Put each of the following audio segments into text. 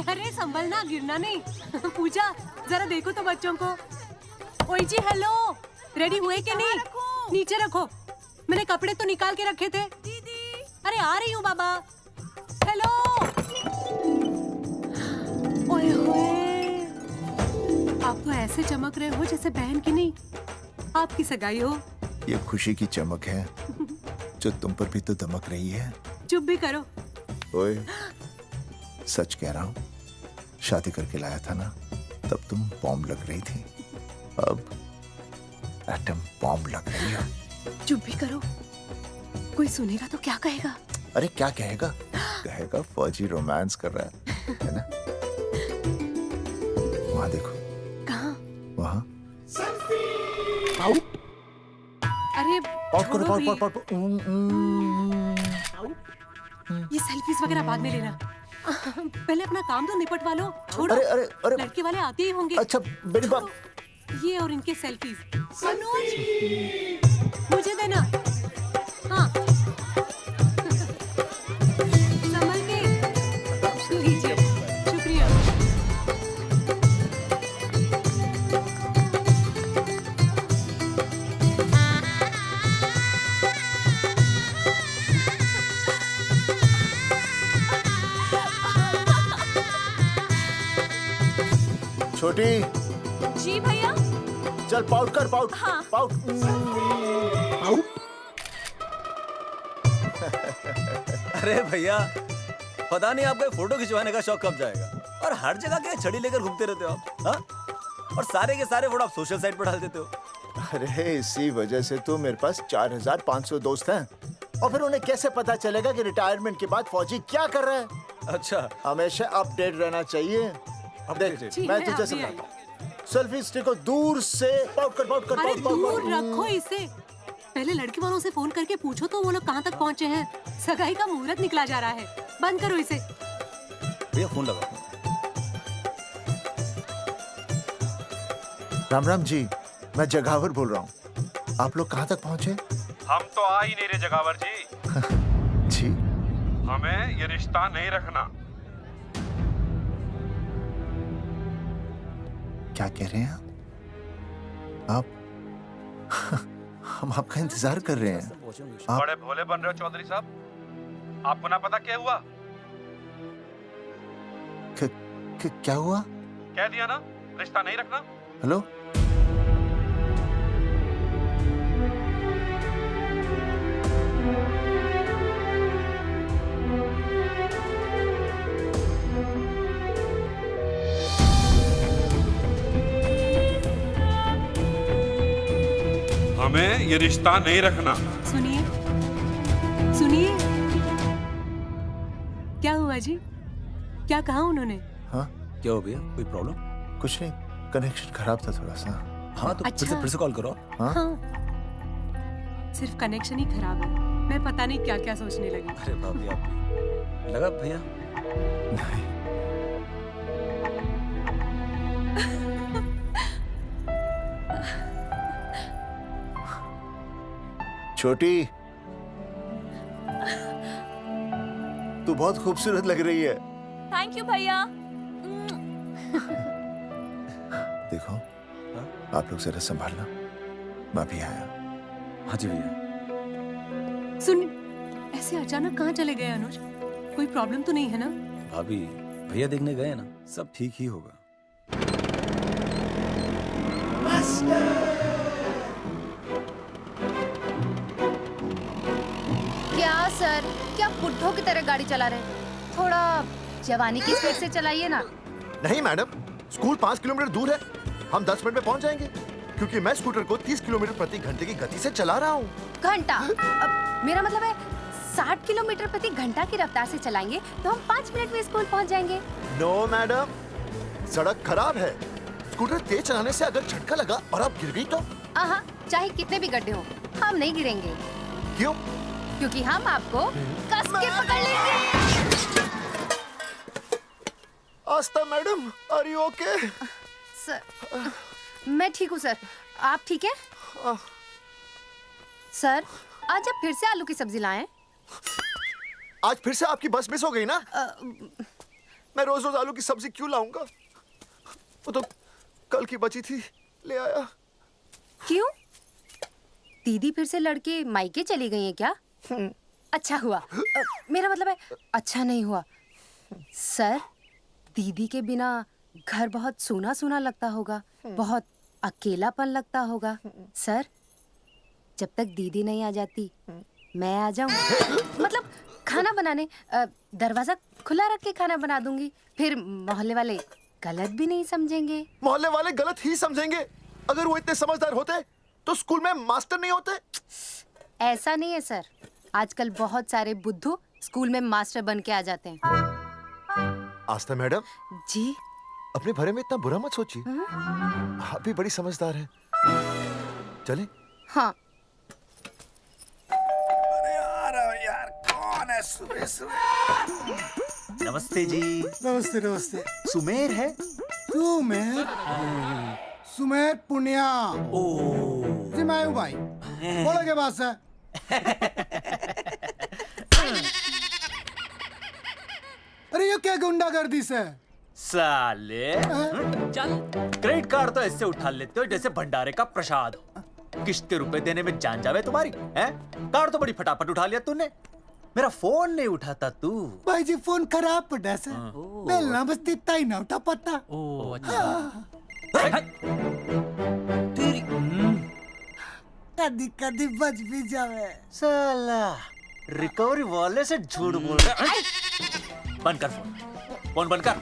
अरे संभलना, गिरना नहीं। पूजा जरा देखो तो बच्चों को। ओए जी हेलो, रेडी हुए कि नहीं? नीचे रखो, मैंने कपड़े तो निकाल के रखे थे। दीदी अरे आ रही हूँ बाबा। हेलो। ओए होए, आप तो ऐसे चमक रहे हो जैसे बहन की नहीं आपकी सगाई हो। ये खुशी की चमक है जो तुम पर भी तो दमक रही है। चुप भी करो। ओए, सच कह रहा हूँ, शादी करके लाया था ना, तब तुम बॉम्ब लग रही थी, अब एटम बॉम्ब लग रही हो। चुप भी करो, कोई सुनेगा तो क्या कहेगा? अरे क्या कहेगा? कहेगा फौजी रोमांस कर रहा है ना? वहाँ देखो। कहाँ? वहाँ। अरे पॉट करो, छोड़ो भी। पॉट। ये सेल्फीज वगैरह बाद में लेना। पहले अपना काम तो निपटवा लो। छोड़ो। अरे लड़के वाले आते ही होंगे। अच्छा मेरी बात। ये और इनके सेल्फीज। अनुज, मुझे देना। हाँ। संभल के। लीजिए, शुक्रिया। छोटी, जी भैया। चल पाउट कर, पाउट। हाँ। पाउट। अरे भैया, पता नहीं आपको फोटो खिंचवाने का शौक कब जाएगा। और हर जगह के छड़ी लेकर घूमते रहते हो आप, हाँ? और सारे के सारे फोटो आप सोशल साइट पर डाल देते हो। अरे इसी वजह से तो मेरे पास 4500 दोस्त हैं। और फिर उन्हें कैसे पता चलेगा कि रिटायरमेंट के बाद फौजी क्या कर रहा है? अच्छा, हमेशा अपडेट रहना चाहिए। देख, जी, मैं मैं तुझे अभी समझाता हूँ। सेल्फी स्टिक को दूर से पाउट कर, पाउट कर, अरे पाउट, पाउट, दूर पाउट। रखो इसे। पहले लड़के वालों से फोन करके पूछो तो वो लोग कहाँ तक पहुँचे हैं। सगाई का मुहूर्त निकला जा रहा है। बंद करो इसे। भैया फोन लगा। राम राम जी, मैं जगावर बोल रहा हूँ। आप लोग कहाँ तक पहुँचे? हम तो आ ही नहीं रहे जगावर जी। जी, हमें ये रिश्ता नहीं रखना। क्या कह रहे हैं आप? हम आपका इंतजार कर रहे हैं। आप बड़े भोले बन रहे हो चौधरी साहब। आपको ना पता क्या हुआ? क्या हुआ? कह दिया ना, रिश्ता नहीं रखना। हेलो, हमें ये रिश्ता नहीं रखना। सुनिए, सुनिए। क्या हुआ जी? क्या कहा उन्होंने? हाँ क्या हो भैया, कोई प्रॉब्लम? कुछ नहीं, कनेक्शन खराब था थोड़ा सा। हाँ तो अच्छा। फिर से कॉल करो। हाँ? हाँ, सिर्फ कनेक्शन ही खराब है। मैं पता नहीं क्या क्या सोचने लगी। अरे भाभी, आप लगा भैया? नहीं, छोटी, तू बहुत खूबसूरत लग रही है। थैंक यू भैया। देखो, आप लोग जरा संभालना, मैं भी आया। हाँ जी भैया। सुन, ऐसे अचानक कहाँ चले गए अनुज? कोई प्रॉब्लम तो नहीं है ना? भाभी, भैया देखने गए ना, सब ठीक ही होगा। क्या सर, क्या बुड्ढों की तरह गाड़ी चला रहे हैं? थोड़ा जवानी की स्पीड से चलाइए ना। नहीं मैडम, स्कूल 5 किलोमीटर दूर है। हम 10 मिनट में पहुंच जाएंगे, क्योंकि मैं स्कूटर को 30 किलोमीटर प्रति घंटे की गति से चला रहा हूँ। घंटा? मेरा मतलब है 60 किलोमीटर प्रति घंटा की रफ्तार से चलाएंगे तो हम 5 मिनट में स्कूल पहुंच जाएंगे। नो मैडम, सड़क खराब है। स्कूटर तेज चलाने से अगर झटका लगा और आप गिर गई तो? आहा, चाहे कितने भी गड्ढे हो, हम नहीं गिरेंगे। क्यों? क्योंकि हम आपको कस के पकड़ लेंगे। Aastha madam, are you okay? Sir, मैं ठीक हूँ सर, आप ठीक है? सर, आज आप फिर से आलू की सब्जी लाएं? आज फिर से आपकी बस मिस हो गई ना? मैं रोज रोज आलू की सब्जी क्यों लाऊंगा? वो तो कल की बची थी, ले आया। क्यों? दीदी फिर से लड़के मायके चली गई हैं क्या? अच्छा हुआ। मेरा मतलब है अच्छा नहीं हुआ। सर, दीदी के बिना घर बहुत सूना सूना लगता होगा, बहुत अकेलापन लगता होगा। सर, जब तक दीदी नहीं आ जाती मैं आ जाऊं। मतलब खाना बनाने दरवाजा खुला रख के खाना बना दूंगी, फिर मोहल्ले वाले गलत भी नहीं समझेंगे। मोहल्ले वाले गलत ही समझेंगे। अगर वो इतने समझदार होते तो स्कूल में मास्टर नहीं होते। ऐसा नहीं है सर, आजकल बहुत सारे बुद्धू स्कूल में मास्टर बन के आ जाते हैं। आस्था मैडम जी? अपने भरे में इतना बुरा मत सोचिए, आप भी बड़ी समझदार हैं। चले? हाँ। यार कौन है सुबह सुबह? नमस्ते जी। नमस्ते नमस्ते। सुमेर है? सुमेर? सुमेर पुनिया। ओ जी मैं हूँ भाई। बोलो के बात से। अरे ये क्या गुंडागर्दी से? साले चल, क्रेडिट कार्ड तो ऐसे उठा लेते हो जैसे भंडारे का प्रसाद हो। किश्त के रुपए देने में जान जावे तुम्हारी हैं? कार्ड तो बड़ी फटाफट उठा लिया तूने, मेरा फोन नहीं उठाता तू। भाई जी फोन खराब पड़ा से। बेलना बस तित्ता ही ना उठा पता। ओ अच्छा। तेरी कदी कदी बच भी जावे। साला रिकवरी वाले से झूठ बोल रहा है। बंद कर फोन बंद कर।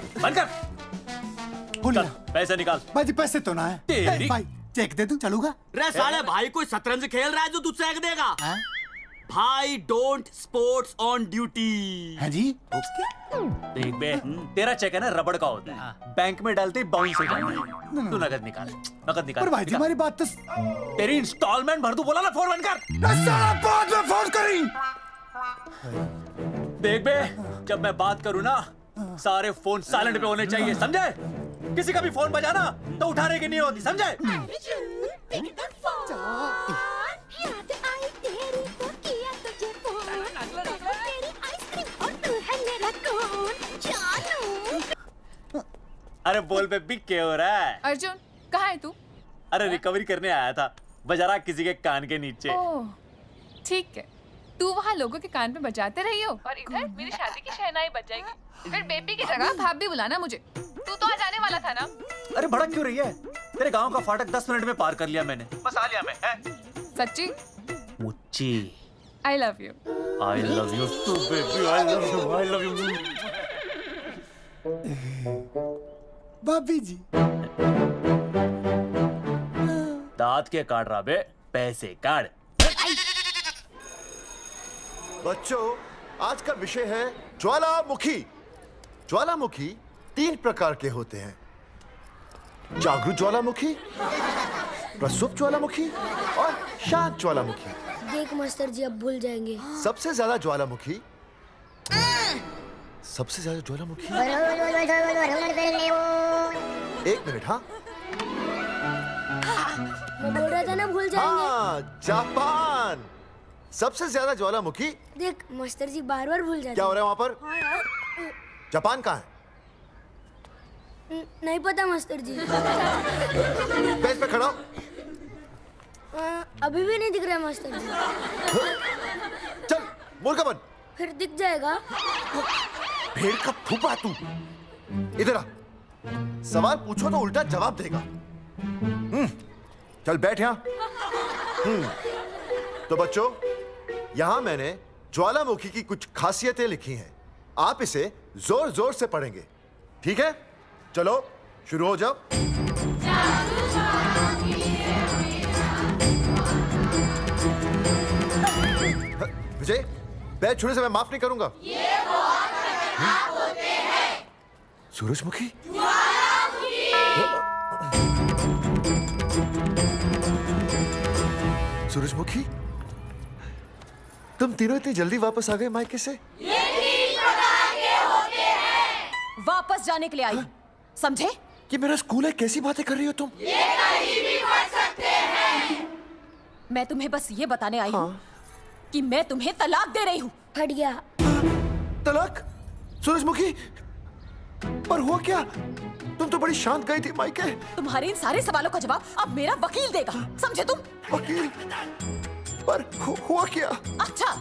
बोलिए। चल पैसे निकाल। भाई जी पैसे तो ना है। तेरी- भाई चेक दे दूं, चलूगा? रे साले भाई कोई शतरंज खेल रहा है जो तू चेक देगा? भाई डोंट स्पोर्ट्स ऑन ड्यूटी। है जी? देख बे, तेरा चेक है ना रबड़ का होता है, बैंक में डालते ही बाउंस हो जाता है। तू नकद निकाल। पर भाई जी हमारी बात तो। तेरी इंस्टॉलमेंट भर दूं, बोला ना फोन बंद कर। साला बाद में फोन करी। देख बे, जब मैं बात करूं ना सारे फोन साइलेंट पे होने चाहिए, समझे? किसी का भी फोन बजाना तो उठाने की नहीं होती, समझे? अरे बोल बेबी क्या हो रहा है? अर्जुन कहाँ है तू? अरे रिकवरी करने आया था, बजा रहा किसी के कान के नीचे। ओह ठीक है, तू वहाँ लोगों के कान पे बजाते रही हो और इधर मेरी शादी की शहनाई बज जाएगी। फिर बेबी की जगह भाभी बुलाना मुझे। तू तो आ जाने वाला था ना? अरे भड़क क्यों रही है? तेरे गांव का फाटक 10 मिनट में पार कर लिया मैंने, बस आ लिया मैं। सच्ची? मुच्ची I love you. I love you too, baby. I love you. भाभी जी दांत के काट रहा बे, पैसे काट। बच्चों, आज का विषय है ज्वालामुखी। ज्वालामुखी 3 प्रकार के होते हैं: जागरूक ज्वालामुखी, प्रसुप्त ज्वालामुखी और शांत ज्वालामुखी। देख मास्टर जी अब भूल जाएंगे। सबसे ज्यादा ज्वालामुखी एक मिनट। हाँ मैं बोल रहा था ना भूल जाएंगे। हाँ, जापान सबसे ज्यादा ज्वालामुखी। देख मास्टर जी बार बार भूल जाते क्या हो रहा है वहां पर? जापान कहाँ है? नहीं पता मास्टर जी। बेंच पे खड़ा हो। अभी भी नहीं दिख रहा मास्टर जी। चल मुर्गा बन। फिर दिख जाएगा। भेड़ का फूफा तू। इधर आ, सवाल पूछो तो उल्टा जवाब देगा। चल बैठ यहाँ। तो बच्चों, यहाँ मैंने ज्वालामुखी की कुछ खासियतें लिखी हैं। आप इसे जोर जोर से पढ़ेंगे, ठीक है? चलो शुरू हो जाओ। विजय, बैच छूने से मैं माफ नहीं करूंगा। ये वो खतरनाक होते हैं। सूरजमुखी? सूरजमुखी, तुम तीनों इतनी जल्दी वापस आ गए मायके से? वापस जाने के लिए आई, समझे? ये मेरा स्कूल है, कैसी बातें कर रही हो तुम? ये कहीं भी पढ़ सकते हैं। मैं तुम्हें बस ये बताने आई हूँ कि मैं तुम्हें तलाक दे रही हूँ। फट गया। तलाक? सूरजमुखी, पर हुआ क्या? तुम तो बड़ी शांत गई थी मायके। तुम्हारे इन सारे सवालों का जवाब अब मेरा वकील देगा, समझे तुम? वकील? पर हुआ क्या? अच्छा,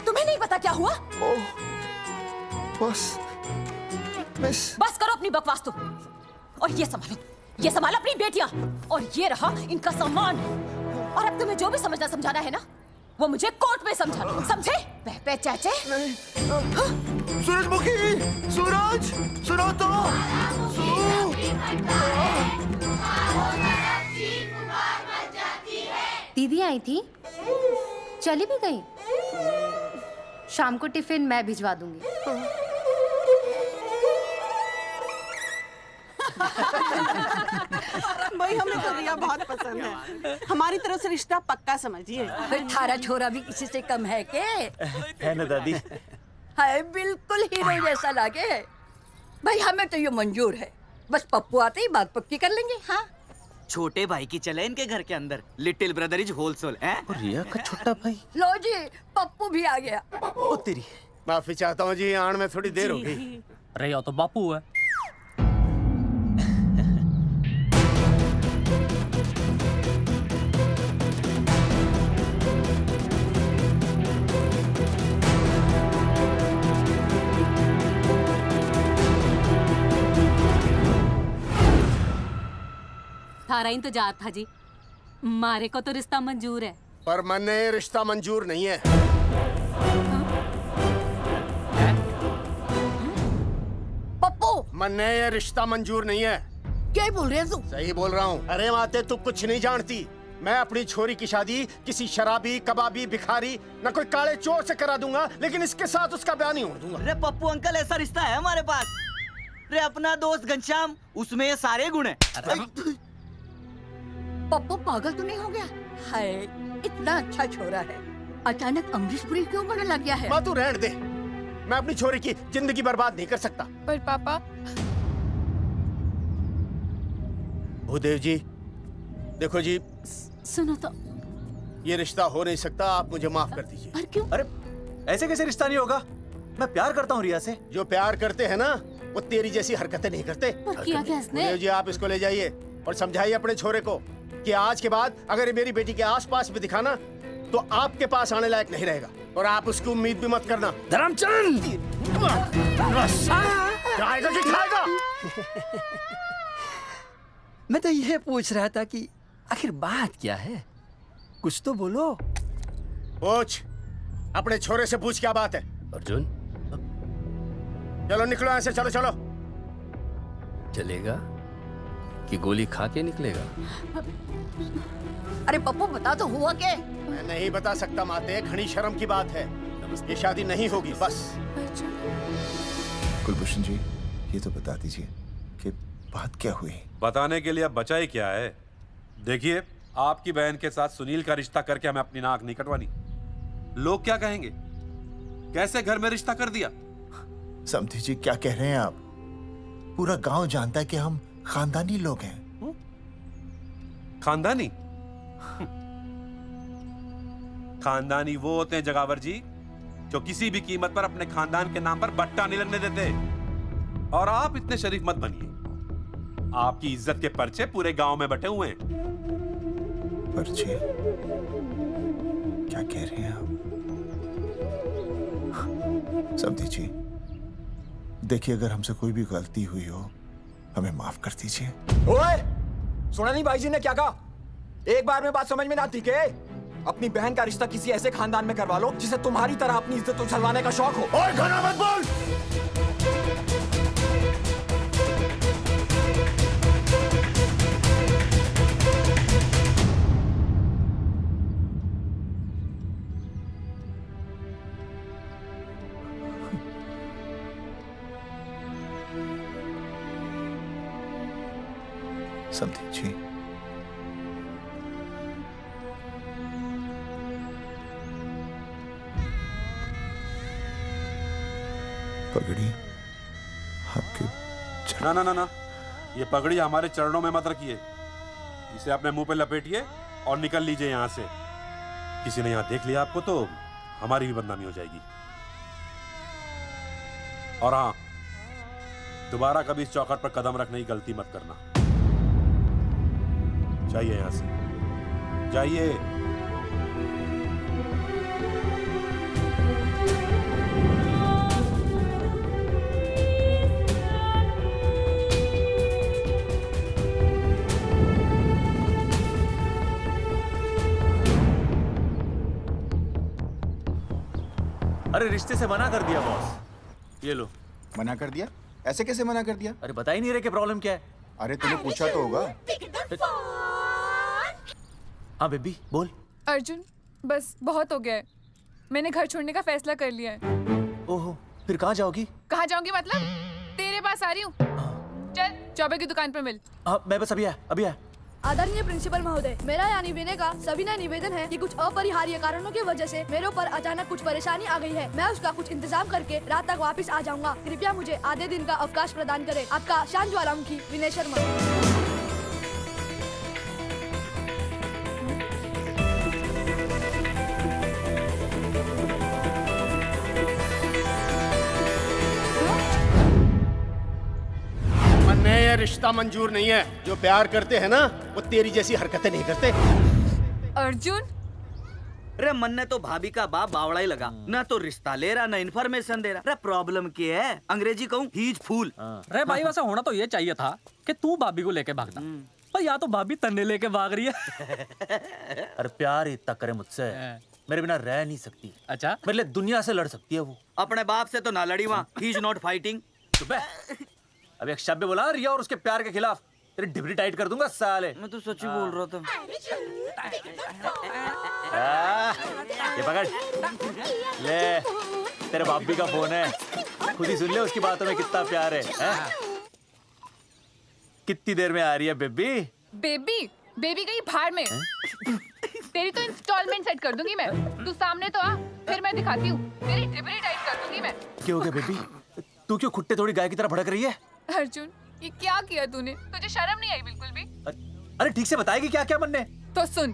तुम्हें नहीं पता क्या हुआ? ओह, बस मिस। बस करो अपनी बकवास तुम, और ये संभालो अपनी बेटियां, और ये रहा इनका सम्मान। और अब तुम्हें जो भी समझना समझाना है ना, वो मुझे कोर्ट में समझाना, समझे? पे चाचे। सूरजमुखी, सूरज, सुनो तो। दीदी आई थी, चली भी गई। शाम को टिफिन मैं भिजवा दूंगी। भाई हमें तो रिया बहुत पसंद है, हमारी तरफ से रिश्ता पक्का समझिए। फिर थारा छोरा भी किसी से कम है के? है ना दादी? है, बिल्कुल हीरो जैसा लागे है। भाई हमें तो ये मंजूर है, बस पप्पू आते ही बात पक्की कर लेंगे। हाँ, छोटे भाई की चले इनके घर के अंदर, लिटिल ब्रदर इज होलसेल है। और रिया का छोटा भाई? लो जी, पप्पू भी आ गया। ओ तेरी। माफी चाहता हूँ जी, आन में थोड़ी देर हो गई। अरे या तो बापू है। थारा इंतजार था जी, मारे को तो रिश्ता मंजूर है। पर मैंने ये रिश्ता मंजूर नहीं है। पप्पू, मैंने ये रिश्ता मंजूर नहीं है। क्या बोल रहे हैं तू? सही बोल रहा हूँ। अरे माते, तू कुछ नहीं जानती। मैं अपनी छोरी की शादी किसी शराबी, कबाबी, भिखारी, न कोई काले चोर से करा दूंगा, लेकिन इसके साथ उसका ब्याह नहीं होने दूंगा। अरे पप्पू अंकल, ऐसा रिश्ता है हमारे पास। अरे अपना दोस्त घनश्याम, उसमें ये सारे गुण हैं। पप्पू पागल तो नहीं हो गया? हाय, इतना अच्छा छोरा है, अचानक अमरीश पुरी क्यों बनने लग गया है? माँ तू रहने दे, मैं अपनी छोरी की जिंदगी बर्बाद नहीं कर सकता। पर पापा। भूदेव जी, देखो जी, सुनो तो। ये रिश्ता हो नहीं सकता, आप मुझे माफ कर दीजिए। पर क्यों? अरे ऐसे कैसे रिश्ता नहीं होगा? मैं प्यार करता हूँ रिया से। जो प्यार करते हैं ना, वो तेरी जैसी हरकतें नहीं करते। पर किया क्या इसने? भूदेव जी, आप इसको ले जाइए और समझाइए अपने छोरे को कि आज के बाद अगर ये मेरी बेटी के आसपास भी दिखाना, तो आपके पास आने लायक नहीं रहेगा, और आप उसकी उम्मीद भी मत करना। धर्मचंद, खाएगा कि खाएगा? मैं तो ये पूछ रहा था कि आखिर बात क्या है, कुछ तो बोलो। पूछ, अपने छोरे से पूछ क्या बात है। अर्जुन, चलो निकलो यहाँ से, चलो चलो। चलेगा कि गोली खा के निकलेगा? अरे पप्पू, बता तो हुआ क्या? मैं नहीं बता सकता माते, घनी शर्म की बात है। ये शादी नहीं होगी, बस। कुलभूषण जी, ये तो बता दीजिए कि बात क्या हुई? बताने के लिए अब बचा ही क्या है? देखिए, आपकी बहन के साथ सुनील का रिश्ता करके हमें अपनी नाक नहीं कटवानी। लोग क्या कहेंगे? कैसे घर में रिश्ता कर दिया? समधी जी, क्या कह रहे हैं आप? पूरा गांव जानता है कि हम खानदानी लोग हैं। खानदानी? खानदानी वो होते हैं जगावर जी, जो किसी भी कीमत पर अपने खानदान के नाम पर बट्टा नहीं लगने देते। और आप इतने शरीफ मत बनिए, आपकी इज्जत के पर्चे पूरे गांव में बटे हुए हैं। पर्चे? क्या कह रहे हैं आप? समधी जी, देखिए, अगर हमसे कोई भी गलती हुई हो, हमें माफ कर दीजिए। ओए, सुना नहीं भाई जी ने क्या कहा? एक बार में बात समझ में ना आती के? अपनी बहन का रिश्ता किसी ऐसे खानदान में करवा लो जिसे तुम्हारी तरह अपनी इज्जत उछलवाने का शौक हो। और घना मत बोल। समधी जी, पगड़ी आपके ना ना ना ना, ये पगड़ी हमारे चरणों में मत रखिए। इसे अपने मुंह पे लपेटिए और निकल लीजिए यहाँ से। किसी ने यहाँ देख लिया आपको तो हमारी भी बदनामी हो जाएगी। और हाँ, दोबारा कभी इस चौखट पर कदम रखने की गलती मत करना। जाइए यहां से, जाइए। अरे रिश्ते से मना कर दिया बॉस। ये लो। मना कर दिया? ऐसे कैसे मना कर दिया? अरे बता ही नहीं रहे कि प्रॉब्लम क्या है। अरे तूने पूछा तो होगा। हाँ बेबी बोल। अर्जुन बस बहुत हो गया है, मैंने घर छोड़ने का फैसला कर लिया है। ओहो, फिर कहाँ जाओगी? कहाँ जाऊंगी मतलब? तेरे पास आ रही हूँ। चल चौबे की दुकान पर मिल। हाँ मैं बस अभी आया। आदरणीय प्रिंसिपल महोदय, मेरा यानी विनय का सविनय निवेदन है कि कुछ अपरिहार्य कारणों की वजह से मेरे ऊपर अचानक कुछ परेशानी आ गई है। मैं उसका कुछ इंतजाम करके रात तक वापस आ जाऊंगा। कृपया मुझे आधे दिन का अवकाश प्रदान करें। आपका शांत ज्वालामुखी विनय शर्मा। ये रिश्ता मंजूर नहीं है। जो प्यार करते हैं ना वो तेरी जैसी हरकतें नहीं करते। अर्जुन अरे मन ने तो भाभी का बाप बावड़ा ही लगा, ना तो रिश्ता ले रहा ना इन्फॉर्मेशन दे रहा। अरे प्रॉब्लम क्या है? अंग्रेजी कहूँ हीज फूल। अरे भाई वैसा होना तो ये चाहिए था कि तू भाभी को लेके भागता, पर या तो भाभी तन्ने लेके भाग रही है। अरे प्यार इतना करे मुझसे, मेरे बिना रह नहीं सकती। अच्छा मेरे लिए दुनिया से लड़ सकती है वो। अपने बाप से तो ना लड़ी वहाँ, ही इज नॉट फाइटिंग। अभी एक शब्द बोला रिया और उसके प्यार के खिलाफ, तेरी डिबरी टाइट कर दूंगा साले। मैं तो सच ही बोल रहा था। ये पकड़ ले, तेरे भाभी का फोन है, खुद ही सुन ले उसकी बातों में कितना प्यार है, कितनी देर में आ रही है बेबी? बेबी गई भाड़ में। तेरी तो इंस्टॉलमेंट सेट कर दूंगी मैं। तू सामने तो आ, फिर मैं दिखाती हूँ। तेरी डिबरी टाइट कर दूंगी मैं। क्या हो गया बेबी? तू क्यों खुट्टे थोड़ी गाय की तरह भड़क रही है? अर्जुन ये क्या किया तूने? तुझे शर्म नहीं आई बिल्कुल भी? अरे ठीक से बताएगी क्या क्या मन ने? तो सुन,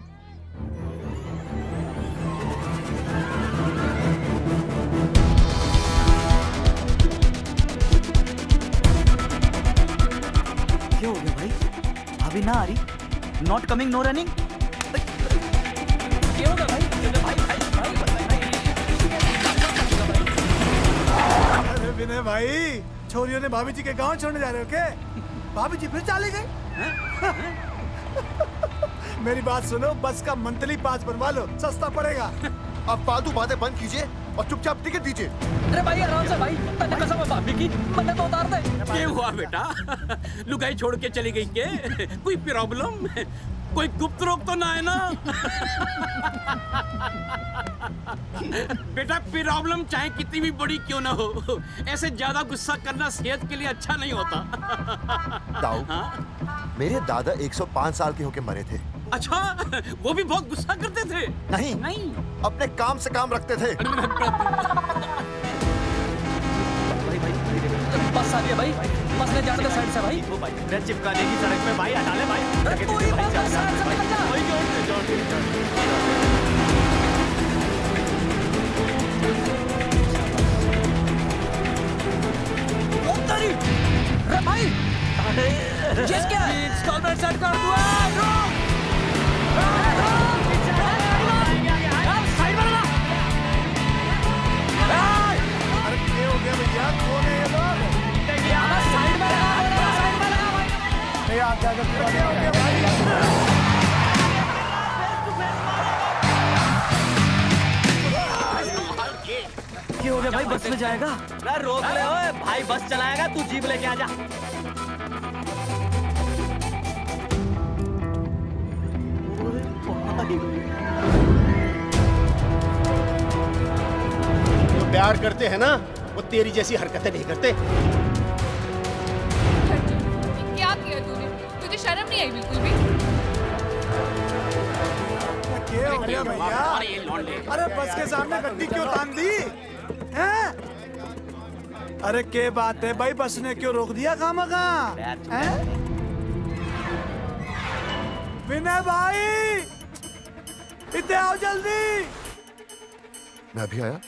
क्या हो गया भाई? अभी ना आ रही? Not coming no running? क्या होगा भाई? अरे विनय भाई, छोरियों ने भाभी जी के गांव छोड़ने जा रहे हो क्या? भाभी जी फिर चले गए? मेरी बात सुनो, बस का मंथली पास बनवा लो, सस्ता पड़ेगा। अब फालतू बातें बंद कीजिए और चुपचाप टिकट दीजिए। अरे भाई आराम से भाई, तन्ने कसम है भाभी की, मन्ने तो उतार दे। क्या हुआ बेटा? लुगाई छोड़ के चली गई के? कोई प्रॉब्लम? कोई गुप्त रोग तो ना है ना? बेटा प्रॉब्लम चाहे कितनी भी बड़ी क्यों ना हो, ऐसे ज्यादा गुस्सा करना सेहत के लिए अच्छा नहीं होता। ताऊ, मेरे दादा 105 साल के होके मरे थे। अच्छा, वो भी बहुत गुस्सा करते थे? नहीं, अपने काम से काम रखते थे। बस आ गया भाई, बस ले जाने दे साइड से भाई। वो भाई चिपका देगी सड़क पे भाई, हटा ले भाई। अरे तू ही बस साइड से निकल जा। अरे भाई ये क्या है? इंस्टॉलमेंट सेट कर दूँ। साइड में लगा। अरे क्या हो गया भैया? कौन है ये लोग? साइड में लगा, साइड में लगा भाई। ये आप क्या हो गया भाई? क्या हो गया भाई? बस में जाएगा? अरे रोक ले ओए भाई, बस चलाएगा, तू जीप लेके आ जा। जो प्यार करते हैं ना वो तेरी जैसी हरकतें नहीं करते। क्या किया तूने? तुझे शर्म नहीं आई बिल्कुल भी? क्या हो गया भैया? अरे बस के सामने गड्डी क्यों तान दी हैं? अरे क्या बात है भाई, बस ने क्यों रोक दिया खामखा? विनय भाई इतने आओ जल्दी। मैं अभी आया,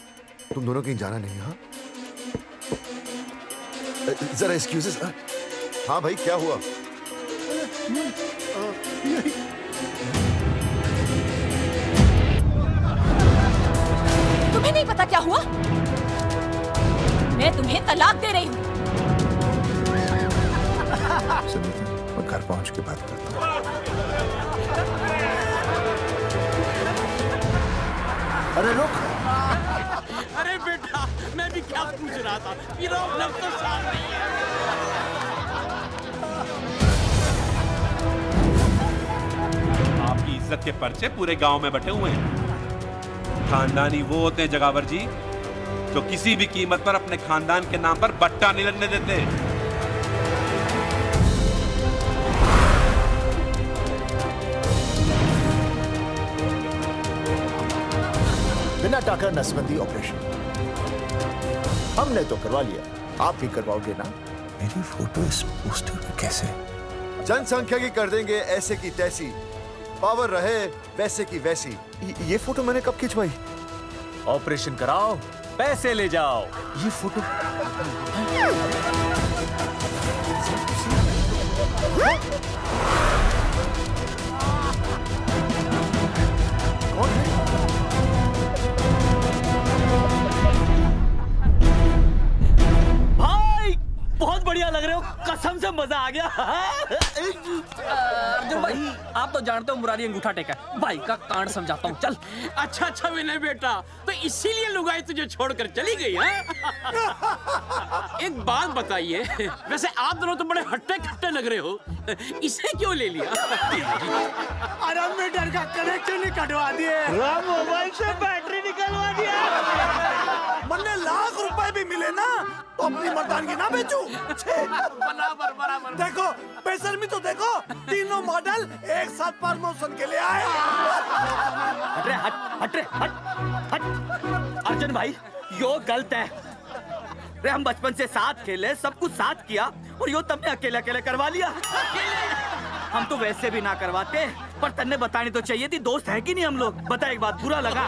तुम दोनों कहीं जाना नहीं। हाँ जरा एक्सक्यूजेस। हाँ भाई, क्या हुआ? तुम्हें नहीं पता क्या हुआ? मैं तुम्हें तलाक दे रही हूँ। सुनीता, मैं घर पहुंच के बात करता हूँ। अरे रुक। अरे बेटा, मैं भी क्या पूछ रहा था, प्रॉब्लम तो साफ नहीं है। आपकी इज्जत के पर्चे पूरे गांव में बटे हुए हैं। खानदानी वो होते हैं जगावर जी जो किसी भी कीमत पर अपने खानदान के नाम पर बट्टा नहीं लगने देते। बिना टाका नसबंदी ऑपरेशन हमने तो करवा लिया, आप भी करवाओगे ना? मेरी फोटो इस पोस्टर में कैसे? जनसंख्या की कर देंगे ऐसे की तैसी, पावर रहे वैसे की वैसी। ये फोटो मैंने कब खिंचवाई? ऑपरेशन कराओ, पैसे ले जाओ। ये फोटो भाई बहुत बढ़िया लग रहे हो, कसम से मजा आ गया। अर्जुन भाई, आप तो जानते हो मुरारी अंगूठा टेका है। भाई का कांड समझाता हूँ, चल। अच्छा विनय बेटा, तो इसीलिए लुगाई तुझे छोड़कर चली गई है? एक बात बताइए, वैसे आप दोनों तो बड़े हट्टे कट्टे लग रहे हो, इसे क्यों ले लिया? अरे मीटर का कनेक्शन ही कटवा दिए, मोबाइल से बैटरी निकलवा दिया। मन्ने लाख रुपए भी मिले ना तो अपनी मर्दानगी ना बेचूं। बराबर। देखो बेशर्मी तो देखो, तीनों मॉडल एक साथ प्रमोशन के लिए आए। हट अर्जुन भाई, यो गलत है। अरे हम बचपन से साथ खेले, सब कुछ साथ किया, और यो तुमने अकेले अकेले करवा लिया। हम तो वैसे भी ना करवाते, पर तन्ने बतानी तो चाहिए थी। दोस्त है कि नहीं हम लोग? बता एक बात, बुरा लगा?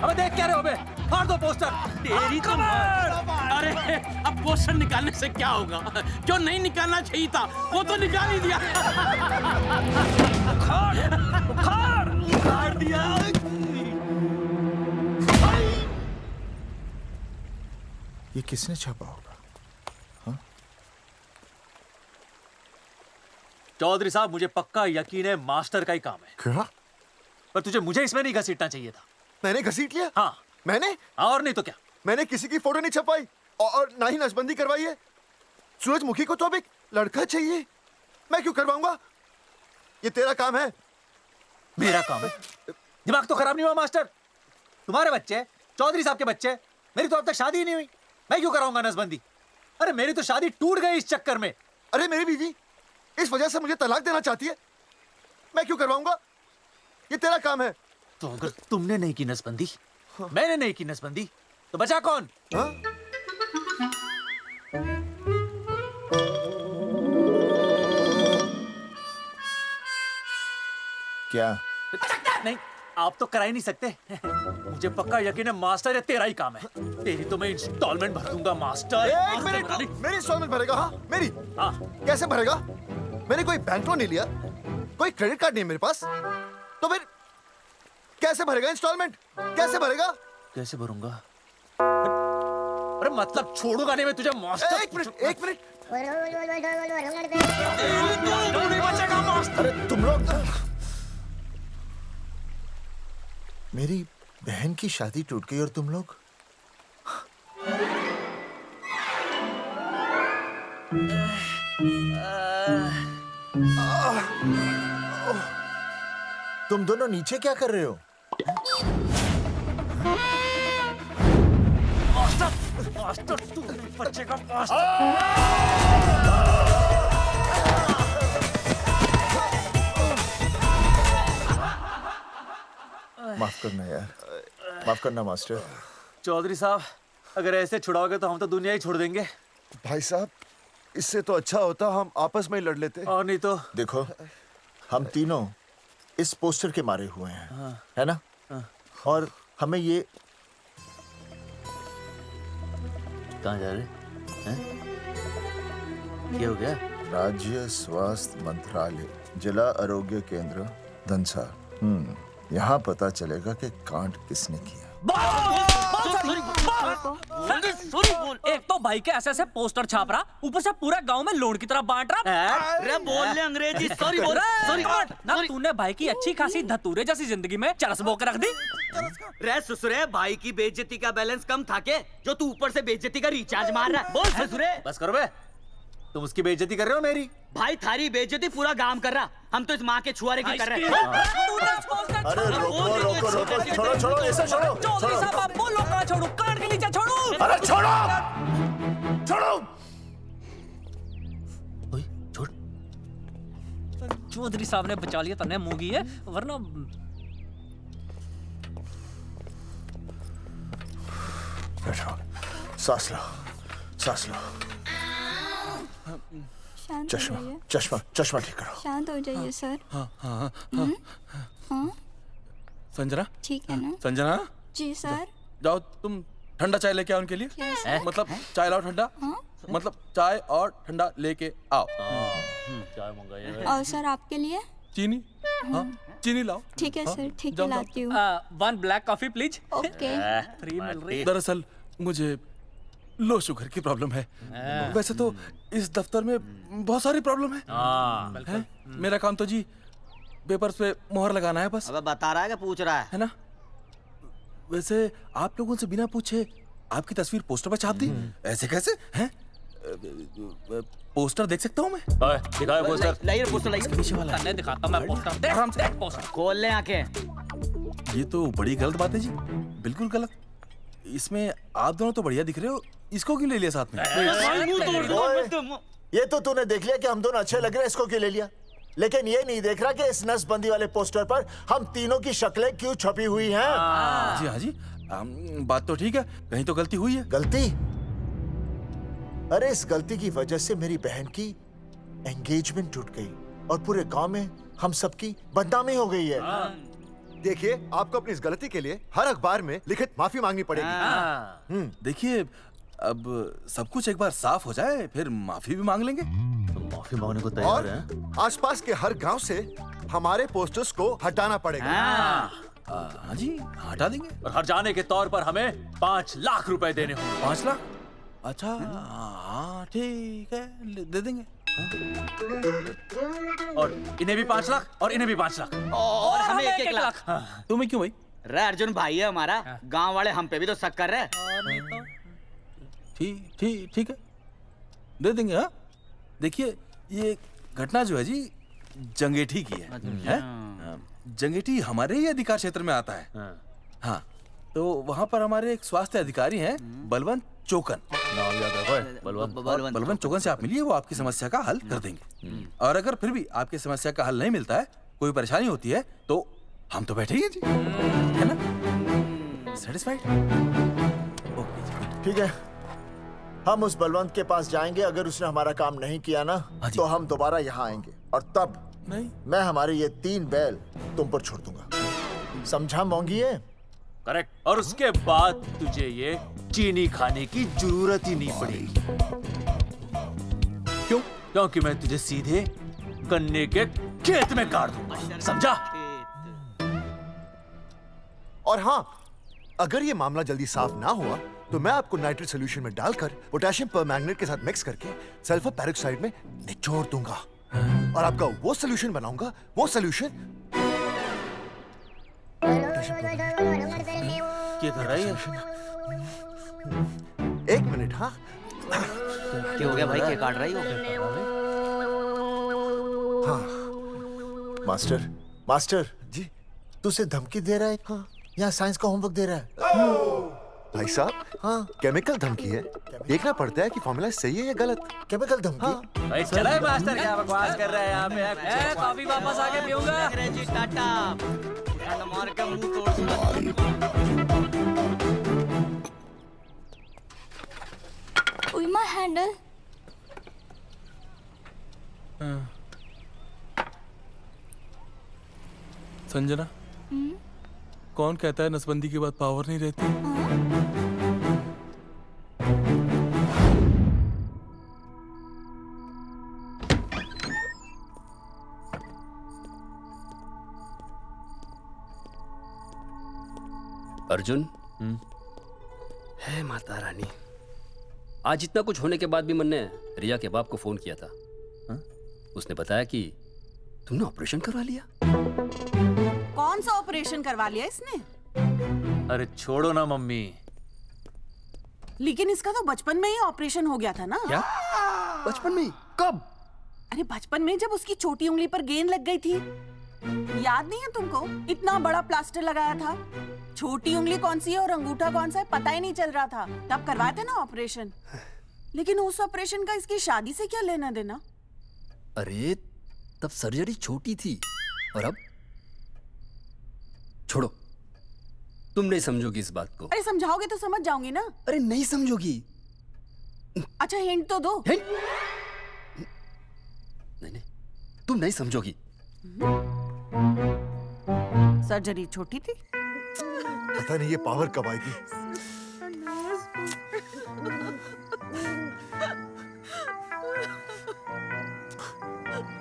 अबे देख क्या रहे हो बे? फाड़ दो पोस्टर। तेरी तो अरे अब पोस्टर निकालने से क्या होगा? जो नहीं निकालना चाहिए था वो तो निकाल ही दिया। उखाड़ दिया। ये किसने छापा होगा? चौधरी साहब, मुझे पक्का यकीन है मास्टर का ही काम है। क्या? पर तुझे मुझे इसमें नहीं घसीटना चाहिए था। मैंने घसीट लिया? हाँ। मैंने? और नहीं तो क्या? मैंने किसी की फोटो नहीं छपाई और ना ही नसबंदी करवाई है। सूरजमुखी को तो अब एक लड़का चाहिए, मैं क्यों करवाऊंगा? ये तेरा काम है। मेरा काम है? दिमाग तो खराब नहीं हुआ मास्टर? तुम्हारे बच्चे, चौधरी साहब के बच्चे, मेरी तो अब तक शादी ही नहीं हुई, मैं क्यों कराऊंगा नसबंदी? अरे मेरी तो शादी टूट गई इस चक्कर में। अरे मेरी बीवी इस वजह से मुझे तलाक देना चाहती है, मैं क्यों करवाऊंगा? ये तेरा काम है। तो अगर तुमने नहीं की नसबंदी, मैंने नहीं की नसबंदी, तो बचा कौन? क्या? नहीं, आप तो करा ही नहीं सकते। मुझे पक्का यकीन है मास्टर, ये तेरा ही काम है। तेरी तो मैं इंस्टॉलमेंट भर दूंगा मास्टर। एक मिनट, मेरी इंस्टॉलमेंट भरेगा? हाँ मेरी। हाँ। कैसे भरेगा? मैंने कोई बैंक लोन नहीं लिया, कोई क्रेडिट कार्ड नहीं मेरे पास, तो फिर कैसे भरेगा इंस्टॉलमेंट? कैसे भरेगा? कैसे भरूंगा? अरे मतलब छोड़ूंगा नहीं मैं तुझे मास्टर। एक मिनट। नहीं बचेगा मास्टर। अरे तुम लोग, मेरी बहन की शादी टूट गई और तुम लोग? तुम दोनों नीचे क्या कर रहे हो? मास्टर तू नहीं बचेगा मास्टर। माफ करना यार, माफ करना मास्टर। चौधरी साहब, अगर ऐसे छुड़ाओगे तो हम तो दुनिया ही छोड़ देंगे। भाई साहब, इससे तो अच्छा होता हम आपस में ही लड़ लेते। और नहीं तो। देखो, हम तीनों इस पोस्टर के मारे हुए हैं, हाँ। है ना? हाँ। और हमें ये कहाँ जा रहे हैं? क्या हो गया? राज्य स्वास्थ्य मंत्रालय, जिला आरोग्य केंद्र धनसा। यहाँ पता चलेगा कि कांड किसने किया। एक तो भाई के ऐसे पोस्टर छाप रहा, ऊपर से पूरा गांव में लोन की तरह बांट रहा। अरे बोल ले अंग्रेजी, सॉरी बोल, सॉरी ना तूने भाई की अच्छी खासी धतूरे जैसी जिंदगी में चरस बो के रख दी। रे ससुरे, भाई की बेइज्जती का बैलेंस कम था के जो तू ऊपर से बेइज्जती का रिचार्ज मार रहा है? बोल ससुरे। बस करो बे, तुम उसकी बेइज्जती कर रहे हो मेरी। भाई थारी बेइज्जती पूरा गांव कर रहा, हम तो इस माँ के छुआरे की कर रहे हैं। अरे रोको रोको रोको, छोड़ो छोड़ो, ऐसे छोड़ो। चौधरी साहब आप बोलो, कहाँ छोड़ू? कान के नीचे छोड़ू। अरे छोड़ो छोड़ो। छोड़। चौधरी साहब ने बचा लिया, तन्ने मूंगी है, वरना बैठो, सांस लो, सांस लो। शांत चश्मा हो जाइए। चश्मा चश्मा ठीक करो। शांत हो जाइए सर। हाँ हाँ हम्म? हाँ हाँ संजना, ठीक है ना? संजना जी सर। जाओ तुम ठंडा चाय लेके आओ उनके लिए। Yes, sir. मतलब चाय लाओ ठंडा। मतलब चाय और ठंडा लेके आओ। चाय मंगाइए। और सर आपके लिए? चीनी, हाँ चीनी लाओ। ठीक है हाँ, सर, ठीक है जाओ, जाओ। लाती हूँ। 1 black coffee please. Okay. Free मिल रही। दरअसल मुझे लो शुगर की प्रॉब्लम है। वैसे तो इस दफ्तर में बहुत सारी प्रॉब्लम है। मेरा काम तो जी पेपर्स पे मोहर लगाना है बस। अबे बता रहा है कि पूछ रहा है ना? वैसे आप लोगों से बिना पूछे आपकी तस्वीर पोस्टर पर छाप दी, ऐसे कैसे हैं? पोस्टर देख सकता हूँ मैं? दिखाओ पोस्टर। लाइए पोस्टर, लाइए। पीछे वाला तन्ने दिखाता हूँ मैं पोस्टर। देख आराम से। पोस्टर खोल ले आंखें। ये तो बड़ी गलत बात है जी, बिल्कुल गलत। इसमें आप दोनों तो बढ़िया दिख रहे हो, इसको क्यों ले लिया साथ में? ये तो तूने देख लिया कि हम दोनों अच्छे लग रहे हैं, इसको क्यों ले लिया? लेकिन ये नहीं देख रहा कि इस नसबंदी वाले पोस्टर पर हम तीनों की शक्लें क्यों छपी हुई हैं? जी हाँ जी, बात तो ठीक है, कहीं तो गलती हुई है। गलती? अरे इस गलती की वजह से मेरी बहन की एंगेजमेंट टूट गई और पूरे गांव में हम सबकी बदनामी हो गई है। देखिए, आपको अपनी इस गलती के लिए हर अखबार में लिखित माफी मांगनी पड़ेगी। देखिए, अब सब कुछ एक बार साफ हो जाए, फिर माफी भी मांग लेंगे। तुम माफी मांगने को तैयार और हैं? आसपास के हर गांव से हमारे पोस्टर्स को हटाना पड़ेगा। हाँ जी, हटा देंगे। और हर जाने के तौर पर हमें 5 लाख रुपए देने होंगे। 5 लाख? अच्छा हाँ ठीक है, दे देंगे। और इन्हें भी 5 लाख और इन्हें भी 5 लाख और हमें 1-1 लाख। तुम्हें क्यों भाई? रे अर्जुन भाई है हमारा, गांव वाले हम पे भी तो शक कर रहे हैं। ठीक है, दे देंगे। हाँ देखिए, ये घटना जो है जी जंगेठी की है? जंगेठी हमारे ही अधिकार क्षेत्र में आता है। हाँ, तो वहाँ पर हमारे एक स्वास्थ्य अधिकारी हैं, बलवंत चौकन। नाम याद रखो, बलवंत चौकन से आप मिलिए, वो आपकी समस्या का हल कर देंगे। और अगर फिर भी आपकी समस्या का हल नहीं मिलता है, कोई परेशानी होती है, तो हम तो बैठे ही हैं जी, है ना? सेटिस्फाइड? ठीक है, हम उस बलवंत के पास जाएंगे। अगर उसने हमारा काम नहीं किया ना, तो हम दोबारा यहाँ आएंगे और तब नहीं, मैं हमारे ये 3 बैल तुम पर छोड़ दूंगा। समझा मोंगी है? करेक्ट। और उसके बाद तुझे ये चीनी खाने की जरूरत ही नहीं पड़ेगी। क्यों? क्योंकि मैं तुझे सीधे गन्ने के खेत में गाड़ दूंगा, समझा? और हाँ, अगर ये मामला जल्दी साफ ना हुआ तो मैं आपको नाइट्रेट सोल्यूशन में डालकर पोटेशियम परमैंगनेट के साथ मिक्स करके सल्फर पेरोक्साइड में निचोड़ दूंगा और आपका वो सोल्यूशन बनाऊंगा, वो सोल्यूशन। क्या कर रही है? 1 मिनट। हाँ क्या हो गया भाई, क्या काट रही हो? हाँ मास्टर जी, तू उसे धमकी दे रहा है? हाँ, यहाँ साइंस का होमवर्क दे रहा है। भाई साहब, हाँ केमिकल धमकी है, देखना पड़ता है कि फॉर्मूला सही है या गलत। केमिकल धमकी? हाँ। भाई चला है मास्टर, क्या बकवास कर रहा है यहाँ पे? कॉफी वापस आके पीऊंगा। अंग्रेजी टाटा, मार के मुंह तोड़ दूंगा। उइमा हैंडल। संजना, कौन कहता है नसबंदी के बाद पावर नहीं रहती? अर्जुन, है माता रानी, आज इतना कुछ होने के बाद भी मन ने रिया के बाप को फोन किया था। उसने बताया कि तुमने ऑपरेशन करवा लिया। कौन सा ऑपरेशन करवा लिया इसने? अरे छोड़ो ना मम्मी। लेकिन इसका तो बचपन में ही ऑपरेशन हो गया था ना? क्या? बचपन में? कब? अरे बचपन में, जब उसकी छोटी उंगली पर गेंद लग गई थी। याद नहीं है तुमको? इतना बड़ा प्लास्टर लगाया था। छोटी उंगली कौन सी है और अंगूठा कौन सा है पता ही नहीं चल रहा था। तब करवाया था ना ऑपरेशन। लेकिन उस ऑपरेशन का इसकी शादी से क्या लेना देना? अरे तब सर्जरी छोटी थी और अब? छोड़ो, तुम नहीं समझोगी इस बात को। अरे समझाओगे तो समझ जाऊंगी ना। अरे नहीं समझोगी। अच्छा हिंट तो दो। हिंट? नहीं, तुम नहीं समझोगी। सर्जरी छोटी थी। पता नहीं ये पावर कब आएगी।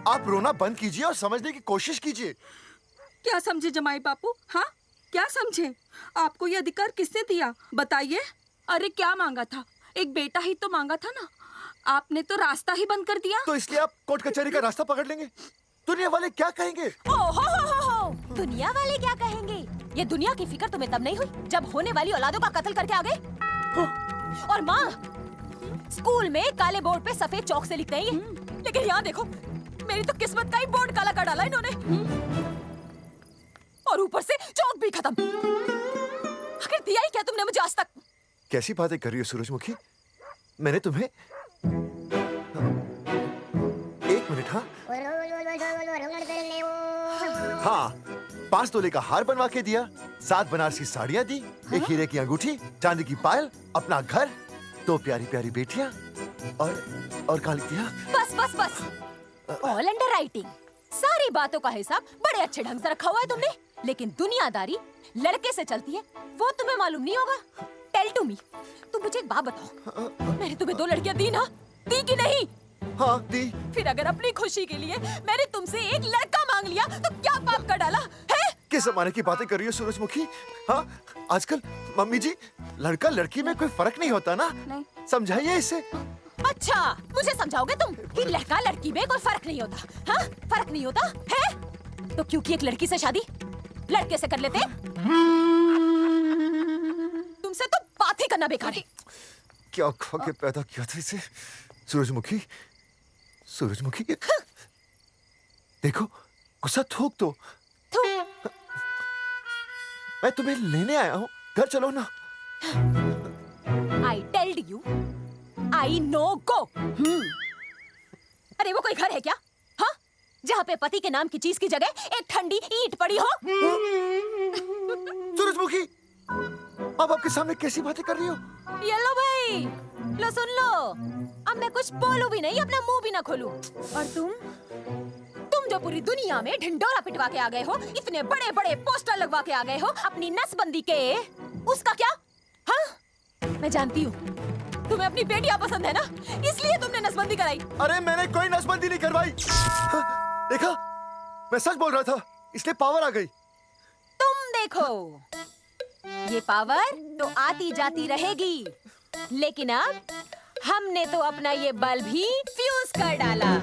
आप रोना बंद कीजिए और समझने की कोशिश कीजिए। क्या समझे जमाई बापू? हाँ, क्या समझे? आपको ये अधिकार किसने दिया बताइए? अरे क्या मांगा था? एक बेटा ही तो मांगा था ना। आपने तो रास्ता ही बंद कर दिया। तो इसलिए आप कोर्ट कचहरी का रास्ता पकड़ लेंगे? दुनिया वाले क्या कहेंगे? हो। दुनिया वाले क्या कहेंगे? ये दुनिया की फिक्र तुम्हें तब नहीं हुई जब होने वाली औलादों का कत्ल करके आ गए। और माँ, स्कूल में काले बोर्ड पे सफेद चौक से लिखते हैं, लेकिन यहाँ देखो, मेरी तो किस्मत का ही बोर्ड काला कर डाला इन्होंने। और ऊपर से चौक भी खत्म। आखिर दिया ही क्या तुमने मुझे आज तक? कैसी बातें कर रही हो सूरजमुखी? मैंने तुम्हें एक मिनट। हाँ, 5 तोले का हार बनवा के दिया, 7 बनारसी साड़ियाँ दी, एक हीरे की अंगूठी, चांदी की पायल, अपना घर, 2 प्यारी प्यारी बेटियाँ और काली दिया। बस। All under writing. सारी बातों का हिसाब बड़े अच्छे ढंग से रखा हुआ है तुमने, लेकिन दुनियादारी लड़के से चलती है वो तुम्हें मालूम नहीं होगा। टेल टू मी, तुम मुझे एक बात बताओ, मैंने तुम्हें 2 लड़कियां दी ना? दी कि नहीं? हाँ दी। फिर अगर अपनी खुशी के लिए मैंने तुमसे एक लड़का मांग लिया तो क्या पाप कर डाला है? किस जमाने की बातें कर रही हो सूरजमुखी? हाँ, आजकल मम्मी जी, लड़का लड़की में कोई फर्क नहीं होता ना। नहीं। समझाइए इसे। अच्छा, मुझे समझाओगे तुम कि लड़का लड़की में कोई फर्क नहीं होता? हाँ, फर्क नहीं होता है? तो क्योंकि एक लड़की से शादी लड़के से कर लेते? तुमसे तो बात ही करना बेकार है। क्या खा के पैदा किया था इसे? सूरजमुखी, देखो, गुस्सा थूक दो। मैं तुम्हें लेने आया हूँ, घर चलो ना। I told you, I no go. अरे वो कोई घर है क्या? हाँ, जहाँ पे पति के नाम की चीज की जगह एक ठंडी ईंट पड़ी हो? सूरजमुखी, अब आपके सामने कैसी बातें कर रही हो? ये लो भाई, लो सुन लो। अब मैं कुछ बोलूं भी नहीं, अपना मुंह भी ना खोलूं। और तुम जो पूरी दुनिया में ढिंडोरा पिटवा के आ गए हो, इतने बड़े बड़े पोस्टर लगवा के आ गए हो अपनी नसबंदी के, उसका क्या? हाँ, मैं जानती हूँ तुम्हें अपनी बेटियां पसंद है ना, इसलिए तुमने नसबंदी कराई। अरे मैंने कोई नसबंदी नहीं करवाई। देखा, मैं सच बोल रहा था, इसलिए पावर आ गई। तुम देखो, ये पावर तो आती जाती रहेगी, लेकिन अब हमने तो अपना ये बल्ब ही फ्यूज कर डाला।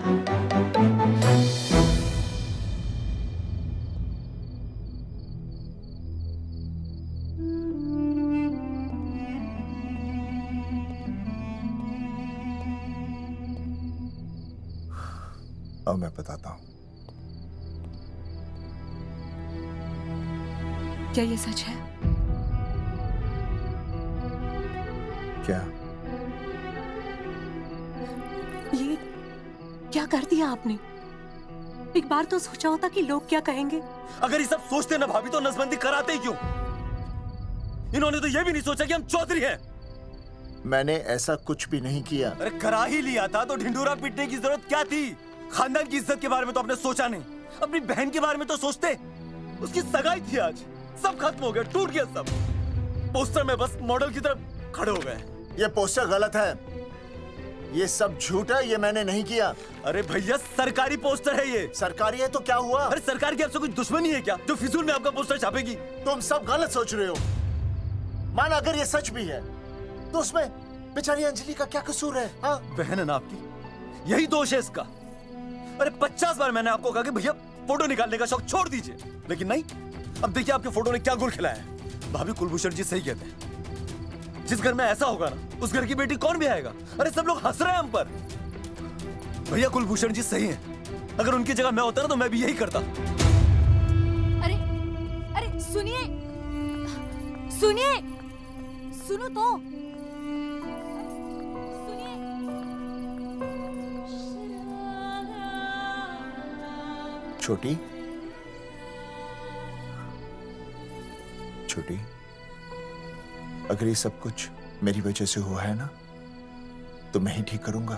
अब मैं बताता हूँ। क्या ये सच है? क्या? ये क्या कर दिया आपने? एक बार तो सोचा होता कि लोग क्या कहेंगे। अगर ये सब सोचते ना भाभी तो नसबंदी कराते ही क्यों? इन्होंने तो ये भी नहीं सोचा कि हम चौधरी हैं। मैंने ऐसा कुछ भी नहीं किया। अरे करा ही लिया था तो ढिंडोरा पीटने की जरूरत क्या थी? खानदान की इज्जत के बारे में तो आपने सोचा नहीं, अपनी बहन के बारे में तो सोचते। उसकी सगाई थी आज, सब खत्म हो गया, टूट गया सब। पोस्टर में बस मॉडल की तरफ खड़े हो गए। ये पोस्टर गलत है, ये सब झूठ है, ये मैंने नहीं किया। अरे भैया सरकारी पोस्टर है ये। सरकारी है तो क्या हुआ? अरे सरकार की आपसे कोई दुश्मनी है क्या जो फिजूल में आपका पोस्टर छापेगी? तुम सब गलत सोच रहे हो। माना अगर ये सच भी है तो उसमें बेचारी अंजलि का क्या कसूर है? हाँ? बहन है ना आपकी, यही दोष है इसका। अरे 50 बार मैंने आपको कहा कि भैया फोटो निकालने का शौक छोड़ दीजिए, लेकिन नहीं। अब देखिए आपके फोटो ने क्या गुल खिलाया है। भाभी कुलभूषण जी सही कहते हैं, जिस घर में ऐसा होगा ना उस घर की बेटी कौन भी आएगा। अरे सब लोग हंस रहे हैं हम पर। भैया कुलभूषण जी सही हैं, अगर उनकी जगह मैं होता ना तो मैं भी यही करता। अरे अरे सुनिए सुनिए, सुनो तो। छोटी छोटी, अगर ये सब कुछ मेरी वजह से हुआ है ना तो मैं ही ठीक करूंगा।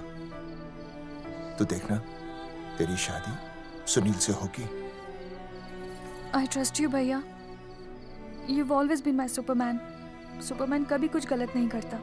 तो देखना तेरी शादी सुनील से होगी। आई ट्रस्ट यू भैया, you've always been my Superman. Superman कभी कुछ गलत नहीं करता।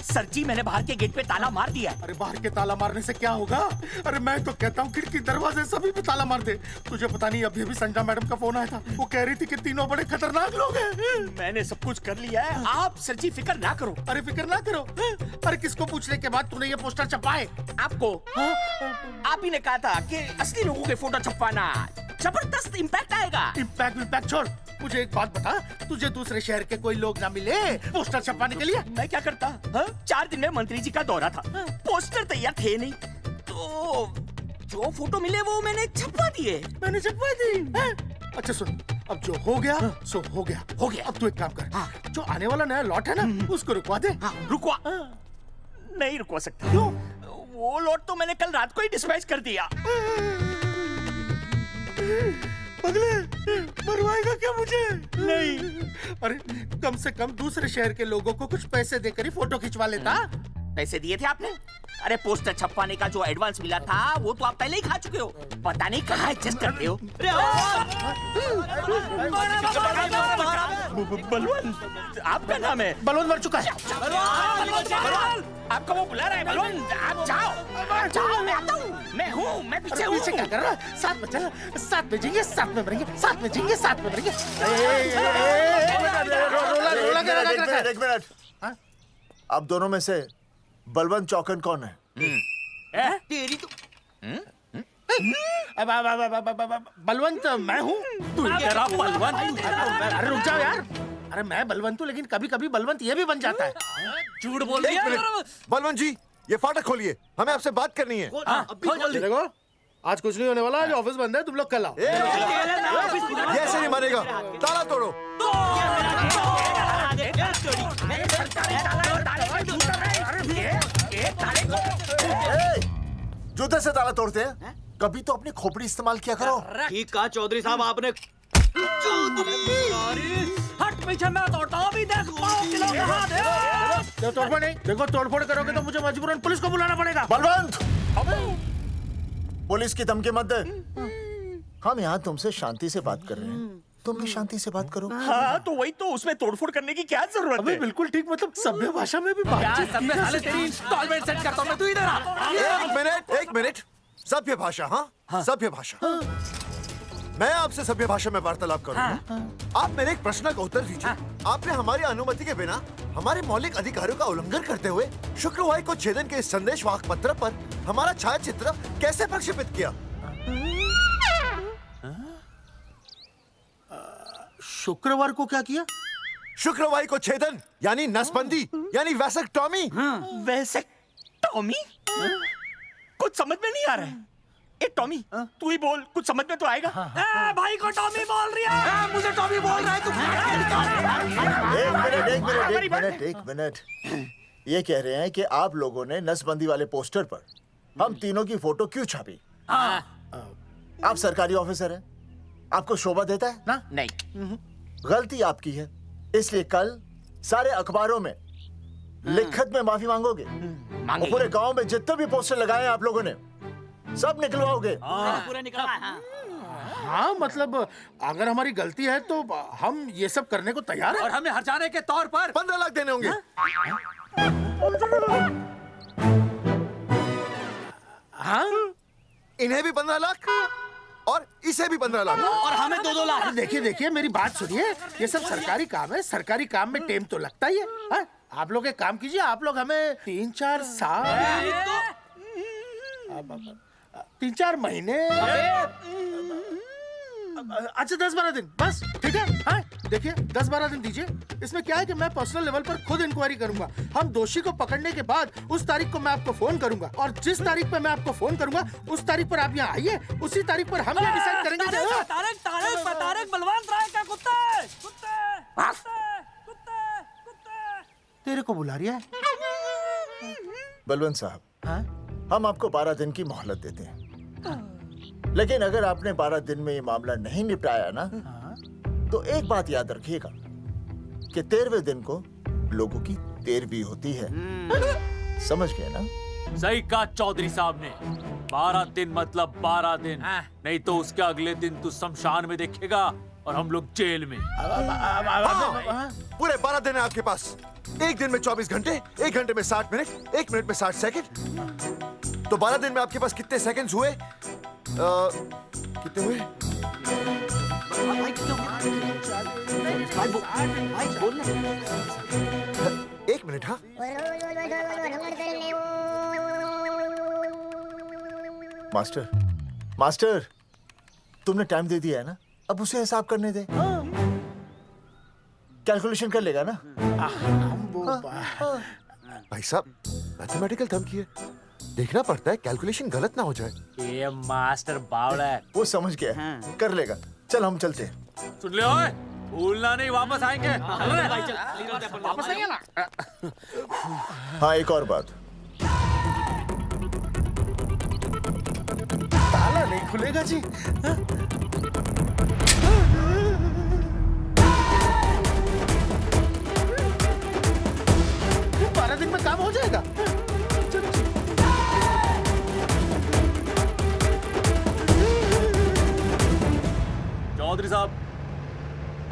सर जी मैंने बाहर के गेट पे ताला मार दिया है। अरे बाहर के ताला मारने से क्या होगा? अरे मैं तो कहता हूँ खिड़की दरवाजे सभी पे ताला मार दे। तुझे पता नहीं अभी अभी संजना मैडम का फोन आया था, वो कह रही थी कि तीनों बड़े खतरनाक लोग हैं। मैंने सब कुछ कर लिया है, आप सर जी फिक्र ना करो। अरे फिक्र ना करो। अरे किसको पूछने के बाद तूने ये पोस्टर छपाए? आपको आप ही ने कहा था कि असली लोगों के फोटो छपवाना जबरदस्त इम्पैक्ट आएगा। इम्पैक्ट छोड़, मुझे एक बात बता, तुझे दूसरे शहर के कोई लोग ना मिले पोस्टर छपवाने के लिए? मैं क्या करता? 4 दिन में मंत्री जी का दौरा था, पोस्टर तैयार थे नहीं, तो जो फोटो मिले वो मैंने छपवा दिए। मैंने छपवा दी? अच्छा सुन, अब जो हो गया सो हो गया। हो गया। अब तू एक काम कर, जो आने वाला नया लॉट है ना उसको रुकवा दे। रुकवा? नहीं रुकवा सकता। क्यों? वो लॉट तो मैंने कल रात को ही डिस्पैच कर दिया। पगले, मरवाएगा क्या मुझे? नहीं। अरे कम से कम दूसरे शहर के लोगों को कुछ पैसे देकर ही फोटो खिंचवा लेता। पैसे दिए थे आपने? अरे पोस्टर छपवाने का जो एडवांस मिला था वो तो आप पहले ही खा चुके हो, पता नहीं कहाँ एडजस्ट करते हो। बलवंत, आपका नाम है? बलवंत मर चुका है। आपका वो बुला रहा है बलवंत, आप जाओ जाओ, मैं आता हूँ। मैं हूँ, मैं पीछे हूँ। पीछे क्या कर रहा है? साथ में चल, साथ में जिएंगे, साथ में मरेंगे, साथ में जिएंगे, साथ में मरेंगे। एक मिनट, अब दोनों में से बलवंत चौकन कौन है? तेरी तो बलवंत मैं हूँ। तू तेरा बलवंत? अरे रुक जाओ यार, अरे मैं बलवंत हूँ लेकिन कभी कभी बलवंत ये भी बन जाता है। झूठ बोल रही है। बलवंत जी ये फाटक खोलिए, हमें आपसे बात करनी है। देखो आज कुछ नहीं होने वाला, आज ऑफिस बंद है, तुम लोग कल आओ। ये ऐसे नहीं मानेगा, ताला तोड़ो। जूते से ताला तोड़ते हैं? कभी तो अपनी खोपड़ी इस्तेमाल किया करो। ठीक कहा चौधरी साहब आपने। हट पीछे, मैं तोड़ता हूँ अभी, देख पाँव किलो का हाथ है। तोड़फोड़ नहीं, देखो तोड़फोड़ करोगे तो मुझे मजबूरन पुलिस को बुलाना पड़ेगा। बलवंत, पुलिस की धमकी मत दे। हम यहाँ तुमसे शांति से बात कर रहे हैं, तुम भी शांति से बात करो। हाँ तो वही तो, उसमें तोड़फोड़ करने की क्या जरूरत है? बिल्कुल ठीक, मतलब सभ्य भाषा में भी बातचीत की जा सकती है। तेरी इंस्टॉलमेंट सेट करता हूँ मैं, तू इधर आ। एक मिनट, सभ्य भाषा। हाँ सभ्य भाषा। मैं आपसे सभ्य भाषा में वार्तालाप करूंगा। आप मेरे एक प्रश्न का उत्तर दीजिए। आपने हमारी अनुमति के बिना हमारे मौलिक अधिकारों का उल्लंघन करते हुए शुक्रवार को छेदन के संदेश वाहक पत्र पर हमारा छायाचित्र कैसे प्रक्षेपित किया? शुक्रवार को क्या किया? शुक्रवार को छेदन यानी नसबंदी यानी वैसेक्टॉमी। वैसेक्टॉमी? कुछ समझ में नहीं आ रहा है। ए टॉमी, तू ही बोल, कुछ समझ में तो आएगा। भाई को टॉमी बोल रही है, मुझे टॉमी बोल रहा है तू। एक मिनट। ये कह रहे हैं कि आप लोगों ने नसबंदी वाले पोस्टर पर हम तीनों की फोटो क्यों छापी? आप सरकारी ऑफिसर हैं, आपको शोभा देता है ना? नहीं। गलती आपकी है, इसलिए कल सारे अखबारों में लिखत में माफी मांगोगे। और पूरे गांव में जितने भी पोस्टर लगाए हैं आप लोगों ने सब निकलवाओगे। पूरा निकलवा। हाँ मतलब अगर हमारी गलती है तो हम ये सब करने को तैयार हैं। और हमें हर्जाने के तौर पर 15 लाख देने होंगे। हाँ इन्हें भी 15 लाख और इसे भी 15 लाख और हमें 2-2 लाख। देखिए देखिए मेरी बात सुनिए, ये सब सरकारी काम है, सरकारी काम में टाइम तो लगता ही है। हाँ? आप लोग एक काम कीजिए, आप लोग हमें 3-4 साल 3-4 महीने अच्छा 10-12 दिन बस, ठीक है। हाँ देखिए 10-12 दिन दीजिए। इसमें क्या है कि मैं पर्सनल लेवल पर खुद इंक्वायरी करूंगा। हम दोषी को पकड़ने के बाद उस तारीख को मैं आपको फोन करूंगा और जिस तारीख पे मैं आपको फोन करूंगा उस तारीख पर आप यहाँ आइए। उसी तारीख पर हम ये डिसाइड करेंगे कि तारक बलवंत राय का कुत्ता है। तेरे को बुला रही है। बलवंत साहब, हम आपको 12 दिन की मोहलत देते हैं, लेकिन अगर आपने 12 दिन में ये मामला नहीं निपटाया ना, तो एक बात याद रखिएगा कि 13वें दिन को लोगों की 13वीं होती है। समझ गए ना? सही कहा चौधरी साहब ने। 12 दिन मतलब 12 दिन, नहीं तो उसके अगले दिन तू शमशान में देखेगा और हम लोग जेल में। पूरे 12 दिन है आपके पास। एक दिन में 24 घंटे, 1 घंटे में 60 मिनट, 1 मिनट में 60 सेकंड। तो 12 दिन में आपके पास कितने सेकंड्स हुए? कितने हुए? एक मिनट। हाँ मास्टर, मास्टर, तुमने टाइम दे दिया है ना, अब उसे हिसाब करने दे। कैलकुलेशन कर लेगा ना। भाई साहब मैथमेटिकल थंब की है, देखना पड़ता है कैलकुलेशन गलत ना हो जाए। ये मास्टर बावड़ा है। वो समझ गया है, कर लेगा। चल हम चलते हैं। सुन ले ओए, भूलना नहीं, वापस आएंगे। वापस आएंगे ना। हाँ एक और बात, ताला नहीं खुलेगा जी। 12 दिन में काम हो जाएगा। चौधरी साहब,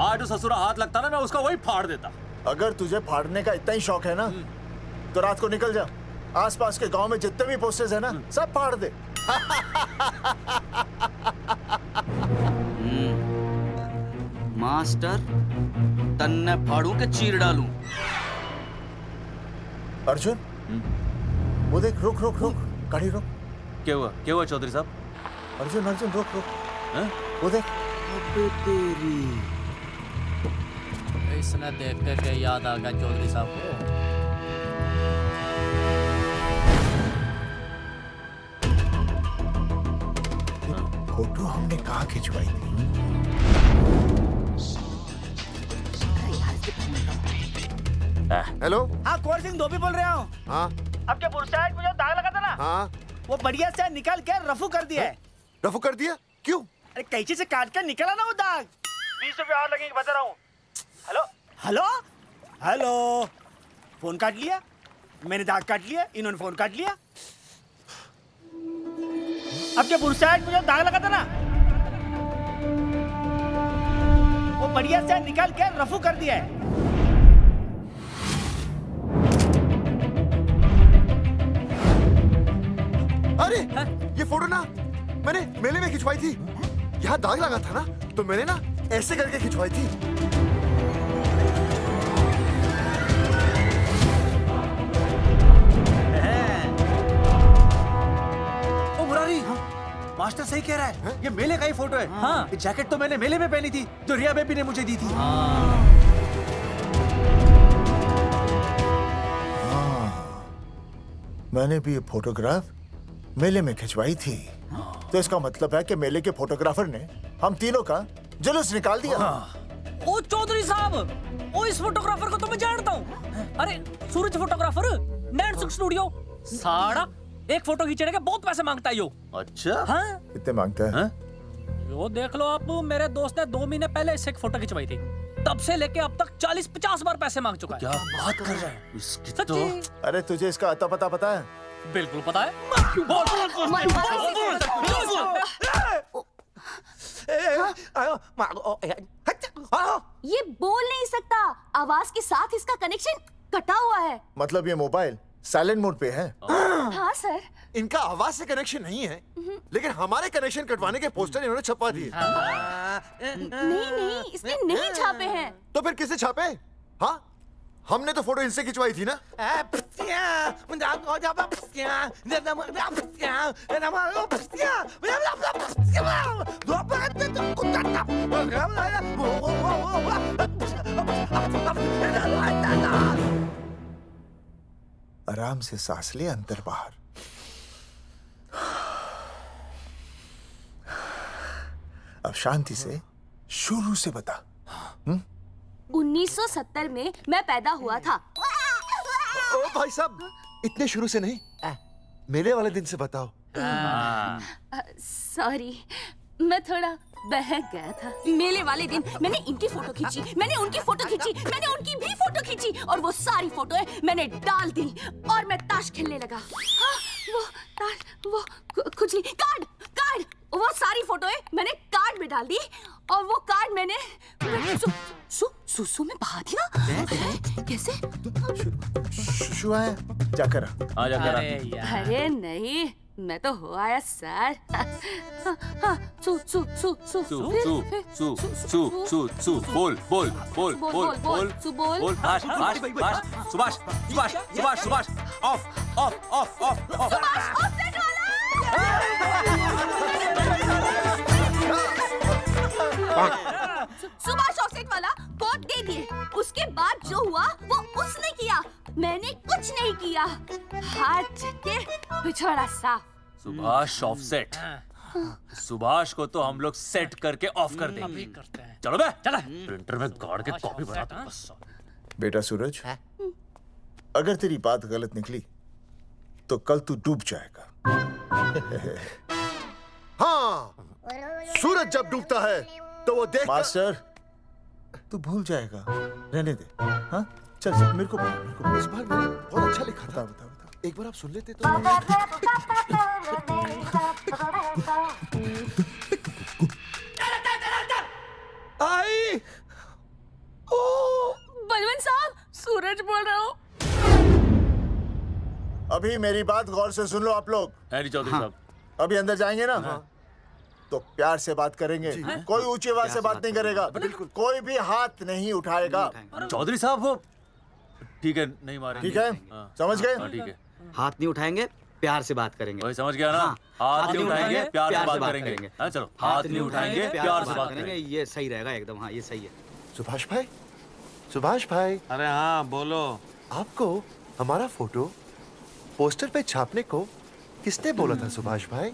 आज जो ससुरा हाथ लगता ना, मैं उसका वही फाड़ देता। अगर तुझे फाड़ने का इतना ही शौक है ना, तो रात को निकल जा, आसपास के गांव में जितने भी पोस्टर्स है ना, सब फाड़ दे। मास्टर, तन्ने फाड़ू के चीर डालूं। अर्जुन, वो देख, रुक रुक रुक, गाड़ी रुक। क्या हुआ चौधरी साहब? अर्जुन अर्जुन रुक रुक, वो देख। तेरी इसने देख के याद आ गया चौधरी साहब को। फोटो हमने कहाँ खिंचवाई थी? हेलो। हाँ, कुंवर सिंह धोबी बोल रहा हूँ। हाँ आपके बुरसाइड में जो दाग लगा था ना, हाँ वो बढ़िया से निकाल के रफू कर दिया है। रफू कर दिया? क्यों? अरे कैंची से काट कर निकला ना वो दाग। 20 रुपए और लगेंगे, बता रहा हूँ। हेलो हेलो हेलो, फोन काट लिया, मैंने दाग काट लिया, इन्होंने फोन काट लिया। आपके बुरसाइड में जो दाग लगा था ना, वो बढ़िया से निकाल के रफू कर दिया है। अरे ये फोटो ना मैंने मेले में खिंचवाई थी। यहाँ दाग लगा था ना, तो मैंने ना ऐसे करके खिंचवाई थी। ओ मुरारी, मास्टर सही कह रहा है, ये मेले का ही फोटो है। हाँ, ये जैकेट तो मैंने मेले में पहनी थी, जो रिया बेबी ने मुझे दी थी। मैंने भी ये फोटोग्राफ मेले में खिंचवाई थी। तो इसका मतलब है कि मेले के फोटोग्राफर ने हम तीनों का जुलूस निकाल दिया। ओ चौधरी साहब, ओ इस फोटोग्राफर को तो मैं जानता हूँ। अरे सूरज फोटोग्राफर, नैनसुख स्टूडियो। साड़ा एक फोटो खींचने के बहुत पैसे मांगता है यो। अच्छा? हाँ? कितने मांगता है? यो देख लो आप, मेरे दोस्त ने 2 महीने पहले इससे एक फोटो खिंचवाई थी, तब से लेके अब तक 40-50 बार पैसे मांग चुका है। क्या बात कर रहा है? इसकी तो... अरे तुझे इसका अता पता है? बिल्कुल पता है। ये बोल नहीं सकता, आवाज के साथ इसका कनेक्शन कटा हुआ है। मतलब ये मोबाइल साइलेंट मोड पे है? हाँ सर। इनका आवाज से कनेक्शन नहीं है, लेकिन हमारे कनेक्शन कटवाने के पोस्टर इन्होंने छपवा दिए। नहीं, इसने नहीं छापे हैं। तो फिर किसे छापे? हाँ, हमने तो फोटो इनसे खिंचवाई थी ना। आराम से सांस ले, अंदर बाहर। अब शांति से शुरू से बता। 1970 में मैं पैदा हुआ था। ओ भाई साहब, इतने शुरू से नहीं, मेले वाले दिन से बताओ। सॉरी, मैं थोड़ा बहक गया था। मेले वाले दिन मैंने इनकी फोटो खींची, मैंने उनकी फोटो खींची, मैंने उनकी भी फोटो खींची, और वो सारी फोटोएं मैंने डाल दी और मैं ताश खेलने लगा। हाँ, वो ताश, वो कुछ नहीं, कार्ड, वो सारी फोटोएं मैंने कार्ड में डाल दी, और वो कार्ड मैंने सुसु में बहा दिया। कैसे? शू आया? जाकर आ, जाकर आ। अरे नहीं, मैं तो हो आया सर। बोल सुभाष ऑफ सुभाष ऑफसेट वाला कोड दे दिए। उसके बाद जो हुआ वो उसने किया, मैंने कुछ नहीं किया। हाथ के पिछड़ा साफ। सुभाष ऑफसेट। सुभाष को तो हम लोग सेट करके ऑफ कर देंगे। चलो बे, चला प्रिंटर में गाड़ के कॉपी बना दो बस। बेटा सूरज, अगर तेरी बात गलत निकली तो कल तू डूब जाएगा। हाँ, सूरज जब डूबता है तो वो देख। मास्टर, तू भूल जाएगा, रहने दे। हाँ, चल मेरे को इस बार मैंने बहुत अच्छा लिखा था। बता एक बार आप सुन लेते तो। आई, बलवंत साहब, सूरज बोल रहा हूँ। अभी मेरी बात गौर से सुन लो आप लोग। चौधरी साहब, अभी अंदर जाएंगे ना, तो प्यार से बात करेंगे। कोई ऊंची आवाज से बात नहीं करेगा, कोई भी हाथ नहीं उठाएगा। चौधरी साहब वो ठीक है, नहीं मारेंगे। ठीक है, समझ गए? ठीक है, हाथ नहीं उठाएंगे, प्यार से बात करेंगे। वही समझ गया ना? हाथ नहीं उठाएंगे, प्यार से बात करेंगे। हाँ चलो, हाथ नहीं उठाएंगे, प्यार से बात करेंगे। ये सही रहेगा एकदम। हाँ, ये सही है। सुभाष भाई। अरे हाँ, बोलो। आपको हमारा फोटो पोस्टर पे छापने को किसने बोला था सुभाष भाई?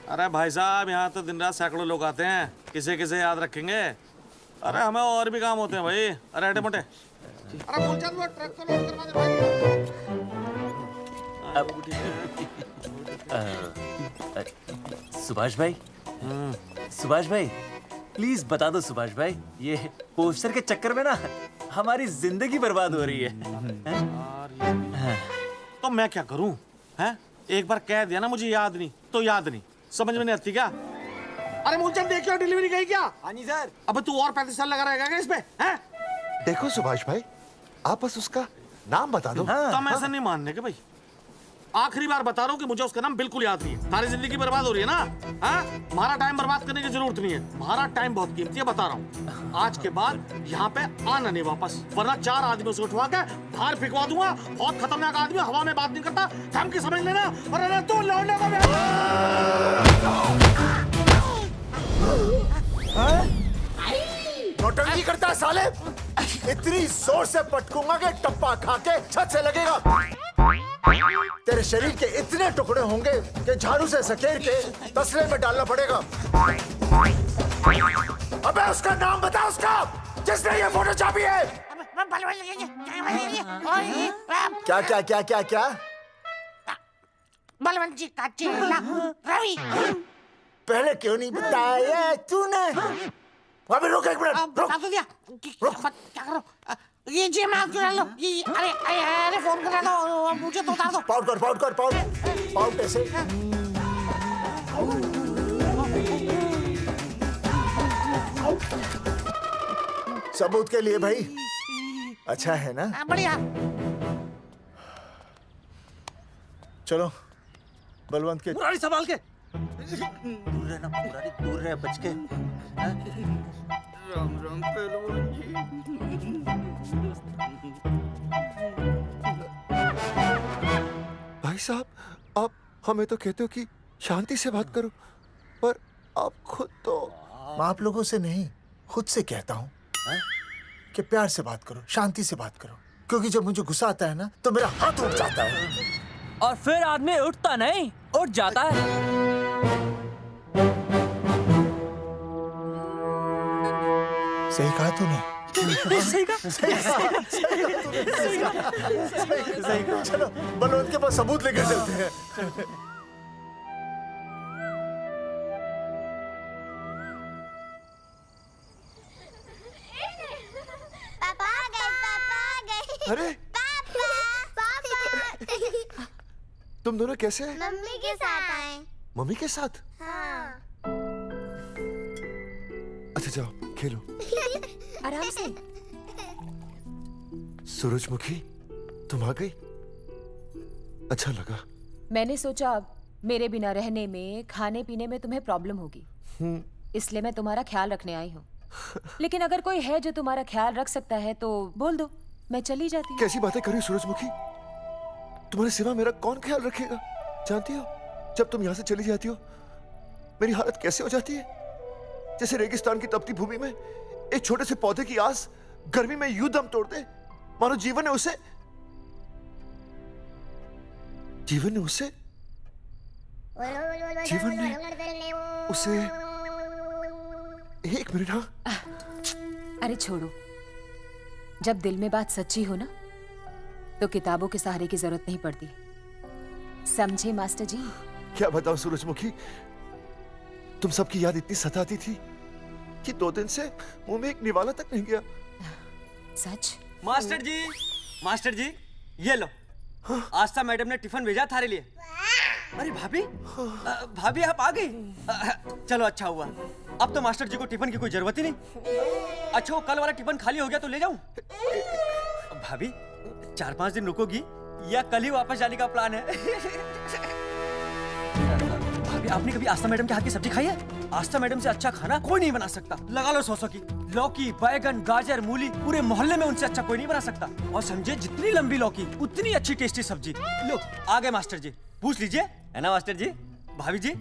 अरे भाई साहब, यहाँ तो दिन रात सैकड़ों लोग आते हैं, किसे किसे याद रखेंगे। अरे हमें और भी काम होते हैं भाई। अरे हटे मोटे। अरे मूलचंद, वो ट्रक को लोड करवा दे भाई। सुभाष भाई प्लीज बता दो सुभाष भाई, ये पोस्टर के चक्कर में ना हमारी जिंदगी बर्बाद हो रही है। तो मैं क्या करूं? हैं? एक बार कह दिया ना मुझे याद नहीं तो याद नहीं, समझ में नहीं आती क्या? अरे मूलचंद, देखियो डिलीवरी गई क्या? हाँ जी सर। अब तू और 35 साल लगा रहेगा क्या इसमें? हैं? देखो सुभाष भाई, आप बस उसका नाम बता दो। तो हम ऐसा नहीं मानने के भाई। आखिरी बार बता रहा हूँ कि मुझे उसका नाम बिल्कुल याद नहीं है। सारी जिंदगी बर्बाद हो रही है ना। हाँ? हमारा टाइम बर्बाद करने की जरूरत नहीं है। हमारा टाइम बहुत कीमती है, बता रहा हूँ। आज के बाद यहाँ पे आना नहीं वापस, वरना 4 आदमियों से उठवा के बाहर फेंकवा दूंगा। बहुत खतरनाक आदमी, हवा में बात नहीं करता, थम के समझ लेना। और अरे तू लौटने का नौटंकी करता है साले। इतनी जोर से पटकूंगा कि टप्पा खा के छत से लगेगा। तेरे शरीर के इतने टुकड़े होंगे कि झाड़ू से सकेर के तसले में डालना पड़ेगा। अबे उसका नाम बता, उसका जिसने ये फोटो छापी है। क्या क्या क्या क्या क्या? बलवंत जी का चेला रवि। पहले क्यों नहीं बताया तूने? अबे रुक एक मिनट, रुक। क्या करो? ये जी मैं आपको डाल लो। ये अरे फोन करा दो, मुझे तो उतार दो। पाउट ऐसे। सबूत के लिए भाई। अच्छा है ना? बढ़िया। चलो बलवंत के। मुरारी संभाल के। दूर रहना मुरारी, दूर रह बच के। राम राम पहलवान जी। भाई साहब, आप हमें तो कहते हो कि शांति से बात करो, पर आप खुद तो। मैं आप लोगों से नहीं, खुद से कहता हूँ कि प्यार से बात करो, शांति से बात करो, क्योंकि जब मुझे गुस्सा आता है ना तो मेरा हाथ उठ जाता है। और फिर आदमी उठता नहीं, उठ जाता है। सही कहा तूने। सही कहा। सही कहा। चलो बलवंत के पास सबूत लेकर चलते हैं। पापा आ गए, पापा आ गए। अरे पापा तुम दोनों कैसे हैं? मम्मी के साथ आए। मम्मी के साथ? हाँ। अच्छा जाओ खेलो। आराम से। सूरजमुखी, तुम आ गई, अच्छा लगा। मैंने सोचा मेरे बिना रहने में, खाने पीने में तुम्हें प्रॉब्लम होगी, इसलिए मैं तुम्हारा ख्याल रखने आई हूँ। लेकिन अगर कोई है जो तुम्हारा ख्याल रख सकता है तो बोल दो, मैं चली जाती हूँ। कैसी बातें करी सूरजमुखी, तुम्हारे सिवा मेरा कौन ख्याल रखेगा? जानती हो, जब तुम यहाँ से चली जाती हो मेरी हालत कैसे हो जाती है? जैसे रेगिस्तान की तपती भूमि में एक छोटे से पौधे की आस गर्मी में यूं दम तोड़ दे, मानो जीवन ने उसे एक मिनट। हाँ अरे छोड़ो, जब दिल में बात सच्ची हो ना तो किताबों के सहारे की जरूरत नहीं पड़ती, समझे मास्टर जी? क्या बताऊं सूरजमुखी, तुम सबकी याद इतनी सताती थी कि 2 दिन से मुंह में एक निवाला तक नहीं गया। सच? मास्टर जी ये लो। आस्था मैडम ने टिफिन भेजा थारे लिए। अरे भाभी, भाभी आप आ गई। चलो अच्छा हुआ, अब तो मास्टर जी को टिफिन की कोई जरूरत ही नहीं। अच्छा वो कल वाला टिफिन खाली हो गया तो ले जाऊं? भाभी 4-5 दिन रुकोगी या कल ही वापस जाने का प्लान है? भाभी आपने कभी आस्था मैडम के हाथ की सब्जी खाई है? आस्था मैडम से अच्छा खाना कोई नहीं बना सकता। लगा लो 100 की। लौकी, बैगन, गाजर, मूली, पूरे मोहल्ले में उनसे अच्छा कोई नहीं बना सकता। और समझे, जितनी लंबी लौकी उतनी अच्छी टेस्टी सब्जी। लो आ गए मास्टर जी, पूछ लीजिए, है ना मास्टर जी? भाभी जी,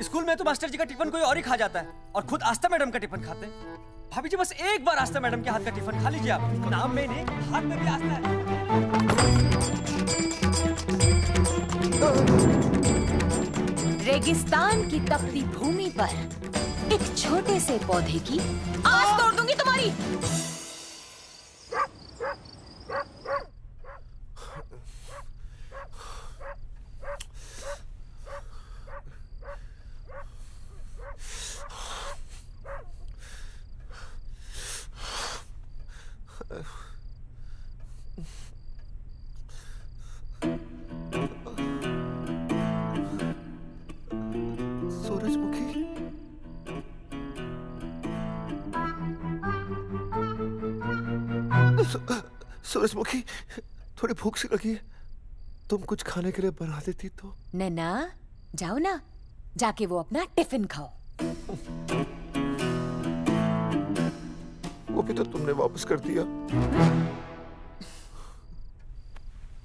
स्कूल में तो मास्टर जी का टिफिन कोई और ही खा जाता है और खुद आस्था मैडम का टिफिन खाते हैं। भाभी जी बस एक बार आस्था मैडम के हाथ का टिफिन खा लीजिए आप। नाम में नहीं, हाथ में भी आस्था है। रेगिस्तान की तपती भूमि पर एक छोटे से पौधे की आस तोड़ दूंगी तुम्हारी। सूरजमुखी, थोड़ी भूख सी लगी है, तुम कुछ खाने के लिए बना देती तो। नैना जाओ ना, जाके वो अपना टिफिन खाओ। वो भी तो तुमने वापस कर दिया।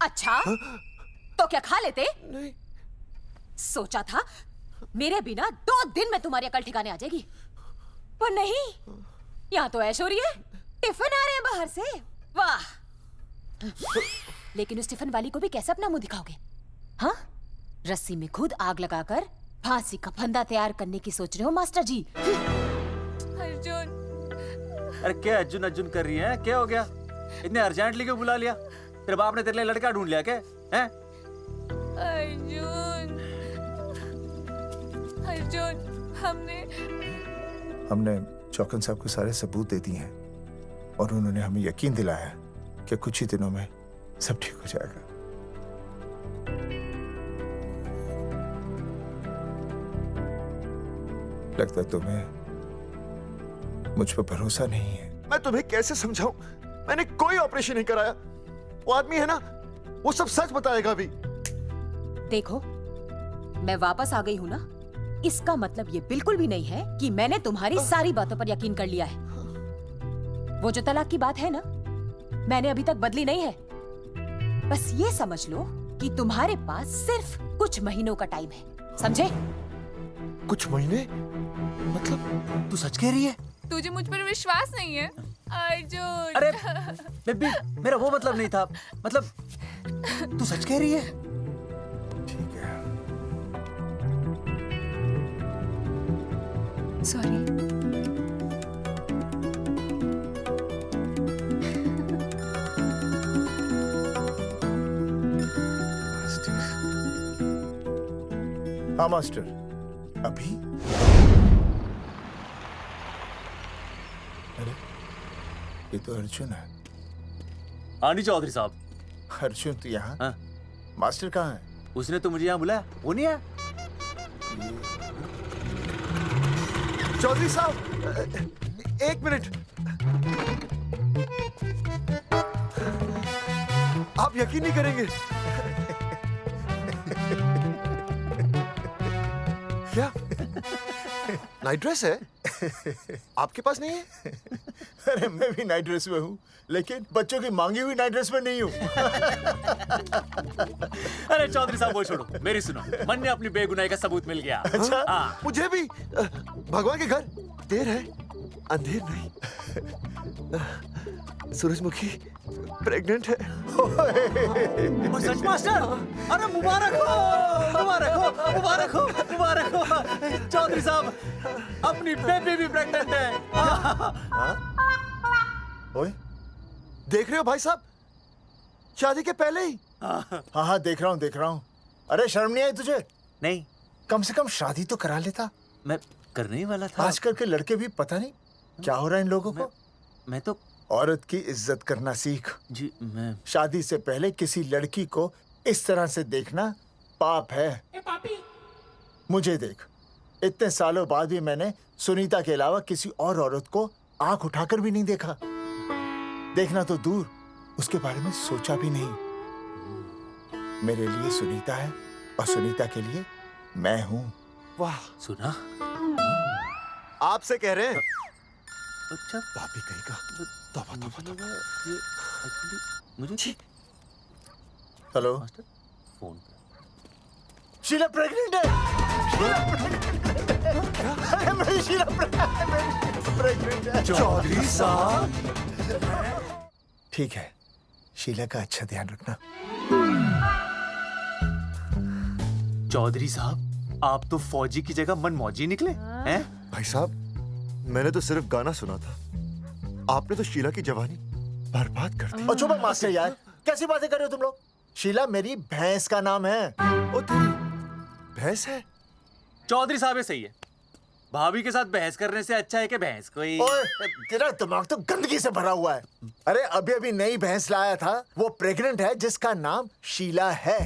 अच्छा तो क्या खा लेते? नहीं। सोचा था मेरे बिना 2 दिन में तुम्हारी अकल ठिकाने आ जाएगी, पर नहीं, यहाँ तो ऐश हो रही है। टिफिन आ रहे हैं बाहर से, वाह। लेकिन उस टिफिन वाली को भी कैसे अपना मुंह दिखाओगे? हाँ, रस्सी में खुद आग लगाकर फांसी का फंदा तैयार करने की सोच रहे हो मास्टर जी? अर्जुन, अरे क्या अर्जुन अर्जुन कर रही है? क्या हो गया? इतने अर्जेंटली क्यों बुला लिया? तेरे बाप ने तेरे लिए लड़का ढूंढ लिया क्या? हैं? अर्जुन, अर्जुन, हमने चौकन साहब को सारे सबूत दे दिए हैं और उन्होंने हमें यकीन दिलाया कि कुछ ही दिनों में सब ठीक हो जाएगा। लगता है तुम्हें मुझ पर भरोसा नहीं है। मैं तुम्हें कैसे समझाऊं? मैंने कोई ऑपरेशन नहीं कराया। वो आदमी है ना, वो सब सच बताएगा अभी। देखो, मैं वापस आ गई हूँ ना, इसका मतलब ये बिल्कुल भी नहीं है कि मैंने तुम्हारी सारी बातों पर यकीन कर लिया है। वो जो तलाक की बात है ना, मैंने अभी तक बदली नहीं है। बस ये समझ लो कि तुम्हारे पास सिर्फ कुछ महीनों का टाइम है, समझे? कुछ महीने? मतलब तू सच कह रही है? तुझे मुझ पर विश्वास नहीं है अर्जुन? अरे बेबी, मेरा वो मतलब नहीं था। मतलब तू सच कह रही है? सॉरी। हाँ मास्टर, अभी? अरे ये तो अर्जुन है। आनी चौधरी साहब। अर्जुन तो यहाँ? हाँ। मास्टर कहाँ है? उसने तो मुझे यहाँ बुलाया, वो नहीं आया। चौधरी साहब, एक मिनट। आप यकीन नहीं करेंगे। क्या नाइट ड्रेस है? आपके पास नहीं है? अरे मैं भी नाइट ड्रेस में हूँ, लेकिन बच्चों की मांगी हुई नाइट ड्रेस में नहीं हूँ। अरे चौधरी साहब वो छोड़ो, मेरी सुनो। मन ने अपनी बेगुनाही का सबूत मिल गया। अच्छा, हाँ। मुझे भी। भगवान के घर देर है, अंधेर नहीं। सूरजमुखी प्रेग्नेंट है। ओ सच मास्टर? अरे मुबारक हो, मुबारक हो, मुबारक हो, मुबारक हो। चौधरी साहब, अपनी बेबी भी प्रेग्नेंट है। ओए, देख रहे हो भाई साहब, शादी के पहले ही। हाँ हाँ देख रहा हूँ, देख रहा हूँ। अरे शर्म नहीं आई तुझे? नहीं। कम से कम शादी तो करा लेता। मैं करने ही वाला था। आजकल के लड़के भी पता नहीं क्या हो रहा है इन लोगों को। मैं तो औरत की इज्जत करना सीख। जी मैं शादी से पहले किसी लड़की को इस तरह से देखना पाप है। मुझे देख, इतने सालों बाद भी मैंने सुनीता के अलावा किसी और औरत को आंख उठाकर भी नहीं देखा। देखना तो दूर, उसके बारे में सोचा भी नहीं। मेरे लिए सुनीता है और सुनीता के लिए मैं हूँ। वाह, सुना? आपसे कह रहे हैं। अच्छा, पापी कहीं का। तौबा तौबा तौबा। ये एक्चुअली मुझे हेलो फोन पे शीला प्रेग्नेंट है। शीला प्रेग्नेंट है। अरे मेरी शीला प्रेग्नेंट है। चौधरी साहब, ठीक है, शीला का अच्छा ध्यान रखना। चौधरी साहब, आप तो फौजी की जगह मनमौजी निकले हैं? भाई साहब, मैंने तो सिर्फ गाना सुना था। आपने तो शीला की जवानी बर्बाद कर दी। और चुप मास्टर यार, कैसी बातें कर रहे हो तुम लोग? शीला मेरी भैंस का नाम है। ओ तेरी भैंस है? चौधरी साहब ये सही है। भाभी के साथ बहस करने से अच्छा है कि भैंस कोई। ओए, तेरा दिमाग तो गंदगी से भरा हुआ है। अरे अभी अभी नई भैंस लाया था, वो प्रेग्नेंट है, जिसका नाम शीला है।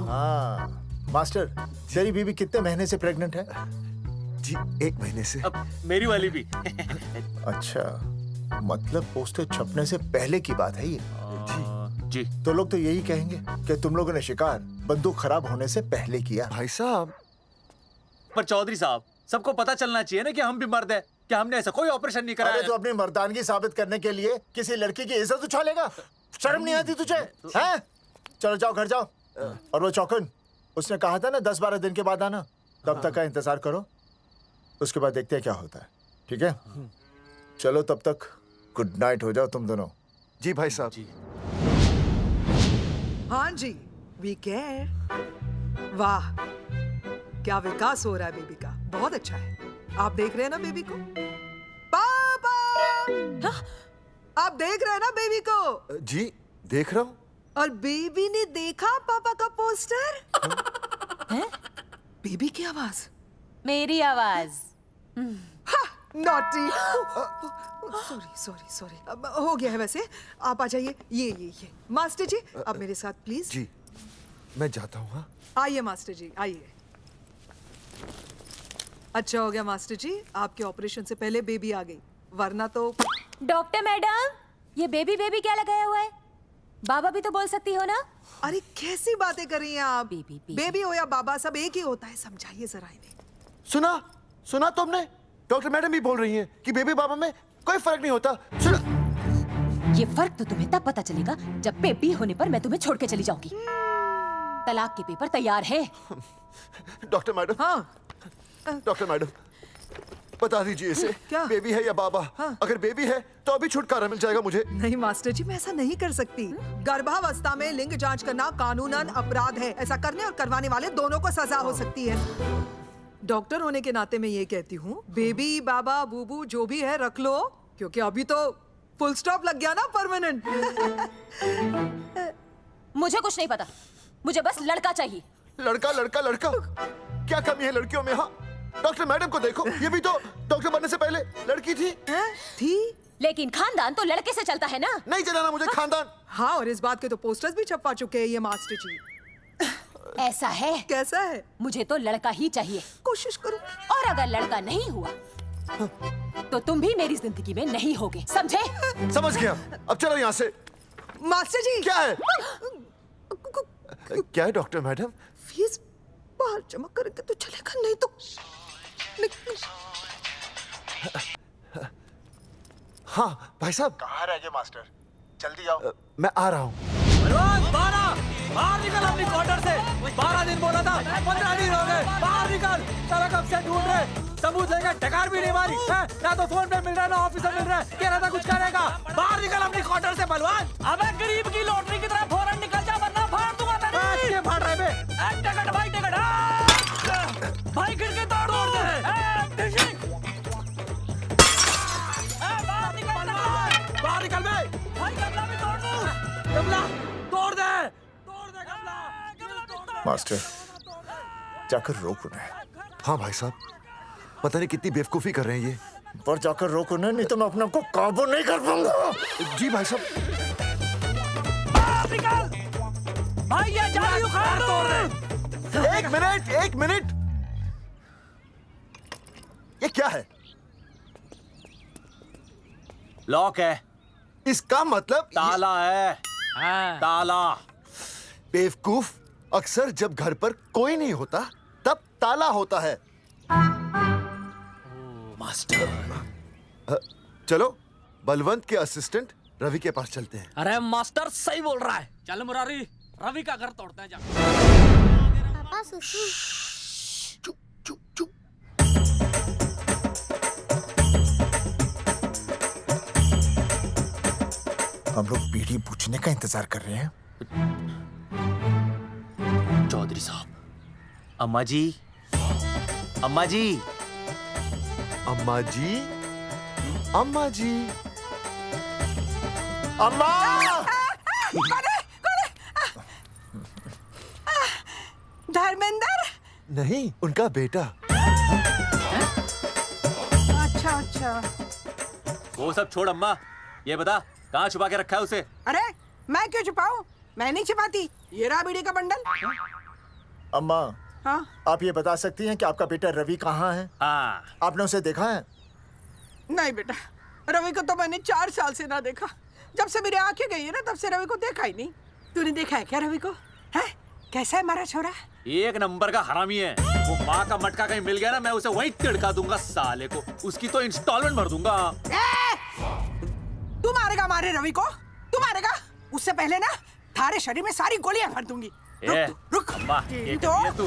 हाँ मास्टर, तेरी बीवी कितने महीने से प्रेग्नेंट है? जी 1 महीने से। अब मेरी वाली भी। अच्छा, मतलब पोस्टर छपने से पहले की बात है ये। जी तो लोग तो यही कहेंगे कि तुम लोगों ने शिकार बंदूक खराब होने से पहले किया। भाई साहब, पर चौधरी साहब, सबको पता चलना चाहिए ना कि हम भी मर्द है, कि हमने ऐसा कोई ऑपरेशन नहीं कराया। अरे तो अपनी मर्दानगी साबित करने के लिए किसी लड़की की इज्जत उछालेगा? शर्म नहीं आती तुझे? हैं? चलो जाओ, घर जाओ। और वो चौकन, उसने कहा था ना 10-12 दिन के बाद आना, तब तक का इंतजार करो, उसके बाद देखते हैं क्या होता है। ठीक है? चलो तब तक गुड नाइट हो जाओ तुम दोनों। जी भाई साहब। जी। हाँ जी, वी केयर। वाह, क्या विकास हो रहा है बेबी का, बहुत अच्छा है। आप देख रहे हैं ना बेबी को? पापा, आप देख रहे हैं ना बेबी को? जी देख रहा हूँ। और बेबी ने देखा पापा का पोस्टर? हैं? बेबी की आवाज? मेरी आवाज। नॉटी। सॉरी सॉरी सॉरी, हो गया है वैसे। आप आ जाइए। ये मास्टर जी, आप मेरे साथ प्लीज। जी मैं जाता हूँ। हाँ आइए मास्टर जी, आइए। अच्छा हो गया मास्टर जी, आपके ऑपरेशन से पहले बेबी आ गई, वरना तो। डॉक्टर मैडम, ये बेबी बेबी क्या लगाया हुआ है? बाबा भी तो बोल सकती हो ना? अरे कैसी बातें कर रही हैं आप? बेबी हो या बाबा सब एक ही होता है, समझाइए जरा इन्हें। सुना तुमने? डॉक्टर मैडम भी बोल रही हैं कि बेबी बाबा में कोई फर्क नहीं होता। सुना, ये फर्क तो तुम्हें तब पता चलेगा जब बेबी होने पर मैं तुम्हें छोड़ के चली जाऊंगी। तलाक के पेपर तैयार है। Doctor madam. हाँ डॉक्टर मैडम, बता दीजिए इसे, क्या बेबी है या बाबा? अगर बेबी है तो अभी छुटकारा मिल जाएगा मुझे। नहीं मास्टर जी, मैं ऐसा नहीं कर सकती। गर्भावस्था में लिंग जांच करना कानूनन अपराध है। ऐसा करने और करवाने वाले दोनों को सजा हो सकती है। डॉक्टर होने के नाते मैं ये कहती हूँ, बेबी बाबा बूबू जो भी है रख लो, क्योंकि अभी तो फुल स्टॉप लग गया ना परमानेंट। मुझे कुछ नहीं पता, मुझे बस लड़का चाहिए। लड़का लड़का लड़का, क्या कमी है लड़कियों में? हाँ, डॉक्टर मैडम को देखो, ये भी तो डॉक्टर बनने से पहले लड़की थी। थी, लेकिन खानदान तो लड़के से चलता है ना। नहीं चलाना मुझे खानदान। हाँ, और इस बात के तो पोस्टर्स भी छपवा चुके हैं ये मास्टर जी। ऐसा है? कैसा है? मुझे तो लड़का ही चाहिए। कोशिश करो। और अगर लड़का नहीं हुआ तो तुम भी मेरी जिंदगी में नहीं होगे, समझे? समझ गया, अब चलो यहाँ से। मास्टर जी। क्या है? क्या है डॉक्टर मैडम? फीस बाहर जमा करेंगे तो चलेगा, नहीं तो हाँ भाई साहब। कहाँ रह गए मास्टर? जल्दी आओ। मैं आ रहा हूँ। बाहर निकल अपनी क्वार्टर से। 12 दिन बोला था, 15 दिन हो गए। बाहर निकल, सारा कब से ढूंढ रहे, सबूत लेकर डकार भी नहीं मारी है? ना तो फोन पे मिल रहा है, ना ऑफिस में मिल रहा है। कह रहा था कुछ करेगा। बाहर निकल अपनी क्वार्टर से बलवान। अबे गरीब की लॉटरी की तरह फौरन निकल जा, वरना फाड़ दूंगा तेरी। क्या फाड़ रहा है बे? टिकट भाई, टिकट भाई, खिड़की तोड़ दे। बाहर निकल बे। भाई गमला भी तोड़ दो। गमला तोड़ दे। मास्टर, जाकर रोक उन्हें। हाँ भाई साहब, पता नहीं कितनी बेवकूफी कर रहे हैं ये। पर जाकर रोक उन्हें, नहीं तो मैं अपने आप को काबू नहीं कर पाऊंगा। जी भाई साहब। निकल भाई, ये जाली उखाड़ दो। एक मिनट। ये क्या है? लॉक है। इसका मतलब ताला है। ताला। बेवकूफ, अक्सर जब घर पर कोई नहीं होता तब ताला होता है। मास्टर। चलो बलवंत के असिस्टेंट रवि के पास चलते हैं। अरे मास्टर सही बोल रहा है, चल मुरारी, रवि का घर तोड़ते हैं। पापा सुसु। हम लोग पीढ़ी पूछने का इंतजार कर रहे हैं। चौधरी साहब। अम्मा जी, अम्मा जी, अम्मा जी, अम्मा जी, अम्मा। धर्मेंद्र? नहीं, उनका बेटा। अच्छा। वो सब छोड़ अम्मा, ये बता कहाँ छुपा के रखा है उसे? अरे मैं क्यों छुपाऊं? मैं नहीं छुपाती। ये रहा बीड़ी का बंडल। अम्मा, हाँ? आप ये बता सकती हैं कि आपका बेटा रवि कहाँ है? हाँ। आपने उसे देखा है? नहीं बेटा, रवि को तो मैंने 4 साल से ना देखा। जब से मेरी आंखें गई है ना, तब से रवि को देखा ही नहीं। तूने देखा है क्या रवि को? है? कैसा है हमारा छोरा? एक नंबर का हरामी है। वो माँ का मटका कहीं मिल गया ना, मैं उसे वहीं तिड़का दूंगा साले को। उसकी तो इंस्टॉलमेंट भर दूंगा। तू मारेगा हमारे रवि को? तू मारेगा? उससे पहले ना थारे शरीर में सारी गोलियां भर दूंगी। रुक। अम्मा, ये तो ये तू।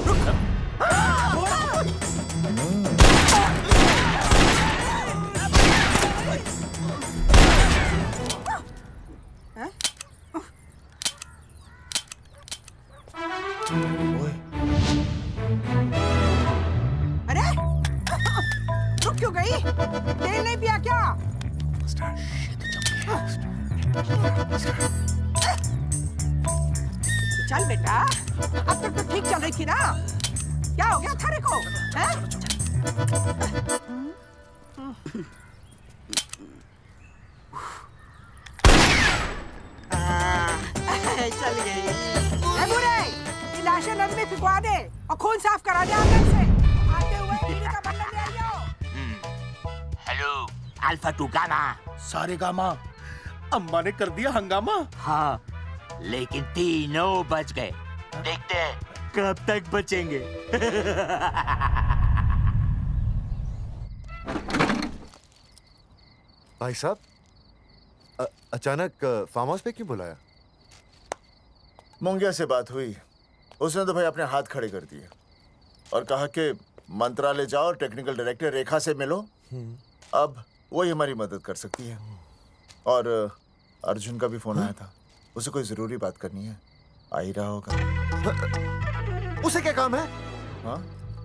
अरे रुक क्यों गई? तेल नहीं पिया क्या? चल बेटा, अब तक तो ठीक चल रही थी ना। क्या हो गया थारे को? चल गई। बुरे, ये लाशें नदी में फिकवा दे और खून साफ करा दे आंगन से। आते हुए बीड़ी का बंडल ले हेलो अल्फा टू गामा। सारे गामा। अम्मा ने कर दिया हंगामा। हाँ, लेकिन तीनों बच गए। देखते हैं कब तक बचेंगे। भाई साहब, अचानक फार्म हाउस पे क्यों बुलाया? मुंगिया से बात हुई, उसने तो भाई अपने हाथ खड़े कर दिए और कहा कि मंत्रालय जाओ और टेक्निकल डायरेक्टर रेखा से मिलो, अब वही हमारी मदद कर सकती है। और अर्जुन का भी फोन आया था, उसे कोई जरूरी बात करनी है, आ ही रहा होगा। उसे क्या काम है? हाँ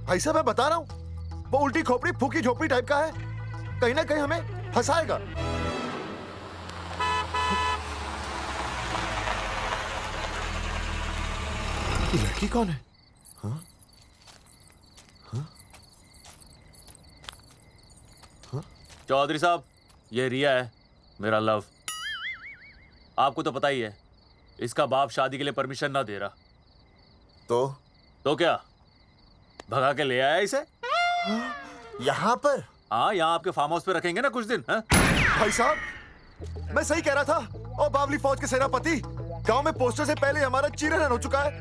भाई साहब, मैं बता रहा हूँ, वो उल्टी खोपड़ी फूकी झोपड़ी टाइप का है, कहीं ना कहीं हमें फंसाएगा। ये लड़की कौन है? हाँ? हाँ? हाँ? चौधरी साहब, ये रिया है, मेरा लव। आपको तो पता ही है, इसका बाप शादी के लिए परमिशन ना दे रहा। तो क्या, भगा के ले आया इसे? यहाँ पर? हाँ, यहाँ आपके फार्म हाउस पे रखेंगे ना कुछ दिन। हाँ? भाई साहब, मैं सही कह रहा था। और बावली फौज के सेनापति, गांव में पोस्टर से पहले हमारा चीरहरण हो चुका है,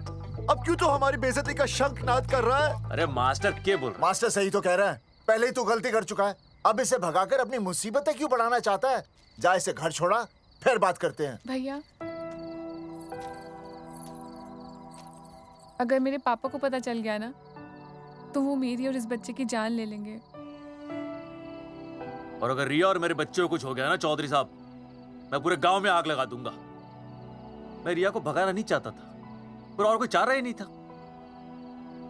अब क्यों तो हमारी बेइज्जती का शंखनाद कर रहा है? अरे मास्टर क्या बोल रहा है? मास्टर सही तो कह रहा है, पहले ही तो गलती कर चुका है, अब इसे भगाकर अपनी मुसीबतें क्यों बढ़ाना चाहता है? जा, इसे घर छोड़ा, फिर बात करते हैं। भैया, अगर मेरे पापा को पता चल गया ना, तो वो मेरी और इस बच्चे की जान ले लेंगे। और अगर रिया और मेरे बच्चे को कुछ हो गया ना चौधरी साहब, मैं पूरे गांव में आग लगा दूंगा। मैं रिया को भगाना नहीं चाहता था, पर और कोई चाह रहा ही नहीं था।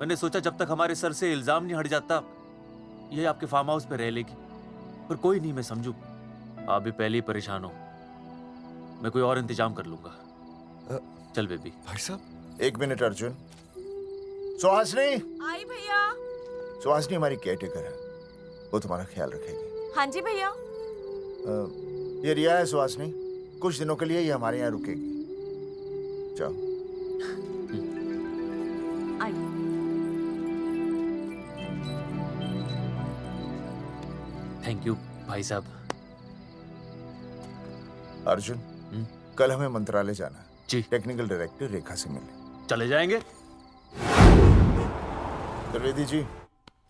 मैंने सोचा जब तक हमारे सर से इल्जाम नहीं हट जाता, ये आपके फार्म हाउस पे रह लेगी। पर कोई नहीं, मैं समझू, आप भी पहले ही परेशान हो, मैं कोई और इंतजाम कर लूंगा। चल बेबी। भाई साहब, 1 मिनट अर्जुन। सुहासिनी। आई भैया। सुहासिनी हमारी केयरटेकर है, वो तुम्हारा ख्याल रखेगी। हाँ जी भैया। ये रिया है सुहासिनी, कुछ दिनों के लिए ये हमारे यहाँ रुकेगी। जाओ। थैंक यू भाई साहब। अर्जुन, कल हमें मंत्रालय जाना है जी। टेक्निकल डायरेक्टर रेखा से मिलने चले जाएंगे। त्रिवेदी जी,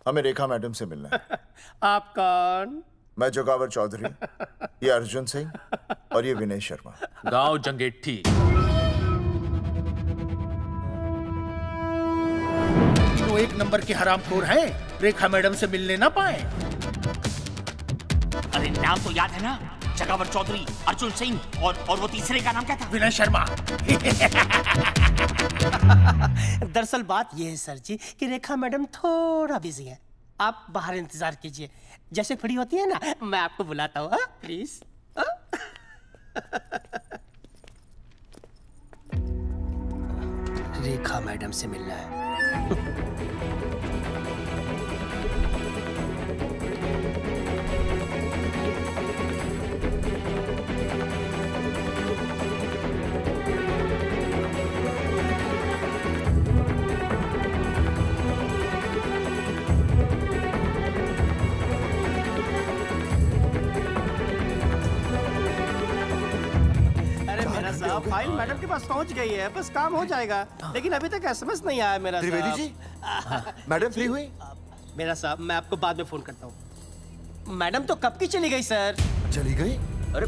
हमें रेखा मैडम से मिलना है। आप कौन? मैं जोगावर चौधरी, ये अर्जुन सिंह और ये विनय शर्मा। गांव जंगेठी। वो 1 नंबर के हरामखोर हैं, रेखा मैडम से मिलने ना पाए। अरे नाम तो याद है ना, जगावर चौधरी, अर्जुन सिंह और वो तीसरे का नाम क्या था? विनय शर्मा। दरअसल बात यह है सर जी कि रेखा मैडम थोड़ा बिजी है, आप बाहर इंतजार कीजिए, जैसे फ्री होती है ना मैं आपको बुलाता हूँ, प्लीज। रेखा मैडम से मिलना है। फाइल मैडम के पास पहुंच गई है, बस काम हो जाएगा, लेकिन अभी तक एसएमएस नहीं आया मेरा। त्रिवेदी जी, मैडम फ्री हुई? मेरा साहब, मैं आपको बाद में फोन करता हूँ। मैडम तो कब की चली गई सर। चली गई? अरे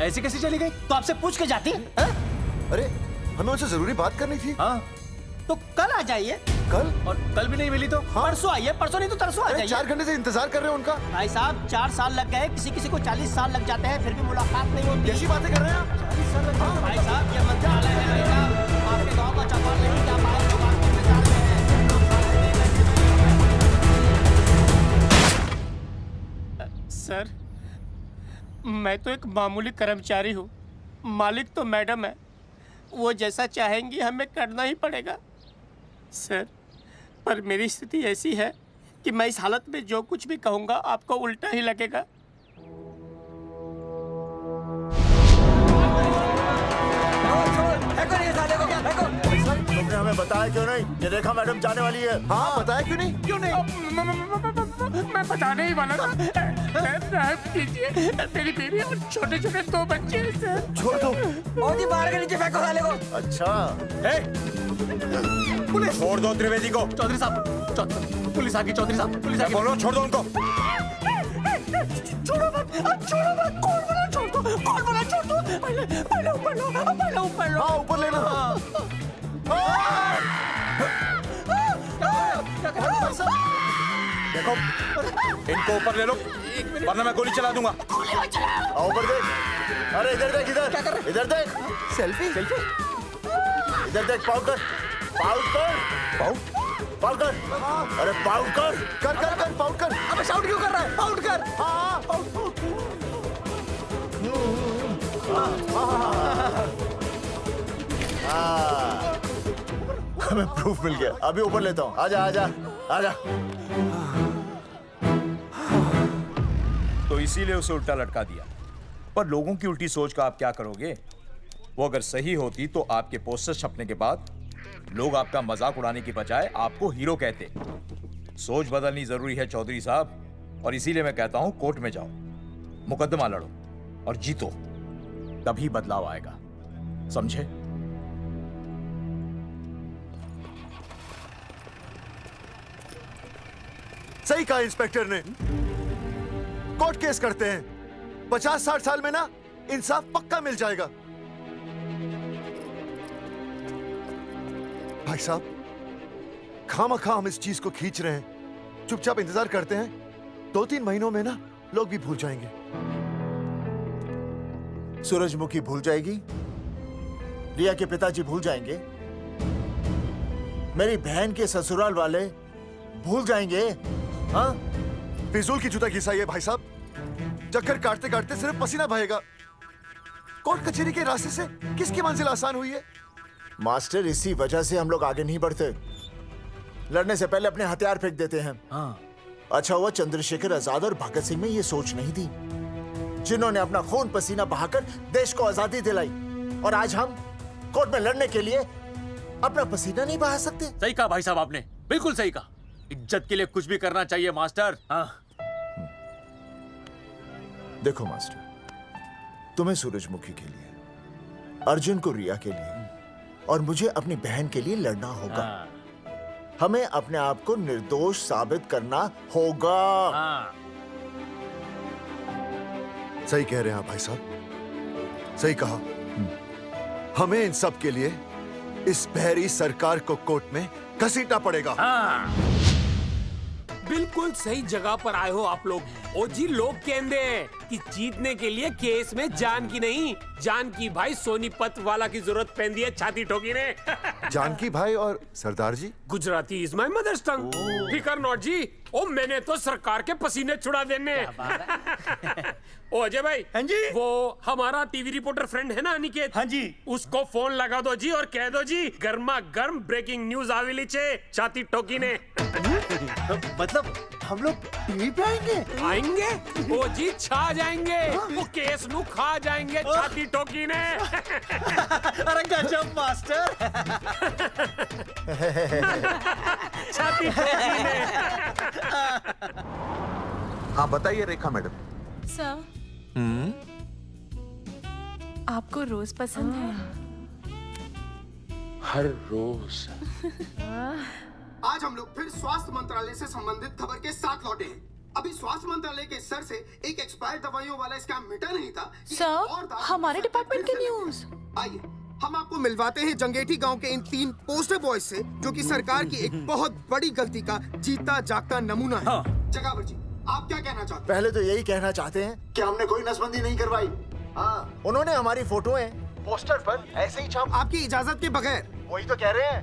ऐसे कैसे चली गई? तो आपसे पूछ के जाती। अरे हमें उनसे जरूरी बात करनी थी। हाँ, तो कल आ जाइए। कल? और कल भी नहीं मिली तो? हाँ? परसों आइए, परसों नहीं तो तरसों आ जाइए। 4 घंटे से इंतजार कर रहे हैं उनका। भाई साहब, 4 साल लग गए, किसी को 40 साल लग जाते हैं, फिर भी मुलाकात नहीं होती। कैसी बातें कर रहे हैं आप? 40 साल लग जाते। भाई साहब, ये मंत्रालय है भाई साहब, आपके गांव का चौपाल नहीं क्या बात करने जा रहे हैं। सर, मैं तो एक मामूली कर्मचारी हूँ, मालिक तो मैडम है, वो जैसा चाहेंगी हमें करना ही पड़ेगा। सर, पर मेरी स्थिति ऐसी है कि मैं इस हालत में जो कुछ भी कहूँगा आपको उल्टा ही लगेगा। तुमने हमें बताया क्यों नहीं कि रेखा मैडम जाने वाली है? हाँ, बताया क्यों नहीं? क्यों नहीं? मैं बताने ही वाला था। माफ कीजिए, मेरी बीवी और छोटे छोटे 2 बच्चे हैं सर। छोड़ दो। और जी बाहर के नीचे फेंको साले को। अच्छा पुलिस छोड़ दो त्रिवेदी को। चौधरी साहब पुलिस आ गई। चौधरी साहब पुलिस आ गई। बोलो छोड़ दो उनको। छोड़ो मत, कौन बोला छोड़ दो, कौन बोला छोड़ दो। पहले ऊपर लो, पहले ऊपर लो। हाँ ऊपर लेना। देखो इनको ऊपर ले लो वरना मैं गोली चला दूंगा। ऊपर देख। अरे इधर देख, इधर क्या कर रहे? इधर देख। सेल्फी इधर देख। पाउड कर। अरे पाउड कर पाउड कर। अबे शाउट क्यों कर रहा है? पाउट कर। हाँ हमें प्रूफ मिल गया। अभी ऊपर लेता हूँ। आजा आजा आजा। तो इसीलिए उसे उल्टा लटका दिया। पर लोगों की उल्टी सोच का आप क्या करोगे? वो अगर सही होती तो आपके पोस्टर छपने के बाद लोग आपका मजाक उड़ाने की बजाय आपको हीरो कहते। सोच बदलनी जरूरी है चौधरी साहब, और इसीलिए मैं कहता हूं कोर्ट में जाओ, मुकदमा लड़ो और जीतो, तभी बदलाव आएगा। समझे? सही कहा इंस्पेक्टर ने। कोर्ट केस करते हैं, 50-60 साल में ना इंसाफ पक्का मिल जाएगा। भाई साहब, खामखा हम इस चीज को खींच रहे हैं। चुपचाप इंतजार करते हैं, 2-3 महीनों में ना लोग भी भूल जाएंगे। सूरजमुखी भूल जाएगी, रिया के पिताजी भूल जाएंगे, मेरी बहन के ससुराल वाले भूल जाएंगे। हाँ? फिजूल की जुता घिसाई है भाई साहब। चक्कर काटते काटते सिर्फ पसीना बहेगा। कोर्ट कचहरी के रास्ते से किसकी मंजिल आसान हुई है? मास्टर, इसी वजह से हम लोग आगे नहीं बढ़ते। लड़ने से पहले अपने हथियार फेंक देते हैं। हाँ। अच्छा हुआ चंद्रशेखर आजाद और भगत सिंह में ये सोच नहीं थी, जिन्होंने अपना खून पसीना बहाकर देश को आजादी दिलाई। और आज हम कोर्ट में लड़ने के लिए अपना पसीना नहीं बहा सकते। सही कहा भाई साहब आपने, बिल्कुल सही कहा। इज्जत के लिए कुछ भी करना चाहिए मास्टर। हाँ। देखो मास्टर, तुम्हें सूरजमुखी के लिए, अर्जुन को रिया के लिए और मुझे अपनी बहन के लिए लड़ना होगा। हमें अपने आप को निर्दोष साबित करना होगा। सही कह रहे हैं आप भाई साहब, सही कहा। हमें इन सब के लिए इस बहरी सरकार को कोर्ट में घसीटना पड़ेगा। बिल्कुल सही जगह पर आए हो आप लोग। ओ जी, लोग कहते हैं कि जीतने के लिए केस में जान की नहीं, जान की भाई सोनीपत वाला की जरूरत पैंदी है छाती ठोकी ने। जानकी भाई और सरदार जी, गुजराती इज माय मदर्स टंग। फिकर नॉट जी। ओ मैंने तो सरकार के पसीने छुड़ा देने। ओ अजय भाई, हाँ जी, वो हमारा टीवी रिपोर्टर फ्रेंड है ना अनिकेत, हाँ जी, उसको फोन लगा दो जी और कह दो जी गर्मा गर्म ब्रेकिंग न्यूज आवेली छे छाती ठोकी ने। मतलब हम लोग टीवी पे आएंगे? ओ जी छा जाएंगे, वो केस नु खा जाएंगे छाती ठोकी ने। अरे गजब मास्टर। छाती ठोकी ने। हाँ बताइए रेखा मैडम। सर, आपको रोज पसंद है? हर रोज। आज हम लोग फिर स्वास्थ्य मंत्रालय से संबंधित खबर के साथ लौटे हैं। अभी स्वास्थ्य मंत्रालय के सर से एक एक्सपायर्ड दवाइयों वाला स्कैम मिटा नहीं था। सर, हमारे डिपार्टमेंट की न्यूज। आइए हम आपको मिलवाते हैं जंगेठी गांव के इन 3 पोस्टर बॉयज से, जो कि सरकार की एक बहुत बड़ी गलती का जीता जागता नमूना है। जगावर जी, आप क्या कहना चाहते हैं? पहले तो यही कहना चाहते हैं कि हमने कोई नसबंदी नहीं करवाई। हाँ, उन्होंने हमारी फोटोएं पोस्टर पर ऐसे ही छाप, आपकी इजाजत के बगैर। वही तो कह रहे हैं,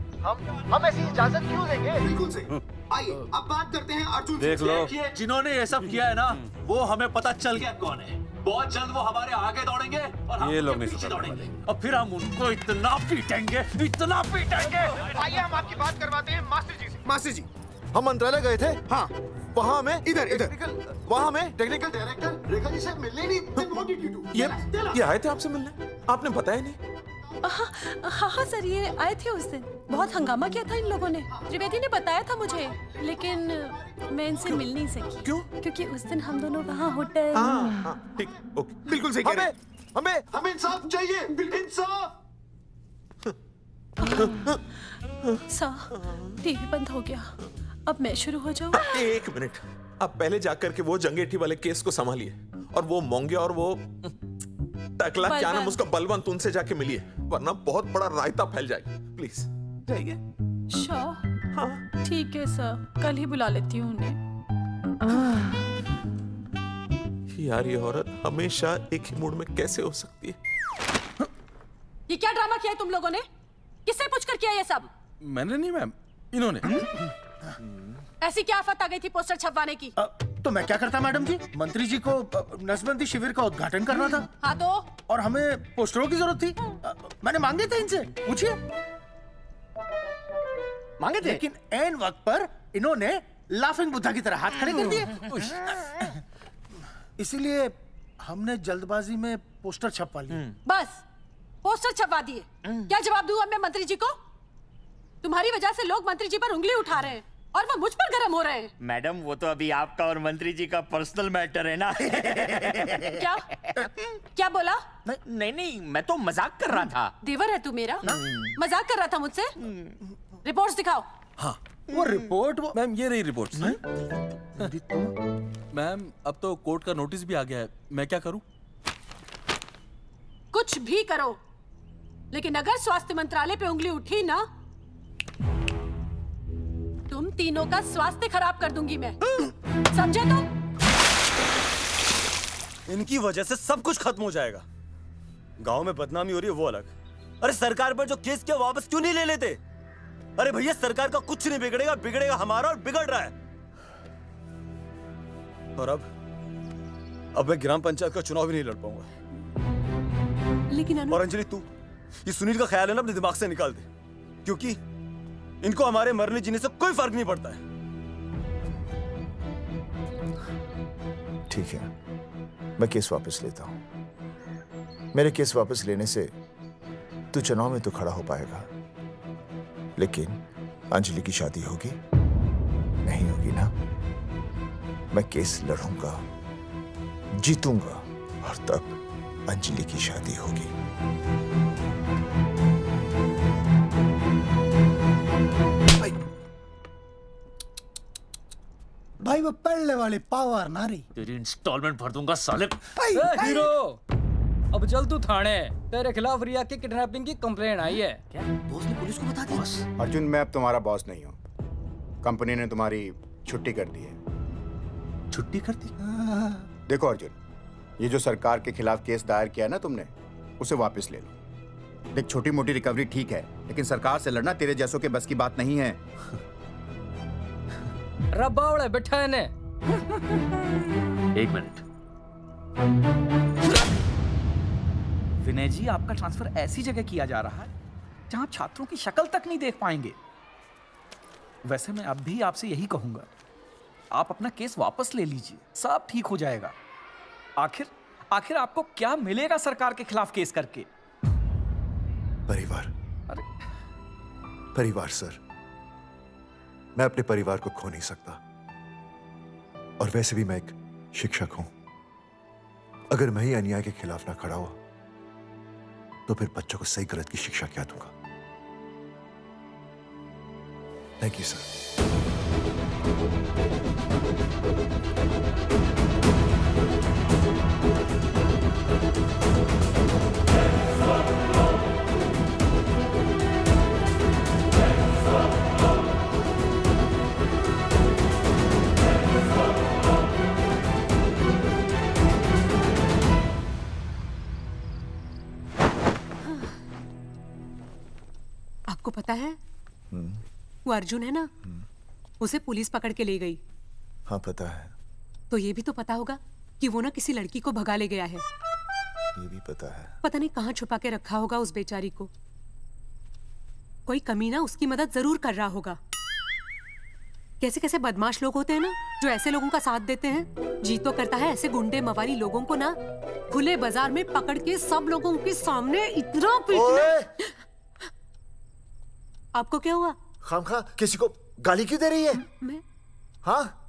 हम ऐसी इजाजत क्यों देंगे? बिल्कुल सही। आइए अब बात करते हैं अर्जुन। देख लो, जिन्होंने ये सब किया है ना, वो हमें पता चल गया कौन है। बहुत जल्द वो हमारे आगे दौड़ेंगे और हम उनके पीछे दौड़ेंगे, और फिर हम उनको इतना पीटेंगे, इतना पीटेंगे। आइए हम आपकी बात करवाते हैं मास्टर जी से। मास्टर जी, हम मंत्रालय गए थे। हाँ, वहाँ में इधर वहाँ में टेक्निकल डायरेक्टर रेखा जी से मिलने नहीं। ये आए थे आपसे मिलने, आपने बताया नहीं। हाँ हाँ सर, ये आए थे उस दिन। बहुत हंगामा किया था इन लोगों ने। त्रिवेदी ने बताया था मुझे, लेकिन मैं इनसे मिल नहीं सकी। क्यों? क्योंकि उस दिन हम दोनों वहाँ होटल। ठीक, ओके, बिल्कुल सही कह रहे हैं। हमें इंसाफ चाहिए, इंसाफ। सर, टीवी बंद हो गया, अब मैं शुरू हो जाऊँ? एक मिनट, आप पहले जाकर के वो जंगेठी वाले केस को संभालिए, और वो मोंगे और वो टकला क्या नाम उसका बलवंत, उनसे जाके मिलिए, वरना बहुत बड़ा रायता फैल जाएगा। प्लीज जाइए। श्योर? हाँ ठीक है सर, कल ही बुला लेती हूँ उन्हें। यार ये औरत हमेशा एक ही मूड में कैसे हो सकती है? ये क्या ड्रामा किया है तुम लोगों ने? किससे पूछकर किया ये सब? मैंने नहीं मैम, इन्होंने। ऐसी क्या आफत आ गई थी पोस्टर छपवाने की? तो मैं क्या करता मैडम जी? मंत्री जी को नसबंदी शिविर का उद्घाटन करना था। हाँ तो? और हमें पोस्टरों की जरूरत थी। मैंने मांगे थे इनसे, पूछिए। मांगे थे, लेकिन ऐन वक्त पर इन्होंने लाफिंग बुद्धा की तरह हाथ खड़े कर दिए। इसीलिए हमने जल्दबाजी में पोस्टर छपवा लिए। बस पोस्टर छपवा दिए। क्या जवाब दूं अब मैं मंत्री जी को? तुम्हारी वजह से लोग मंत्री जी पर उंगली उठा रहे हैं और वो मुझ पर गर्म हो रहे हैं। मैडम वो तो अभी आपका और मंत्री जी का पर्सनल मैटर है ना। क्या? क्या बोला? नहीं, मैं तो मजाक कर रहा था। देवर है तू मेरा? मजाक कर रहा था मुझसे? रिपोर्ट्स दिखाओ। हाँ वो रिपोर्ट मैम, ये रही रिपोर्ट। मैम अब तो कोर्ट का नोटिस भी आ गया है, मैं क्या करूं? कुछ भी करो, लेकिन अगर स्वास्थ्य मंत्रालय पे उंगली उठी ना, तुम तीनों का स्वास्थ्य खराब कर दूंगी मैं। समझे तुम? इनकी वजह से सब कुछ खत्म हो जाएगा। गांव में बदनामी हो रही है वो अलग, अरे सरकार पर जो केस किया वापस क्यों नहीं ले लेते? अरे भैया सरकार का कुछ नहीं बिगड़ेगा, बिगड़ेगा हमारा, और बिगड़ रहा है। और अब मैं ग्राम पंचायत का चुनाव भी नहीं लड़ पाऊंगा। लेकिन और अंजलि तू ये सुनील का ख्याल है ना अपने दिमाग से निकाल दे, क्योंकि इनको हमारे मरने जीने से कोई फर्क नहीं पड़ता है। ठीक है, मैं केस वापस लेता हूं। मेरे केस वापस लेने से तू चुनाव में तो खड़ा हो पाएगा, लेकिन अंजलि की शादी होगी? नहीं होगी ना। मैं केस लड़ूंगा, जीतूंगा, और तब अंजलि की शादी होगी। भाई वो पढ़ने वाली पावर नारी। तेरी इंस्टॉलमेंट भर दूंगा साले। हीरो, अब चल तू थाने। तेरे खिलाफ रिया की किडनैपिंग की कंप्लेंट आई है। क्या बॉस ने पुलिस को बता दिया? अर्जुन, मैं अब तुम्हारा बॉस नहीं हूँ। कंपनी ने तुम्हारी छुट्टी कर दी है। छुट्टी कर दी? देखो अर्जुन, ये जो सरकार के खिलाफ केस दायर किया ना तुमने, उसे वापस ले लो। देख, छोटी मोटी रिकवरी ठीक है, लेकिन सरकार से लड़ना तेरे जैसों के बस की बात नहीं है। रब्बावड़े बैठा है ने। एक मिनट। विनय जी, आपका ट्रांसफर ऐसी जगह किया जा रहा है जहां छात्रों की शक्ल तक नहीं देख पाएंगे। वैसे मैं अब भी आपसे यही कहूंगा, आप अपना केस वापस ले लीजिए, सब ठीक हो जाएगा। आखिर आपको क्या मिलेगा सरकार के खिलाफ केस करके? परिवार। परिवार सर, मैं अपने परिवार को खो नहीं सकता, और वैसे भी मैं एक शिक्षक हूं। अगर मैं ही अन्याय के खिलाफ ना खड़ा हुआ तो फिर बच्चों को सही गलत की शिक्षा क्या दूंगा? Thank you sir. आपको पता है वो अर्जुन है ना, उसे पुलिस पकड़ के ले गई। हाँ पता है। तो ये भी तो पता होगा कि वो ना किसी लड़की को भगा ले गया है। ये भी पता है। पता नहीं कहाँ छुपा के रखा होगा उस बेचारी को। कोई कमीना उसकी मदद जरूर कर रहा होगा। कैसे कैसे बदमाश लोग होते हैं ना, जो ऐसे लोगों का साथ देते हैं। जी तो करता है ऐसे गुंडे मवाली लोगों को ना खुले बाजार में पकड़ के सब लोगों के सामने इतना पीटना। आपको क्या हुआ? खामखा किसी को गाली क्यों दे रही है? मैं? हाँ?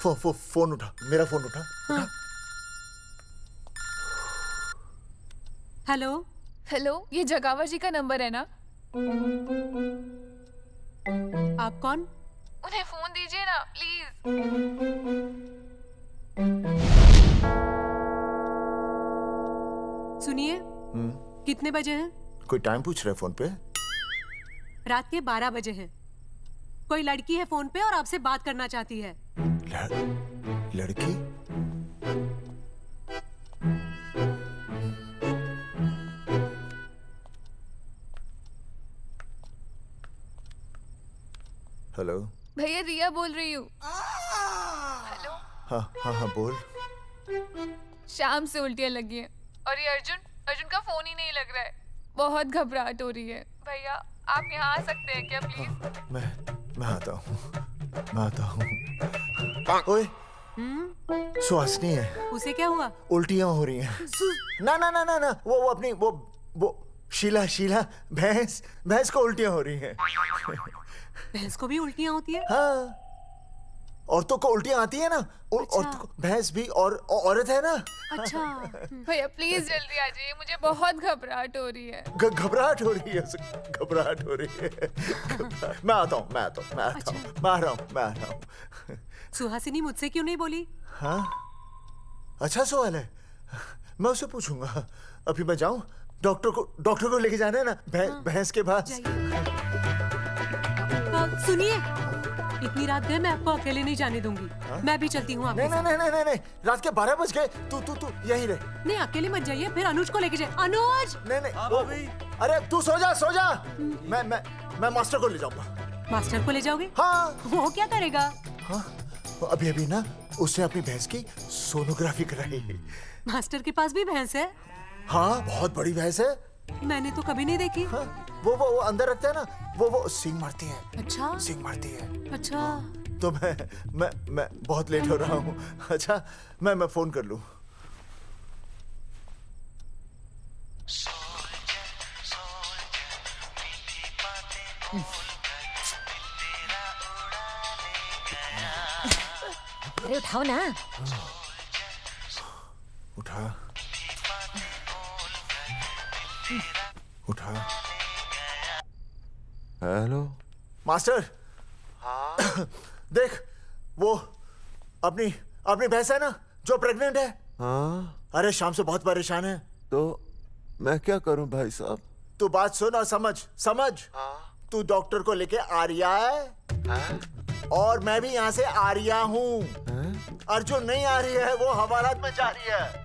फोन उठा, मेरा फोन उठा। हाँ। हेलो हेलो, ये जगावर जी का नंबर है ना? आप कौन? उन्हें फोन दीजिए ना प्लीज। सुनिए, कितने बजे हैं? कोई टाइम पूछ रहे फोन पे? रात के 12 बजे हैं। कोई लड़की है फोन पे और आपसे बात करना चाहती है। लड़की? हेलो भैया, रिया बोल रही हूँ। हेलो। हाँ हाँ हाँ बोल। शाम से उल्टियाँ लगी हैं और ये अर्जुन का फोन ही नहीं लग रहा है। बहुत घबराहट हो रही है। भैया आप यहाँ आ सकते हैं क्या प्लीज? मैं आता हूँ। ओए, सुहासिनी है। उसे क्या हुआ? उल्टियाँ हो रही हैं। ना ना ना ना ना, वो अपनी वो शीला भैंस को उल्टियाँ हो रही हैं। भैंस को भी उल्टियाँ होती है? हाँ, औरतों को उल्टियाँ आती है ना। औरतों को, भैंस भी और औरत है ना। अच्छा। भैया प्लीज जल्दी आ जाइए, मुझे बहुत घबराहट हो रही है। घबराहट हो रही है। मैं आता हूँ। मैं आ रहा हूँ। सुहासिनी मुझसे क्यों नहीं बोली? हाँ, अच्छा सवाल है, मैं उससे पूछूंगा। अभी मैं जाऊँ? डॉक्टर को लेके जाना है ना भैंस के पास। सुनिए, इतनी रात गए मैं आपको अकेले नहीं जाने दूंगी। मैं भी चलती हूँ आपके साथ। नहीं, रात के 12 बज गए। तू यहीं रह। नहीं, अकेले मत जाइए, फिर अनुज को लेके जाइए। अनुज! नहीं। अरे तू सो जा। मैं मास्टर को ले जाऊंगा। मास्टर को ले जाओगे? हाँ। वो क्या करेगा? हाँ, अभी ना उसने अपनी भैंस की सोनोग्राफी कराई। मास्टर के पास भी भैंस है? हाँ, बहुत बड़ी भैंस है। मैंने तो कभी नहीं देखी। हाँ, वो अंदर रखते हैं ना, वो सींग मारती है। अच्छा, सींग मारती है। अच्छा। तो मैं बहुत लेट हो रहा हूँ। अच्छा, मैं फोन कर लूँ। अरे उठाओ ना। उठा। Hello master. हाँ? देख, वो अपनी भैंस है ना जो प्रेग्नेंट है। हाँ? अरे शाम से बहुत परेशान है। तो मैं क्या करूं भाई साहब? तू बात सुन और समझ। तू डॉक्टर को लेके आ रिया है? और मैं भी यहाँ से आ रिया हूँ। अर्जुन नहीं आ रही है, वो हवालात में जा रही है।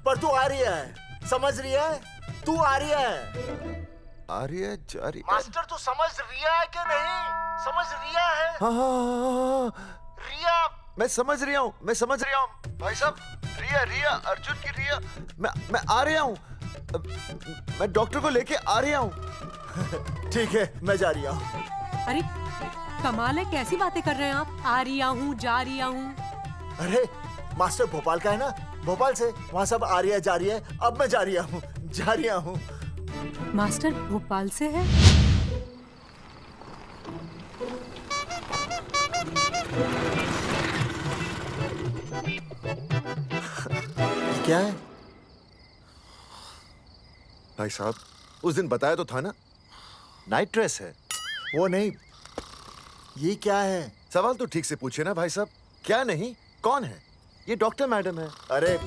पर तू आ रही है, समझ रही है? तू आ रही है। आ रही है, जा रही है। मास्टर तू समझ रिया है कि नहीं? समझ रिया है? हाँ। रिया। मैं समझ रहा हूँ भाई साहब। रिया अर्जुन की रिया। मैं आ रहा हूँ। मैं डॉक्टर को लेके आ रहा हूँ। ठीक है, मैं जा रही हूँ। अरे कमाल है, कैसी बातें कर रहे हैं आप? आ रही हूँ, जा रही हूँ। अरे मास्टर भोपाल का है ना, भोपाल से वहाँ सब आ रही है, जा रही है। अब मैं जा रही हूँ। मास्टर भोपाल से है? क्या है भाई साहब? उस दिन बताया तो था ना, नाइट ड्रेस है। वो नहीं, ये क्या है? सवाल तो ठीक से पूछे ना भाई साहब। क्या नहीं, कौन है? ये डॉक्टर मैडम है। अरे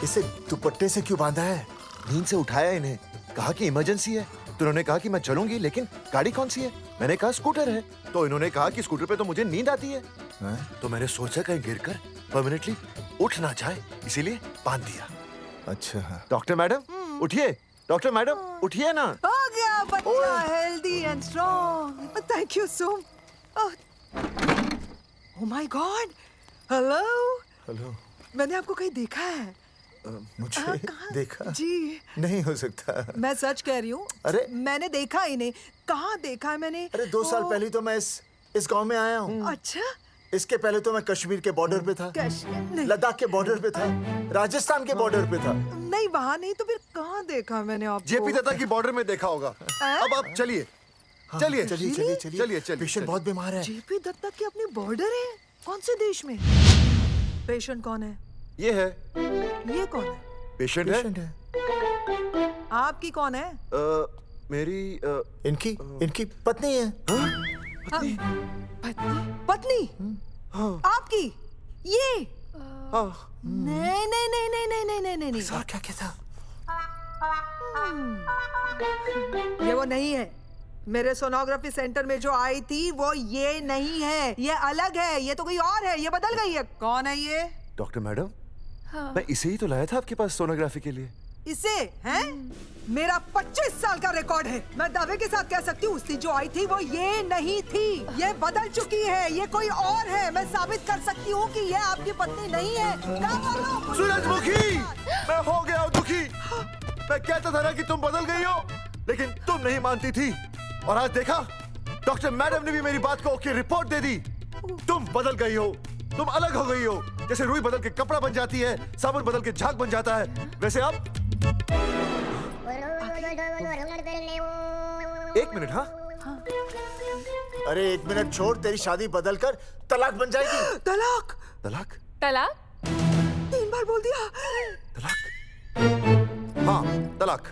इसे दुपट्टे से क्यों बांधा है? नींद से उठाया इन्हें, कहा कि इमरजेंसी है। तो उन्होंने कहा कि मैं चलूंगी, लेकिन गाड़ी कौन सी है? मैंने कहा स्कूटर है। तो इन्होंने कहा कि स्कूटर पे तो मुझे नींद आती है। तो मैंने सोचा कहीं गिरकर परमानेंटली उठ ना जाए, इसीलिए बांध दिया। अच्छा डॉक्टर मैडम उठिए। डॉक्टर मैडम उठिए ना। हो गया बच्चा healthy and strong. Thank you so. Oh my God. Hello. Hello. मैंने आपको कहीं देखा है। मुझे देखा जी नहीं हो सकता। मैं सच कह रही हूँ। अरे मैंने देखा ही नहीं। कहाँ देखा है मैंने? अरे 2 साल पहले तो मैं इस गांव में आया हूँ। अच्छा। इसके पहले तो मैं कश्मीर के बॉर्डर पे था, लद्दाख के बॉर्डर पे था, राजस्थान के बॉर्डर पे था। नहीं वहाँ नहीं तो फिर कहाँ देखा मैंने आपको? जेपी दत्ता की बॉर्डर में देखा होगा। अब आप चलिए चलिए चलिए चलिए चलिए चलिए। पेशेंट बहुत बीमार है। जेपी दत्ता की अपनी बॉर्डर है? कौन से देश में? पेशेंट कौन है? ये है। ये कौन है? पेशेंट है। आपकी कौन है? मेरी इनकी पत्नी है। पत्नी? पत्नी? आपकी? ये? नहीं नहीं नहीं नहीं नहीं नहीं नहीं नहीं। सर क्या कहता? ये वो नहीं है। मेरे सोनोग्राफी सेंटर में जो आई थी वो ये नहीं है, ये अलग है, ये तो कोई और है, ये बदल गई है। कौन है ये? डॉक्टर मैडम, हाँ। मैं इसे ही तो लाया था आपके पास सोनोग्राफी के लिए। इसे हैं? मेरा 25 साल का रिकॉर्ड है। मैं दावे के साथ कह सकती हूँ उसकी जो आई थी वो ये नहीं थी, ये बदल चुकी है, ये कोई और है। मैं साबित कर सकती हूँ कि ये आपकी पत्नी नहीं है। सूरजमुखी, मैं हो गया हूँ दुखी। मैं कहता था ना कि तुम बदल गई हो, लेकिन तुम नहीं मानती थी। और आज देखा, डॉक्टर मैडम ने भी मेरी बात को ओके रिपोर्ट दे दी। तुम बदल गई हो, तुम अलग हो गई हो। जैसे रुई बदल के कपड़ा बन जाती है, साबुन बदल के झाग बन जाता है, वैसे आप। 1 मिनट। हाँ अरे 1 मिनट छोड़, तेरी शादी बदल कर तलाक बन जाएगी। तलाक? तलाक? तलाक? 3 बार बोल दिया। हाँ तलाक।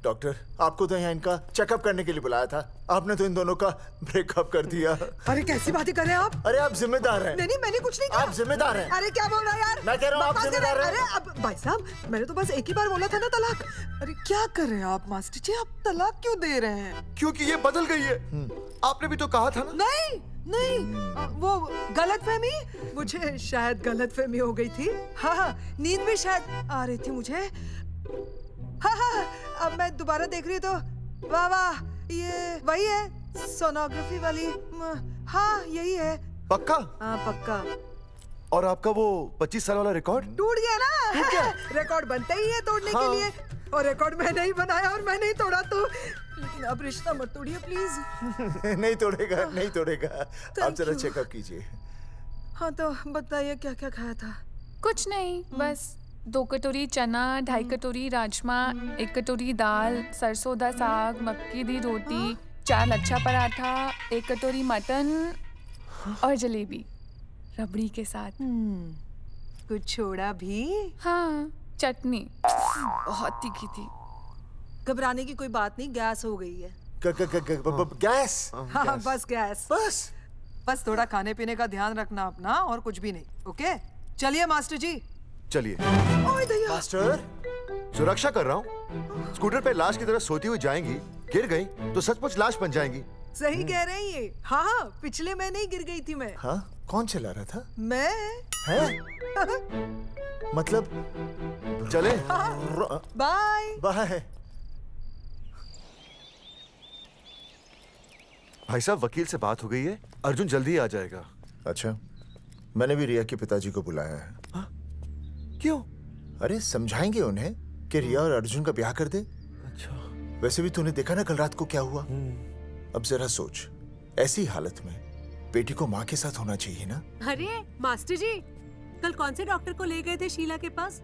डॉक्टर, आपको तो यहाँ इनका चेकअप करने के लिए बुलाया था, आपने तो इन दोनों का ब्रेकअप कर दिया। अरे कैसी बातें कर रहे हैं आप? अरे आप जिम्मेदार हैं। नहीं मैंने कुछ नहीं किया। आप जिम्मेदार हैं। अरे क्या बोल रहा है यार? मैं कह रहा हूँ आप जिम्मेदार हैं। अरे अब भाई साहब, मैंने तो बस एक ही बार बोला था ना तलाक। अरे क्या कर रहे हैं आप मास्टर जी? आप तलाक क्यों दे रहे हैं? क्योंकि ये बदल गई है। आपने भी तो कहा था ना। नहीं नहीं, वो गलतफहमी, मुझे शायद गलतफहमी हो गई थी। हाँ, नींद भी शायद आ रही थी मुझे। हाँ, अब मैं दोबारा देख रही तो वाह वाह, ये वही है सोनोग्राफी वाली। हाँ यही है। पक्का? हाँ पक्का। और आपका वो 25 साल वाला रिकॉर्ड? टूट गया ना। रिकॉर्ड बनते ही है तोड़ने के लिए, और रिकॉर्ड मैंने ही बनाया और मैंने ही तोड़ा। तो लेकिन अब रिश्ता मत तोड़िए प्लीज। नहीं तोड़ेगा, नहीं तोड़ेगा। आप जरा चेकअप कीजिए। हाँ तो बताइए क्या क्या खाया था? कुछ नहीं, बस 2 कटोरी चना, 2.5 कटोरी राजमा, 1 कटोरी दाल, सरसों दा साग, मक्की दी रोटी, 4 लच्छा पराठा, 1 कटोरी मटन और जलेबी रबड़ी के साथ। कुछ छोड़ा भी? हाँ, चटनी बहुत तीखी थी। घबराने की कोई बात नहीं, गैस हो गई है। गैस? हाँ बस गैस। बस थोड़ा खाने पीने का ध्यान रखना अपना, और कुछ भी नहीं। ओके चलिए मास्टर जी। चलिए। मास्टर, सुरक्षा कर रहा हूँ। स्कूटर पे लाश की तरह सोती हुई जाएंगी, गिर गई तो सचमुच लाश बन जाएंगी। सही कह रहे हैं ये। हाँ पिछले महीने ही गिर गई थी मैं। हाँ कौन चला रहा था? मैं। है? मतलब चले? Bye bye. भाई साहब, वकील से बात हो गई है, अर्जुन जल्दी ही आ जाएगा। अच्छा, मैंने भी रिया के पिताजी को बुलाया है। क्यों? अरे समझाएंगे उन्हें कि रिया और अर्जुन का ब्याह कर दे। अच्छा। वैसे भी तूने देखा ना कल रात को क्या हुआ। अब जरा सोच, ऐसी हालत में बेटी को माँ के साथ होना चाहिए ना। अरे मास्टर जी, कल कौन से डॉक्टर को ले गए थे शीला के पास?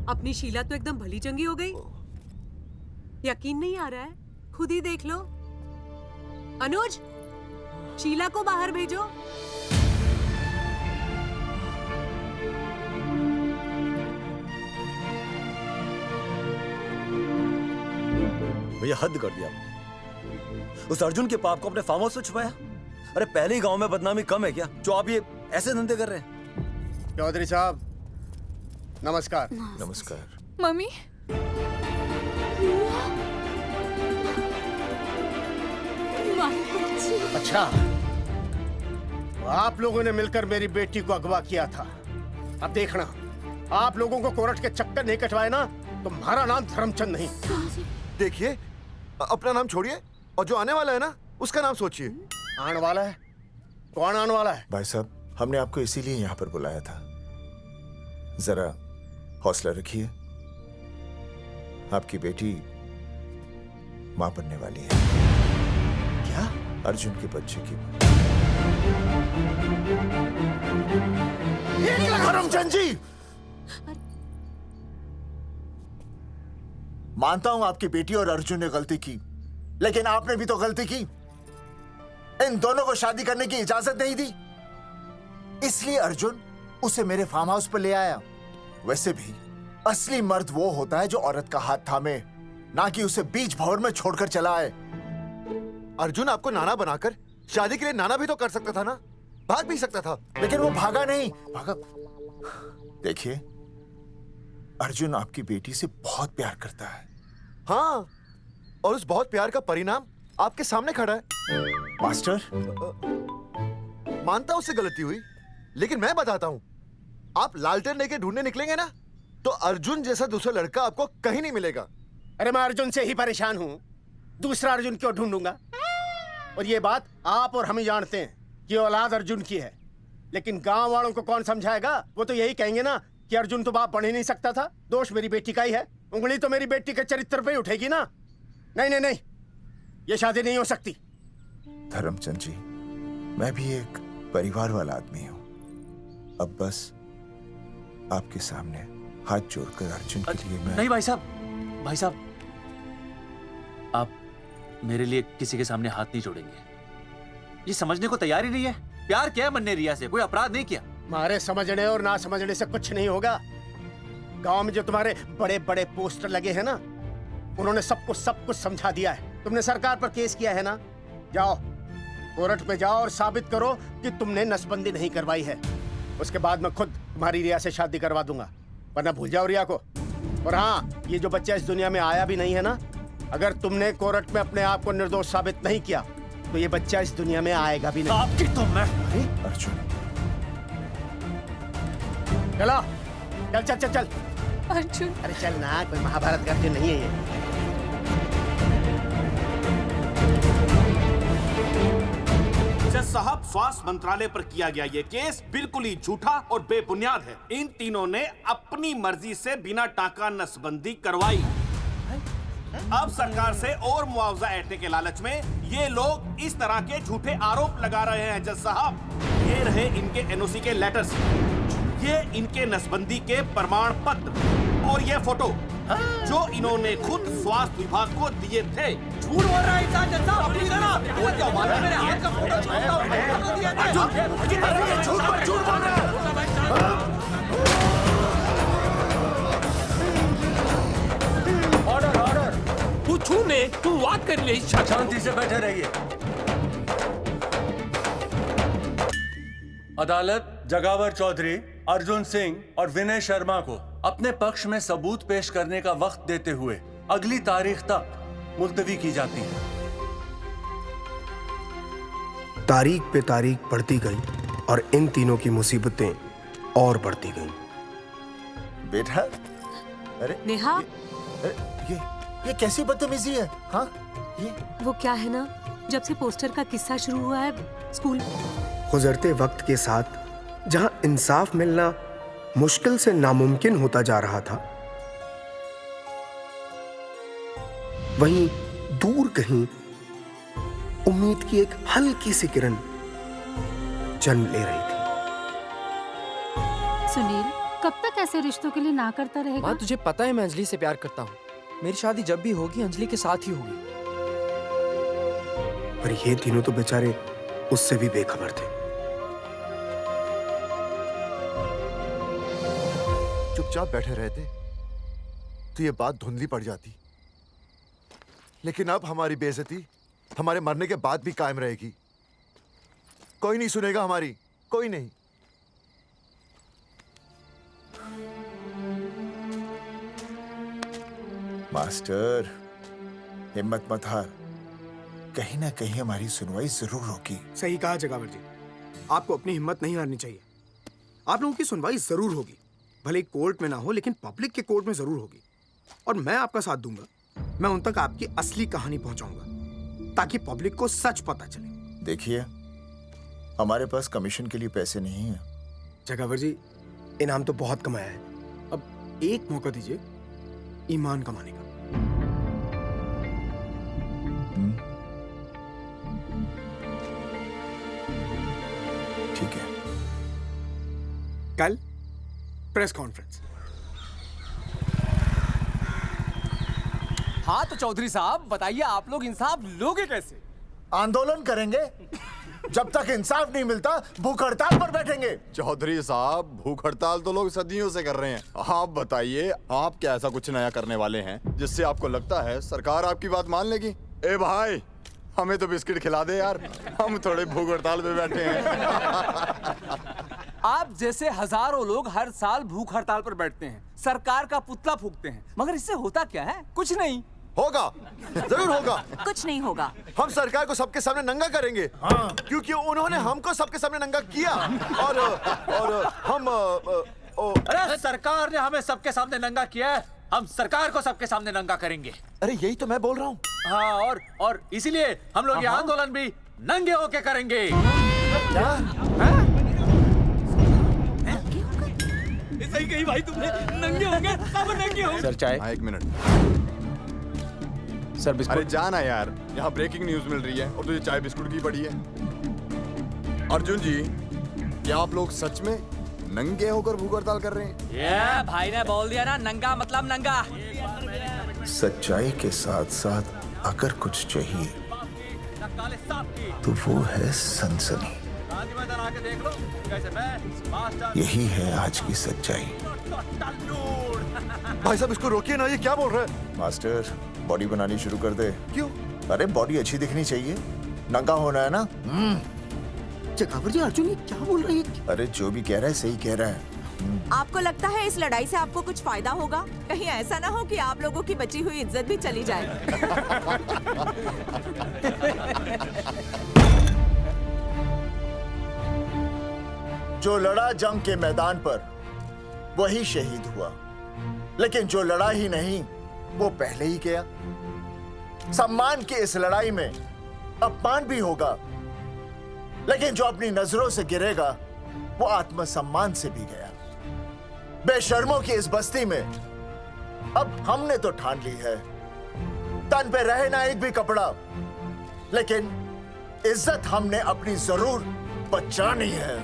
अपनी शीला तो एकदम भली चंगी हो गई। यकीन नहीं आ रहा है? खुद ही देख लो। अनुज, शीला को बाहर भेजो। भैया हद कर दिया। उस अर्जुन के पाप को अपने फार्म हाउस में छुपाया। अरे पहले ही गांव में बदनामी कम है क्या, जो आप ये ऐसे धंधे कर रहे हैं? चौधरी साहब नमस्कार। नमस्कार। मम्मी, अच्छा, आप लोगों ने मिलकर मेरी बेटी को अगवा किया था। अब देखना, आप लोगों को कोर्ट के चक्कर नहीं कटवाए ना, तो हमारा नाम धर्मचंद नहीं। देखिए, अपना नाम छोड़िए और जो आने वाला है ना, उसका नाम सोचिए। आने वाला है? कौन आने वाला है? भाई साहब, हमने आपको इसीलिए यहाँ पर बुलाया था। जरा हौसला रखिए, आपकी बेटी मां बनने वाली है। क्या? अर्जुन के बच्चे की। करमचंद जी, मानता हूं आपकी बेटी और अर्जुन ने गलती की, लेकिन आपने भी तो गलती की। इन दोनों को शादी करने की इजाजत नहीं दी, इसलिए अर्जुन उसे मेरे फार्म हाउस पर ले आया। वैसे भी असली मर्द वो होता है जो औरत का हाथ थामे, ना कि उसे बीच भंवर में छोड़कर चला आए। अर्जुन आपको नाना बनाकर शादी के लिए नाना भी तो कर सकता था ना, भाग भी सकता था। लेकिन वो भागा नहीं। भागा। देखिए, अर्जुन आपकी बेटी से बहुत प्यार करता है। हाँ, और उस बहुत प्यार का परिणाम आपके सामने खड़ा है। मास्टर, मानता हूं उससे गलती हुई, लेकिन मैं बताता हूं, आप लालटेन लेके ढूंढने निकलेंगे ना, तो अर्जुन जैसा दूसरा लड़का आपको कहीं नहीं मिलेगा। अरे मैं अर्जुन से ही परेशान हूँ, दूसरा अर्जुन क्यों ढूंढूंगा? और ये बात आप और हम ही जानते हैं कि औलाद अर्जुन की है, लेकिन गांव वालों को कौन समझाएगा? वो तो यही कहेंगे ना कि अर्जुन तो बाप बन ही नहीं सकता था, दोष मेरी बेटी का ही है। उंगली तो मेरी बेटी के चरित्र पे ही उठेगी ना। नहीं नहीं नहीं, ये शादी नहीं हो सकती। धर्मचंद जी, मैं भी एक परिवार वाला आदमी हूँ। अब बस आपके सामने हाथ जोड़कर अर्जुन के लिए मैं... नहीं भाई साहब, भाई साहब, आप मेरे लिए किसी के सामने हाथ नहीं जोड़ेंगे। ये समझने को तैयार ही नहीं है। प्यार किया मन ने रिया से, कोई अपराध नहीं किया। हमारे समझने और ना समझने से कुछ नहीं होगा। गांव में जो तुम्हारे बड़े बड़े पोस्टर लगे हैं ना, उन्होंने सब कुछ समझा दिया है। तुमने सरकार पर केस किया है ना, जाओ कोर्ट में जाओ और साबित करो कि तुमने नसबंदी नहीं करवाई है। उसके बाद मैं खुद तुम्हारी रिया से शादी करवा दूंगा, वरना भूल जाओ रिया को। और हाँ, ये जो बच्चा इस दुनिया में आया भी नहीं है ना, अगर तुमने कोर्ट में अपने आप को निर्दोष साबित नहीं किया तो ये बच्चा इस दुनिया में आएगा भी नहीं। आपकी तो मैं... अर्जुन, चलो चल चल चल चल। अर्जुन, अरे चल ना, कोई महाभारत का अर्जुन नहीं है ये। जज साहब, स्वास्थ्य मंत्रालय पर किया गया ये केस बिल्कुल ही झूठा और बेबुनियाद है। इन तीनों ने अपनी मर्जी से बिना टाका नसबंदी करवाई। अब सरकार से और मुआवजा ऐंठने के लालच में ये लोग इस तरह के झूठे आरोप लगा रहे हैं। जज साहब, ये रहे इनके एनओसी के लेटर्स, ये इनके नसबंदी के प्रमाण पत्र और ये फोटो जो इन्होंने खुद स्वास्थ्य विभाग को दिए थे। झूठ बोल रहा है इंसान जैसा, अपनी तरह बोल क्या मालूम है? मेरे हाथ का फोटो झूठ बोल रहा है। ऑर्डर ऑर्डर, तू छूने तू बात कर ले। शांति से बैठे रहिए। अदालत जगावर चौधरी, अर्जुन सिंह और विनय शर्मा को अपने पक्ष में सबूत पेश करने का वक्त देते हुए अगली तारीख तक मुलतवी की जाती है। तारीख पे तारीख बढ़ती गई और इन तीनों की मुसीबतें और बढ़ती गईं। बेटा, अरे नेहा, ये कैसी बदतमीजी है? हाँ, ये वो क्या है ना, जब से पोस्टर का किस्सा शुरू हुआ है स्कूल, गुजरते वक्त के साथ जहां इंसाफ मिलना मुश्किल से नामुमकिन होता जा रहा था, वहीं दूर कहीं उम्मीद की एक हल्की सी किरण जन्म ले रही थी। सुनील, कब तक ऐसे रिश्तों के लिए ना करता रहेगा? माँ, तुझे पता है मैं अंजलि से प्यार करता हूँ। मेरी शादी जब भी होगी अंजलि के साथ ही होगी। पर ये तीनों तो बेचारे उससे भी बेखबर थे। चुपचाप बैठे रहते तो ये बात धुंधली पड़ जाती, लेकिन अब हमारी बेइज्जती हमारे मरने के बाद भी कायम रहेगी। कोई नहीं सुनेगा हमारी, कोई नहीं। मास्टर, हिम्मत मत हार, कहीं ना कहीं हमारी सुनवाई जरूर होगी। सही कहा जगावर जी, आपको अपनी हिम्मत नहीं हारनी चाहिए। आप लोगों की सुनवाई जरूर होगी, भले कोर्ट में ना हो लेकिन पब्लिक के कोर्ट में जरूर होगी। और मैं आपका साथ दूंगा, मैं उन तक आपकी असली कहानी पहुंचाऊंगा ताकि पब्लिक को सच पता चले। देखिए, हमारे पास कमीशन के लिए पैसे नहीं है। जगावर जी, इनाम तो बहुत कमाया है, अब एक मौका दीजिए ईमान कमाने का। ठीक है। कल प्रेस कॉन्फ्रेंस। हाँ तो चौधरी साहब बताइए, आप लोग इंसाफ लोगे कैसे? आंदोलन करेंगे। जब तक इंसाफ नहीं मिलता भूख हड़ताल पर बैठेंगे। चौधरी साहब, भूख हड़ताल तो लोग सदियों से कर रहे हैं। आप बताइए, आप क्या ऐसा कुछ नया करने वाले हैं जिससे आपको लगता है सरकार आपकी बात मान लेगी? ए भाई, हमें तो बिस्किट खिला दे यार, हम थोड़े भूख हड़ताल पे बैठे हैं। आप जैसे हजारों लोग हर साल भूख हड़ताल पर बैठते हैं, सरकार का पुतला फूंकते हैं, मगर इससे होता क्या है? कुछ नहीं होगा, जरूर होगा। कुछ नहीं होगा। हम सरकार को सबके सामने नंगा करेंगे। हाँ। क्योंकि उन्होंने हमको सबके सामने नंगा किया और हम अरे सरकार ने हमें सबके सामने नंगा किया है, हम सरकार को सबके सामने नंगा करेंगे। अरे यही तो मैं बोल रहा हूँ। हाँ, और इसीलिए हम लोग ये आंदोलन भी नंगे होके करेंगे। क्या? सही कही भाई तुमने, नंगे होंगे, अब नंगे होंगे। सर चाय। हाँ, 1 मिनट सर। बिस्कुट। अरे जाना यार, यहाँ ब्रेकिंग न्यूज मिल रही है और तुझे चाय बिस्कुट की पड़ी है। अर्जुन जी, क्या आप लोग सच में नंगे होकर भूख हड़ताल कर रहे हैं? ये भाई ने बोल दिया ना, नंगा मतलब नंगा। सच्चाई के साथ साथ अगर कुछ चाहिए तो वो है सनसनी। यही है आज की सच्चाई। भाई साहब इसको रोकिए ना, ये क्या बोल रहे हैं? मास्टर, बॉडी बनानी शुरू कर दे। क्यों? अरे बॉडी अच्छी दिखनी चाहिए, नंगा होना है ना। चकावर जी, अर्जुन ये क्या बोल रही है? अरे जो भी कह रहा है सही कह रहा है। आपको लगता है इस लड़ाई से आपको कुछ फायदा होगा? कहीं ऐसा ना हो कि आप लोगों की बची हुई इज्जत भी चली जाए। जो लड़ा जंग के मैदान पर वही शहीद हुआ, लेकिन जो लड़ा ही नहीं वो पहले ही गया। सम्मान की इस लड़ाई में अपमान भी होगा, लेकिन जो अपनी नजरों से गिरेगा वो आत्मसम्मान से भी गया। बेशर्मों की इस बस्ती में अब हमने तो ठान ली है, तन पे रहे ना एक भी कपड़ा, लेकिन इज्जत हमने अपनी जरूर बचानी है।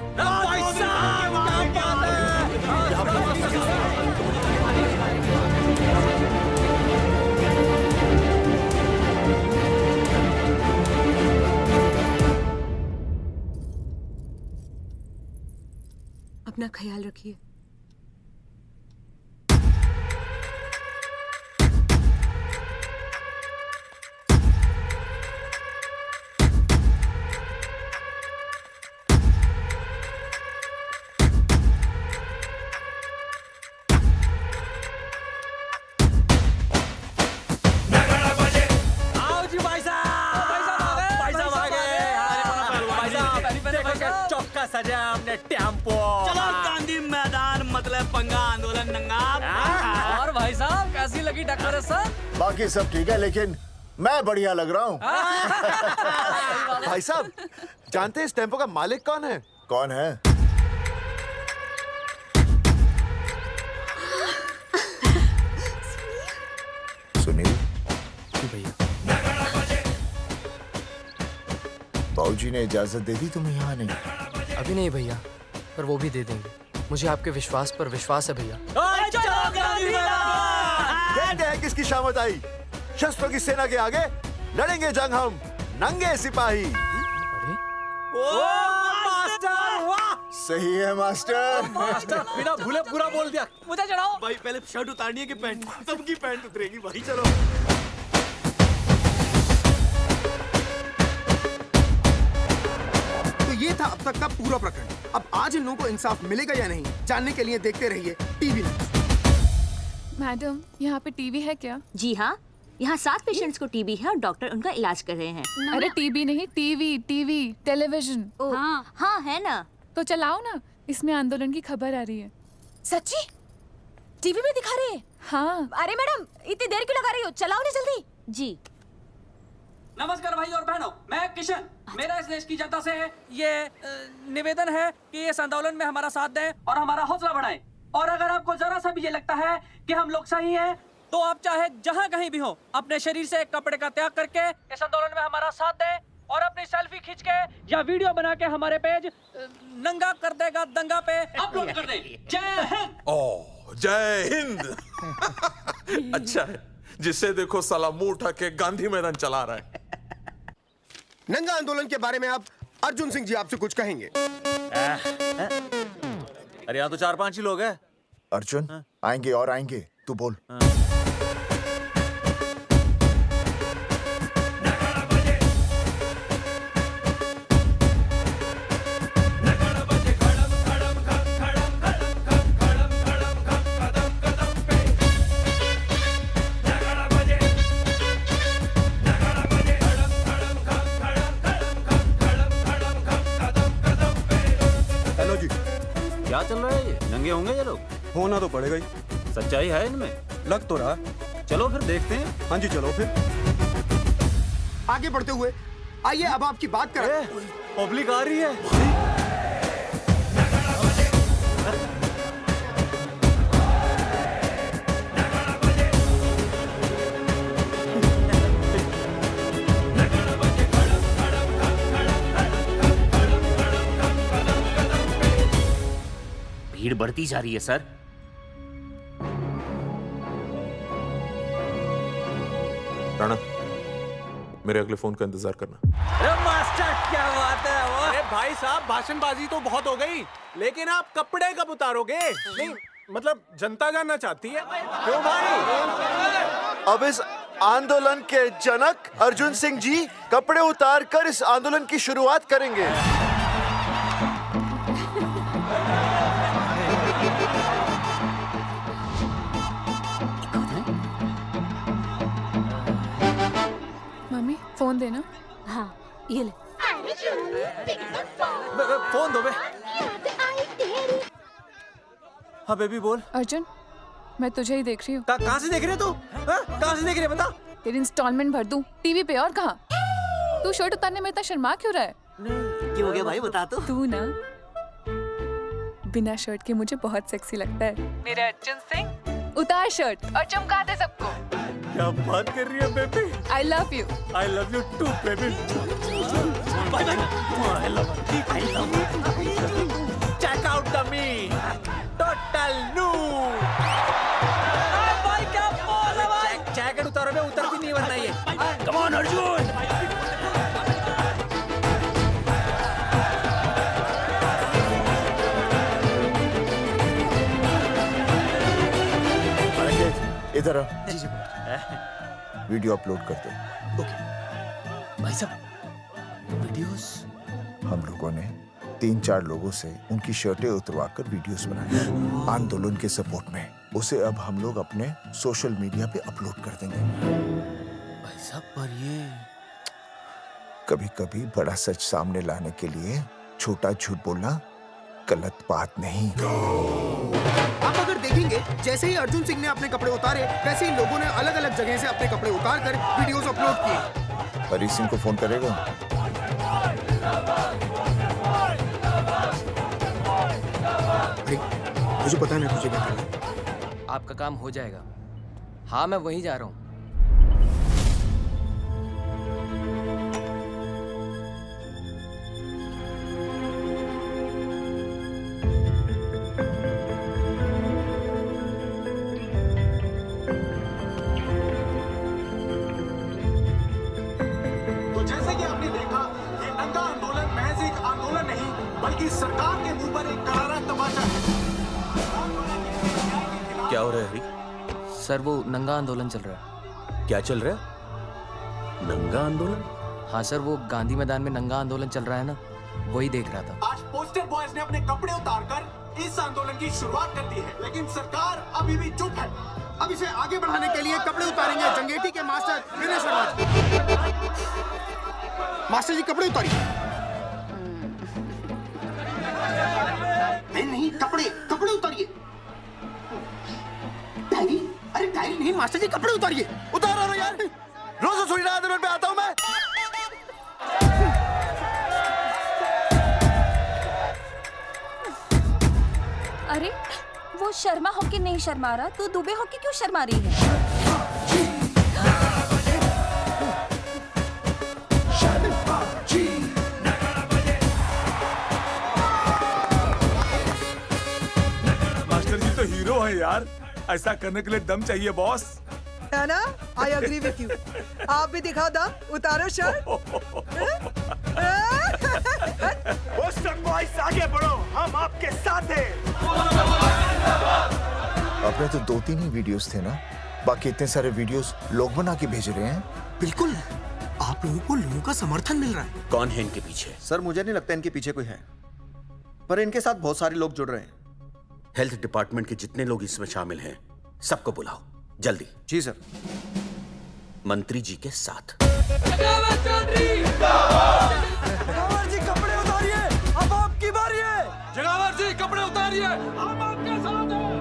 अपना ख्याल रखिए। सजा हमने टेम्पो। चलो गांधी मैदान, मतलब पंगा आंदोलन नंगा। और भाई साहब कैसी लगी टक्कर सर? बाकी सब ठीक है, लेकिन मैं बढ़िया लग रहा हूँ। भाई साहब, जानते हैं इस टेम्पो का मालिक कौन है? कौन है? सुनील। भैया। बाबूजी ने इजाजत दे दी तुम्हें यहाँ आने? अभी नहीं भैया, पर वो भी दे देंगे। मुझे आपके विश्वास पर विश्वास है भैया। देखते हैं किसकी शामत आई। शस्त्रों की सेना के आगे लड़ेंगे जंग हम, नंगे सिपाही। सही है मास्टर। मास्टर बिना भूले पूरा बोल दिया। मुझे चढ़ाओ भाई, पहले शर्ट उतारनी है कि पैंट? सबकी पैंट उतरेगी भाई। चलो ये था अब तक का पूरा प्रकरण। अब आज इन लोगों को इंसाफ मिलेगा या नहीं, जानने के लिए देखते रहिए टीवी न्यूज़। मैडम, यहाँ पे टीवी है क्या? जी हाँ, यहाँ 7 पेशेंट्स को टीबी है और डॉक्टर उनका इलाज कर रहे हैं। अरे टीबी नहीं, टीवी, टेलीविजन। हाँ हाँ है ना। तो चलाओ ना, इसमें आंदोलन की खबर आ रही है। सच्ची? टीवी में दिखा रहे हैं? हाँ। अरे मैडम, इतनी देर क्यों लगा रही हो? चलाओ ना जल्दी। जी। नमस्कार भाई और बहनों, मैं किशन। मेरा इस देश की जनता से ये निवेदन है कि इस आंदोलन में हमारा साथ दें और हमारा हौसला बढ़ाएं। और अगर आपको जरा सा भी ये लगता है कि हम लोग सही हैं, तो आप चाहे जहां कहीं भी हो अपने शरीर से कपड़े का त्याग करके इस आंदोलन में हमारा साथ दें और अपनी सेल्फी खींच के या वीडियो बना के हमारे पेज नंगा कर देगा दंगा पे अपलोड कर दें। जय हिंद। ओह जय हिंद। अच्छा है, जिसे देखो साला मुंह उठा के गांधी मैदान चला रहा है। नंगा आंदोलन के बारे में आप अर्जुन सिंह जी आपसे कुछ कहेंगे। अरे यहाँ तो 4-5 ही लोग हैं। अर्जुन आएंगे और आएंगे, तू बोल। हेलो जी, क्या चल रहा है? ये नंगे होंगे ये लोग? होना तो पड़ेगा ही। सच्चाई है इनमें? लग तो रहा। चलो फिर देखते हैं। हाँ जी चलो फिर। आगे बढ़ते हुए आइए अब आपकी बात करें। पब्लिक आ रही है। भीड़ बढ़ती जा रही है सर। राणा, मेरे अगले फोन का इंतजार करना। अरे मास्टर क्या बात है वो? अरे भाई साहब भाषणबाजी तो बहुत हो गई, लेकिन आप कपड़े कब उतारोगे? नहीं मतलब जनता जानना चाहती है। क्यों भाई? अब इस आंदोलन के जनक अर्जुन सिंह जी कपड़े उतार कर इस आंदोलन की शुरुआत करेंगे। मम्मी फोन देना। हाँ ये ले। फोन दो बे। हाँ बेबी बोल। अर्जुन मैं तुझे ही देख रही हूँ। कहाँ से देख रही है तू? कहाँ से देख रही है बता? तेरी इंस्टॉलमेंट भर दूं टीवी पे और कहाँ? तू शर्ट उतारने में इतना शर्मा क्यों रहा है? क्यों हो गया भाई बता तो। तू ना बिना शर्ट के मुझे बहुत सेक्सी लगता है। मेरे अर्जुन सिंह उतार शर्ट और चमका दे सबको। क्या बात कर रही है baby? I love you. I love you too, baby. Bye bye. I love you. Check out the me. Total new. भाई क्या बोल है भाई? जैकेट उतारो बे, उतर भी नहीं वरना ये। Come on Arjun. इधर आ। वीडियो अपलोड कर दो। भाई साहब वीडियोस हम लोगों ने 3-4 लोगों से उनकी शर्टें उतरवाकर वीडियोस बनाए आंदोलन के सपोर्ट में। उसे अब हम लोग अपने सोशल मीडिया पे अपलोड कर देंगे। भाई साहब पर ये कभी-कभी बड़ा सच सामने लाने के लिए छोटा झूठ बोलना गलत बात नहीं। आप अगर देखेंगे जैसे ही अर्जुन सिंह ने अपने कपड़े उतारे वैसे ही लोगों ने अलग अलग जगह से अपने कपड़े उतार कर वीडियोस अपलोड किए। हरी सिंह को फोन करेगा? मुझे पता नहीं तुझे क्या करना है। आपका काम हो जाएगा। हाँ मैं वहीं जा रहा हूँ। तो जैसे कि आपने देखा, ये नंगा आंदोलन महज एक आंदोलन नहीं बल्कि सरकार के मुंह पर एक करारा तमाचा है। क्या हो रहा है हरी? सर वो नंगा आंदोलन चल रहा है। क्या चल रहा है? नंगा आंदोलन? हाँ सर वो गांधी मैदान में नंगा आंदोलन चल रहा है ना, वही देख रहा था। आज पोस्टर बॉयज ने अपने कपड़े उतारकर इस आंदोलन की शुरुआत कर दी है, लेकिन सरकार अभी भी चुप है। अब इसे आगे बढ़ाने के लिए कपड़े उतारेंगे जंगेटी के मास्टर विनय शर्मा जी। मास्टर जी कपड़े उतारिए। नहीं कपड़े कपड़े उतारिए। डायरी? अरे डायरी नहीं मास्टर जी कपड़े उतारिए। उतारो ना यार, रोज थोड़ी ना आंदोलन पे आता हूँ मैं। अरे वो शर्मा होके नहीं शर्मा रहा, तू दुबे होके क्यों शर्मा रही है? मास्टर जी तो हीरो है यार, ऐसा करने के लिए दम चाहिए बॉस। है ना? I agree with you. आप भी दिखा दम, उतारो शर्ट। पोस्टर बॉयज आगे बढ़ो, हम आपके साथ हैं। अपने तो 2-3 ही वीडियोस थे ना, बाकी इतने सारे वीडियोस लोग बना के भेज रहे हैं। बिल्कुल, आप लोगों को लोगों का समर्थन मिल रहा है। कौन है इनके पीछे? सर मुझे नहीं लगता इनके पीछे कोई है, पर इनके साथ बहुत सारे लोग जुड़ रहे हैं। हेल्थ डिपार्टमेंट के जितने लोग इसमें शामिल हैं, सबको बुलाओ जल्दी। जी सर। मंत्री जी के साथ। जगावर जी कपड़े उतारिए, अब आपकी बारी है। जगावर जी कपड़े उतारिए, हम आपके साथ हैं।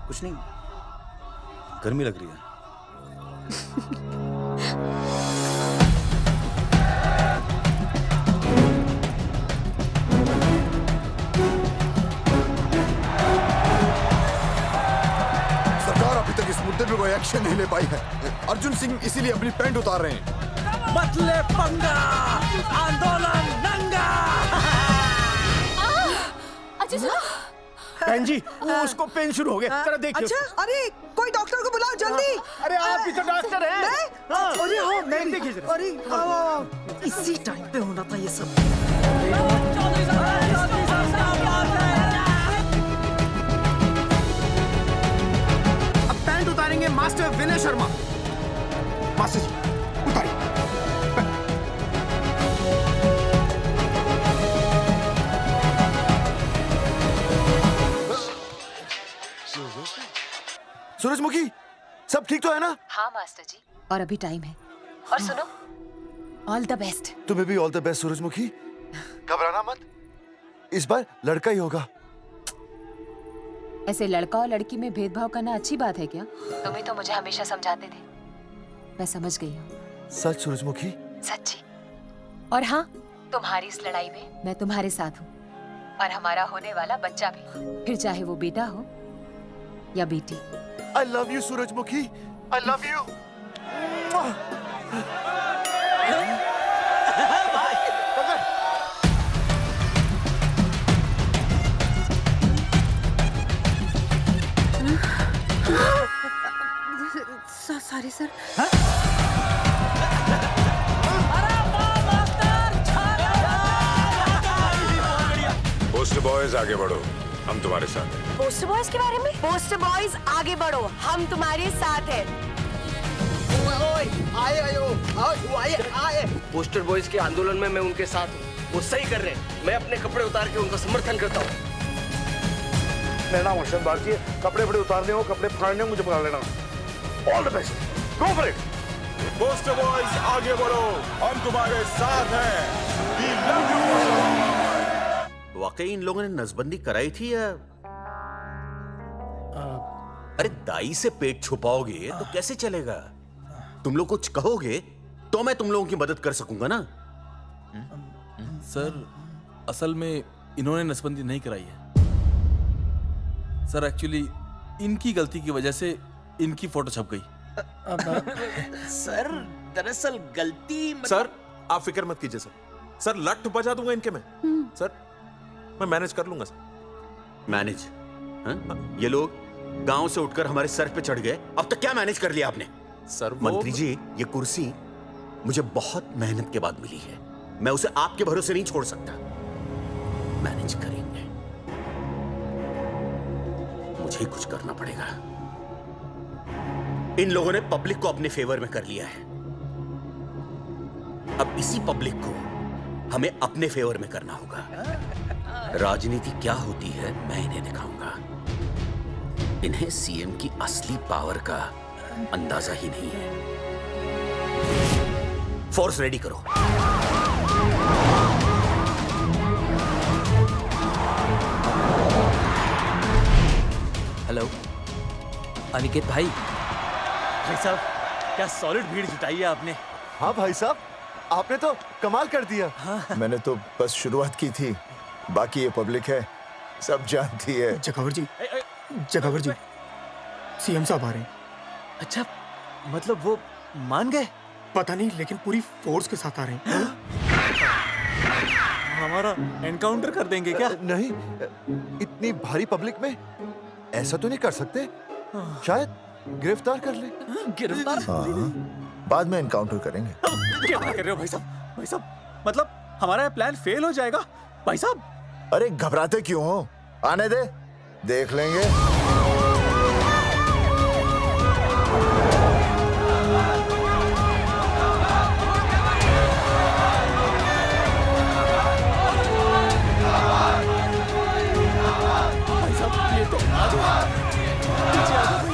कुछ नहीं, गर्मी लग रही है। सरकार अभी तक इस मुद्दे पे कोई एक्शन नहीं ले पाई है। अर्जुन सिंह इसीलिए अपनी पैंट उतार रहे हैं। मत ले पंगा, आंदोलन नंगा। बहन जी, वो उसको पेन शुरू हो गया, जरा देखिए। अच्छा, अरे कोई डॉक्टर को बुलाओ जल्दी। अरे आप भी तो डॉक्टर हैं। अरे हाँ, मैं देखिए जरा। अरे इसी टाइम पे होना था ये सब। अब पैंट उतारेंगे मास्टर विनय शर्मा। मास्टर जी उतारिए। सूरजमुखी, सब ठीक तो है ना? हाँ मास्टर जी, और अभी टाइम है। और सुनो, ऑल द बेस्ट। तुम्हें भी ऑल द बेस्ट सूरजमुखी। घबराना मत, इस बार लड़का ही होगा। ऐसे लड़का और लड़की में भेदभाव करना अच्छी बात है क्या? तुम ही तो मुझे हमेशा समझाते थे। मैं समझ गई हूँ। सच सूरजमुखी? सच्ची। और हाँ, तुम्हारी इस लड़ाई में मैं तुम्हारे साथ हूँ, और हमारा होने वाला बच्चा भी, फिर चाहे वो बेटा हो या बेटी। I love you, सूरजमुखी। I love you. Sorry sir. Post boys आगे बढ़ो, हम तुम्हारे साथ हैं। पोस्टर बॉयज के बारे में? पोस्टर बॉयज आगे बढ़ो, हम तुम्हारे साथ हैं। आए। पोस्टर बॉयज के आंदोलन में मैं उनके साथ हूँ, वो सही कर रहे हैं। मैं अपने कपड़े उतार के उनका समर्थन करता हूँ। मेरा नाम अर्शद बागची है। कपड़े बड़े उतारने हो, कपड़े फाड़ने हो, मुझे पकड़ लेना। All the best, go for it. Poster boys आगे बढ़ो, हम तुम्हारे साथ हैं। We love you. वाकई इन लोगों ने नसबंदी कराई थी या? अरे दाई से पेट छुपाओगे तो कैसे चलेगा? तुम लोग कुछ कहोगे तो मैं तुम लोगों की मदद कर सकूंगा ना। सर, असल में इन्होंने नसबंदी नहीं कराई है सर। एक्चुअली इनकी गलती की वजह से इनकी फोटो छप गई। सर दरअसल गलती सर आप फिक्र मत कीजिए सर। सर लट बजा दूंगा इनके में। सर मैं मैनेज कर लूंगा सर। मैनेज? ये लोग गांव से उठकर हमारे सर पे चढ़ गए, अब तक क्या मैनेज कर लिया आपने? सर मंत्री जी, ये कुर्सी मुझे बहुत मेहनत के बाद मिली है, मैं उसे आपके भरोसे नहीं छोड़ सकता। मैनेज करेंगे। मुझे कुछ करना पड़ेगा। इन लोगों ने पब्लिक को अपने फेवर में कर लिया है। अब इसी पब्लिक को हमें अपने फेवर में करना होगा। राजनीति क्या होती है मैं इन्हें दिखाऊंगा। इन्हें सीएम की असली पावर का अंदाजा ही नहीं है। फोर्स रेडी करो। हेलो अनिकेत भाई। भाई साहब क्या सॉलिड भीड़ जुटाई है आपने। हाँ भाई साहब, आपने तो कमाल कर दिया। मैंने तो बस शुरुआत की थी, बाकी ये पब्लिक है, सब जानती है। जगावर जी, जगावर जी, सीएम साहब आ रहे हैं। अच्छा, मतलब वो मान गए? पता नहीं, लेकिन पूरी फोर्स के साथ आ रहे हैं। हमारा एनकाउंटर कर देंगे क्या? नहीं, इतनी भारी पब्लिक में ऐसा तो नहीं कर सकते। शायद गिरफ्तार कर ले। गिरफ्तार? हाँ, बाद में एनकाउंटर करेंगे। क्या कर रहे हो भाई साहब? भाई साहब, मतलब हमारा प्लान फेल हो जाएगा भाई साहब? अरे घबराते क्यों हो? आने दे, देख लेंगे। भाई साहब ये तो पीछे आ जाओ भाई।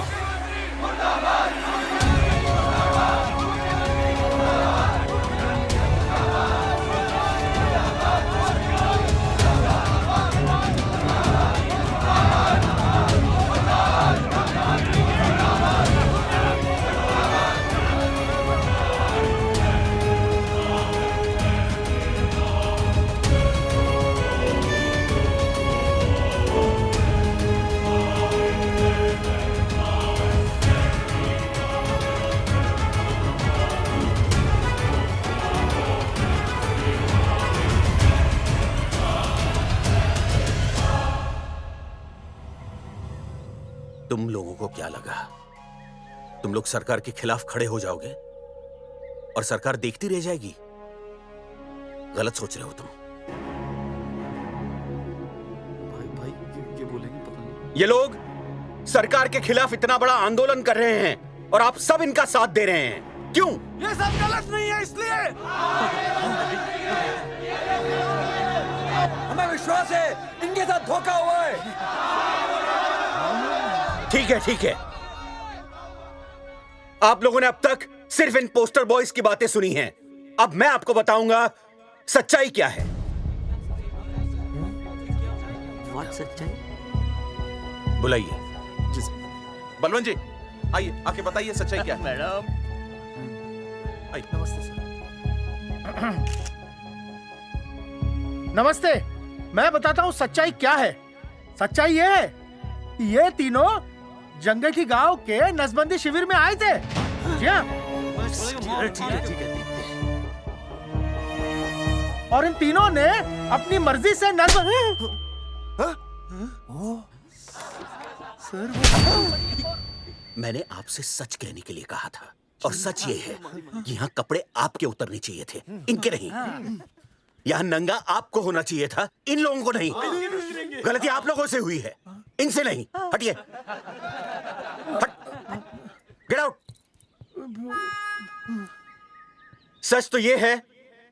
तुम लोगों को क्या लगा तुम लोग सरकार के खिलाफ खड़े हो जाओगे और सरकार देखती रह जाएगी? गलत सोच रहे हो तुम। भाई ये बोलेंगे पता नहीं। ये लोग सरकार के खिलाफ इतना बड़ा आंदोलन कर रहे हैं और आप सब इनका साथ दे रहे हैं, क्यों? ये सब गलत नहीं है, इसलिए हमें विश्वास है इनके साथ धोखा हुआ है। ठीक है, ठीक है। आप लोगों ने अब तक सिर्फ इन पोस्टर बॉयज की बातें सुनी हैं। अब मैं आपको बताऊंगा सच्चाई क्या है। व्हाट सच्चाई? बुलाइए। बलवंत जी आइए, आके बताइए सच्चाई क्या है। मैडम आइए। नमस्ते सर। नमस्ते, मैं बताता हूँ सच्चाई क्या है। सच्चाई ये है, ये तीनों जंगल की गांव के नसबंदी शिविर में आए थे। जी हाँ। ठीक है। और इन तीनों ने अपनी मर्जी से मैंने आपसे सच कहने के लिए कहा था और सच ये है कि यहाँ कपड़े आपके उतरने चाहिए थे, इनके नहीं। यहाँ नंगा आपको होना चाहिए था, इन लोगों को नहीं। गलती आप लोगों से हुई है, इनसे नहीं। हटिए, गेट आउट। सच तो ये है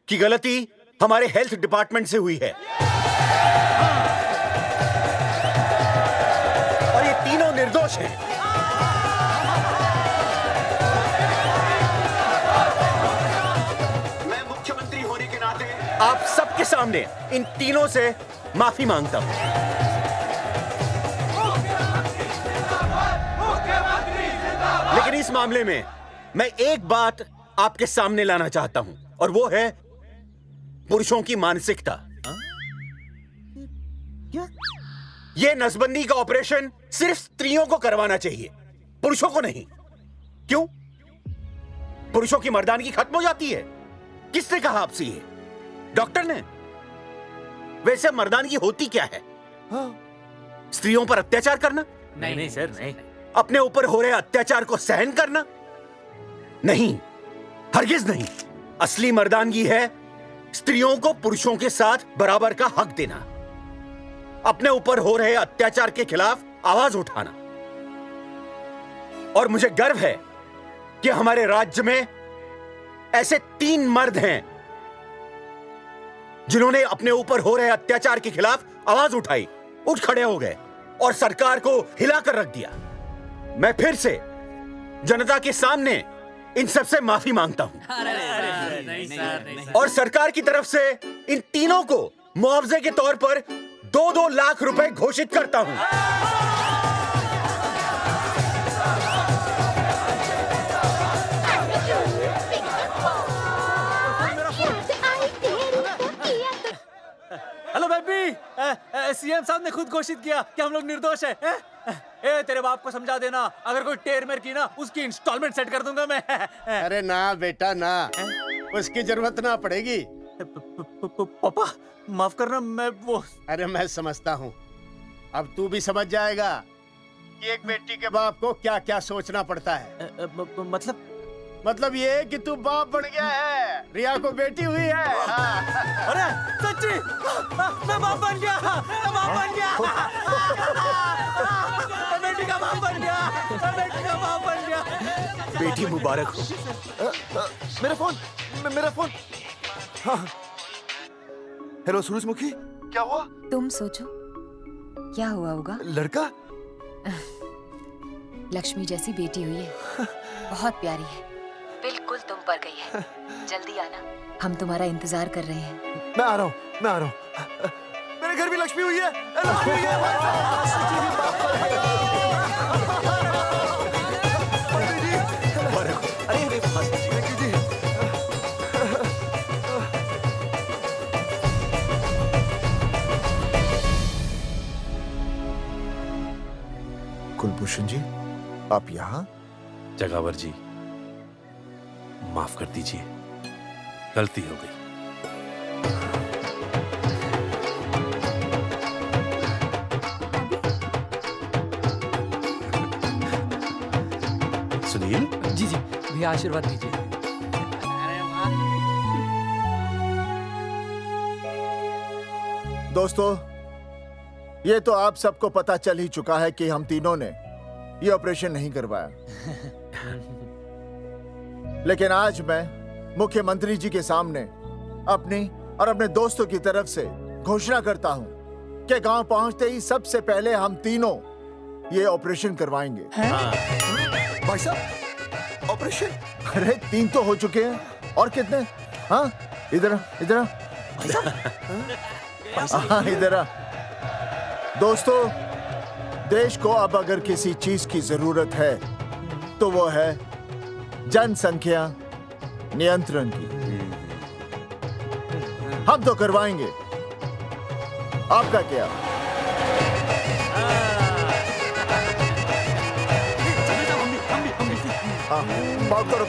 कि गलती हमारे हेल्थ डिपार्टमेंट से हुई है और ये तीनों निर्दोष हैं। मैं मुख्यमंत्री होने के नाते आप सबके सामने इन तीनों से माफी मांगता हूं। लेकिन इस मामले में मैं एक बात आपके सामने लाना चाहता हूं और वो है पुरुषों की मानसिकता। ये नसबंदी का ऑपरेशन सिर्फ स्त्रियों को करवाना चाहिए, पुरुषों को नहीं। क्यों? पुरुषों की मर्दानगी खत्म हो जाती है? किसने कहा आपसे ये? डॉक्टर ने? वैसे मर्दानगी होती क्या है? स्त्रियों पर अत्याचार करना? नहीं सर, नहीं। अपने ऊपर हो रहे अत्याचार को सहन करना? नहीं, हरगिज नहीं। असली मर्दानगी है स्त्रियों को पुरुषों के साथ बराबर का हक देना। अपने ऊपर हो रहे अत्याचार के खिलाफ आवाज उठाना। और मुझे गर्व है कि हमारे राज्य में ऐसे 3 मर्द हैं जिन्होंने अपने ऊपर हो रहे अत्याचार के खिलाफ आवाज उठाई, उठ खड़े हो गए और सरकार को हिलाकर रख दिया। मैं फिर से जनता के सामने इन सबसे माफी मांगता हूं और सरकार की तरफ से इन तीनों को मुआवजे के तौर पर 2-2 लाख रुपए घोषित करता हूं। हेलो बेबी, सीएम साहब ने खुद घोषित किया कि हम लोग निर्दोष हैं। ए तेरे बाप को समझा देना, अगर कोई टेर मेर की ना उसकी इंस्टॉलमेंट सेट कर दूंगा मैं। अरे ना बेटा ना, उसकी जरूरत ना पड़ेगी। पापा माफ करना, मैं वो। अरे मैं समझता हूँ, अब तू भी समझ जाएगा कि एक बेटी के बाप को क्या क्या सोचना पड़ता है। मतलब ये कि तू बाप बन गया है, रिया को बेटी हुई है। अरे सच्ची, मैं बाप बन गया, मैं बाप बन गया, मैं बेटी का बाप बन गया, मैं बेटी का बाप बन गया। बेटी मुबारक हो। मेरा फोन। हाँ। हेलो सूरजमुखी, क्या हुआ? तुम सोचो क्या हुआ होगा। लड़का? लक्ष्मी जैसी बेटी हुई है, बहुत प्यारी है, बिल्कुल तुम पर गई है। जल्दी आना, हम तुम्हारा इंतजार कर रहे हैं। मैं आ रहा हूँ। मेरे घर भी लक्ष्मी हुई है। लक्ष्मी हुई कुलभूषण जी, आप यहाँ? जगावर जी, माफ कर दीजिए, गलती हो गई। सुनील जी भैया आशीर्वाद दीजिए। दोस्तों, ये तो आप सबको पता चल ही चुका है कि हम तीनों ने ये ऑपरेशन नहीं करवाया। लेकिन आज मैं मुख्यमंत्री जी के सामने अपनी और अपने दोस्तों की तरफ से घोषणा करता हूं कि गांव पहुंचते ही सबसे पहले हम तीनों ये ऑपरेशन करवाएंगे। भाई साहब, ऑपरेशन? अरे 3 तो हो चुके हैं, और कितने? हाँ, इधर हाँ, इधर। दोस्तों, देश को अब अगर किसी चीज की जरूरत है तो वो है जनसंख्या नियंत्रण की। हम तो करवाएंगे, आपका क्या? पाव करो।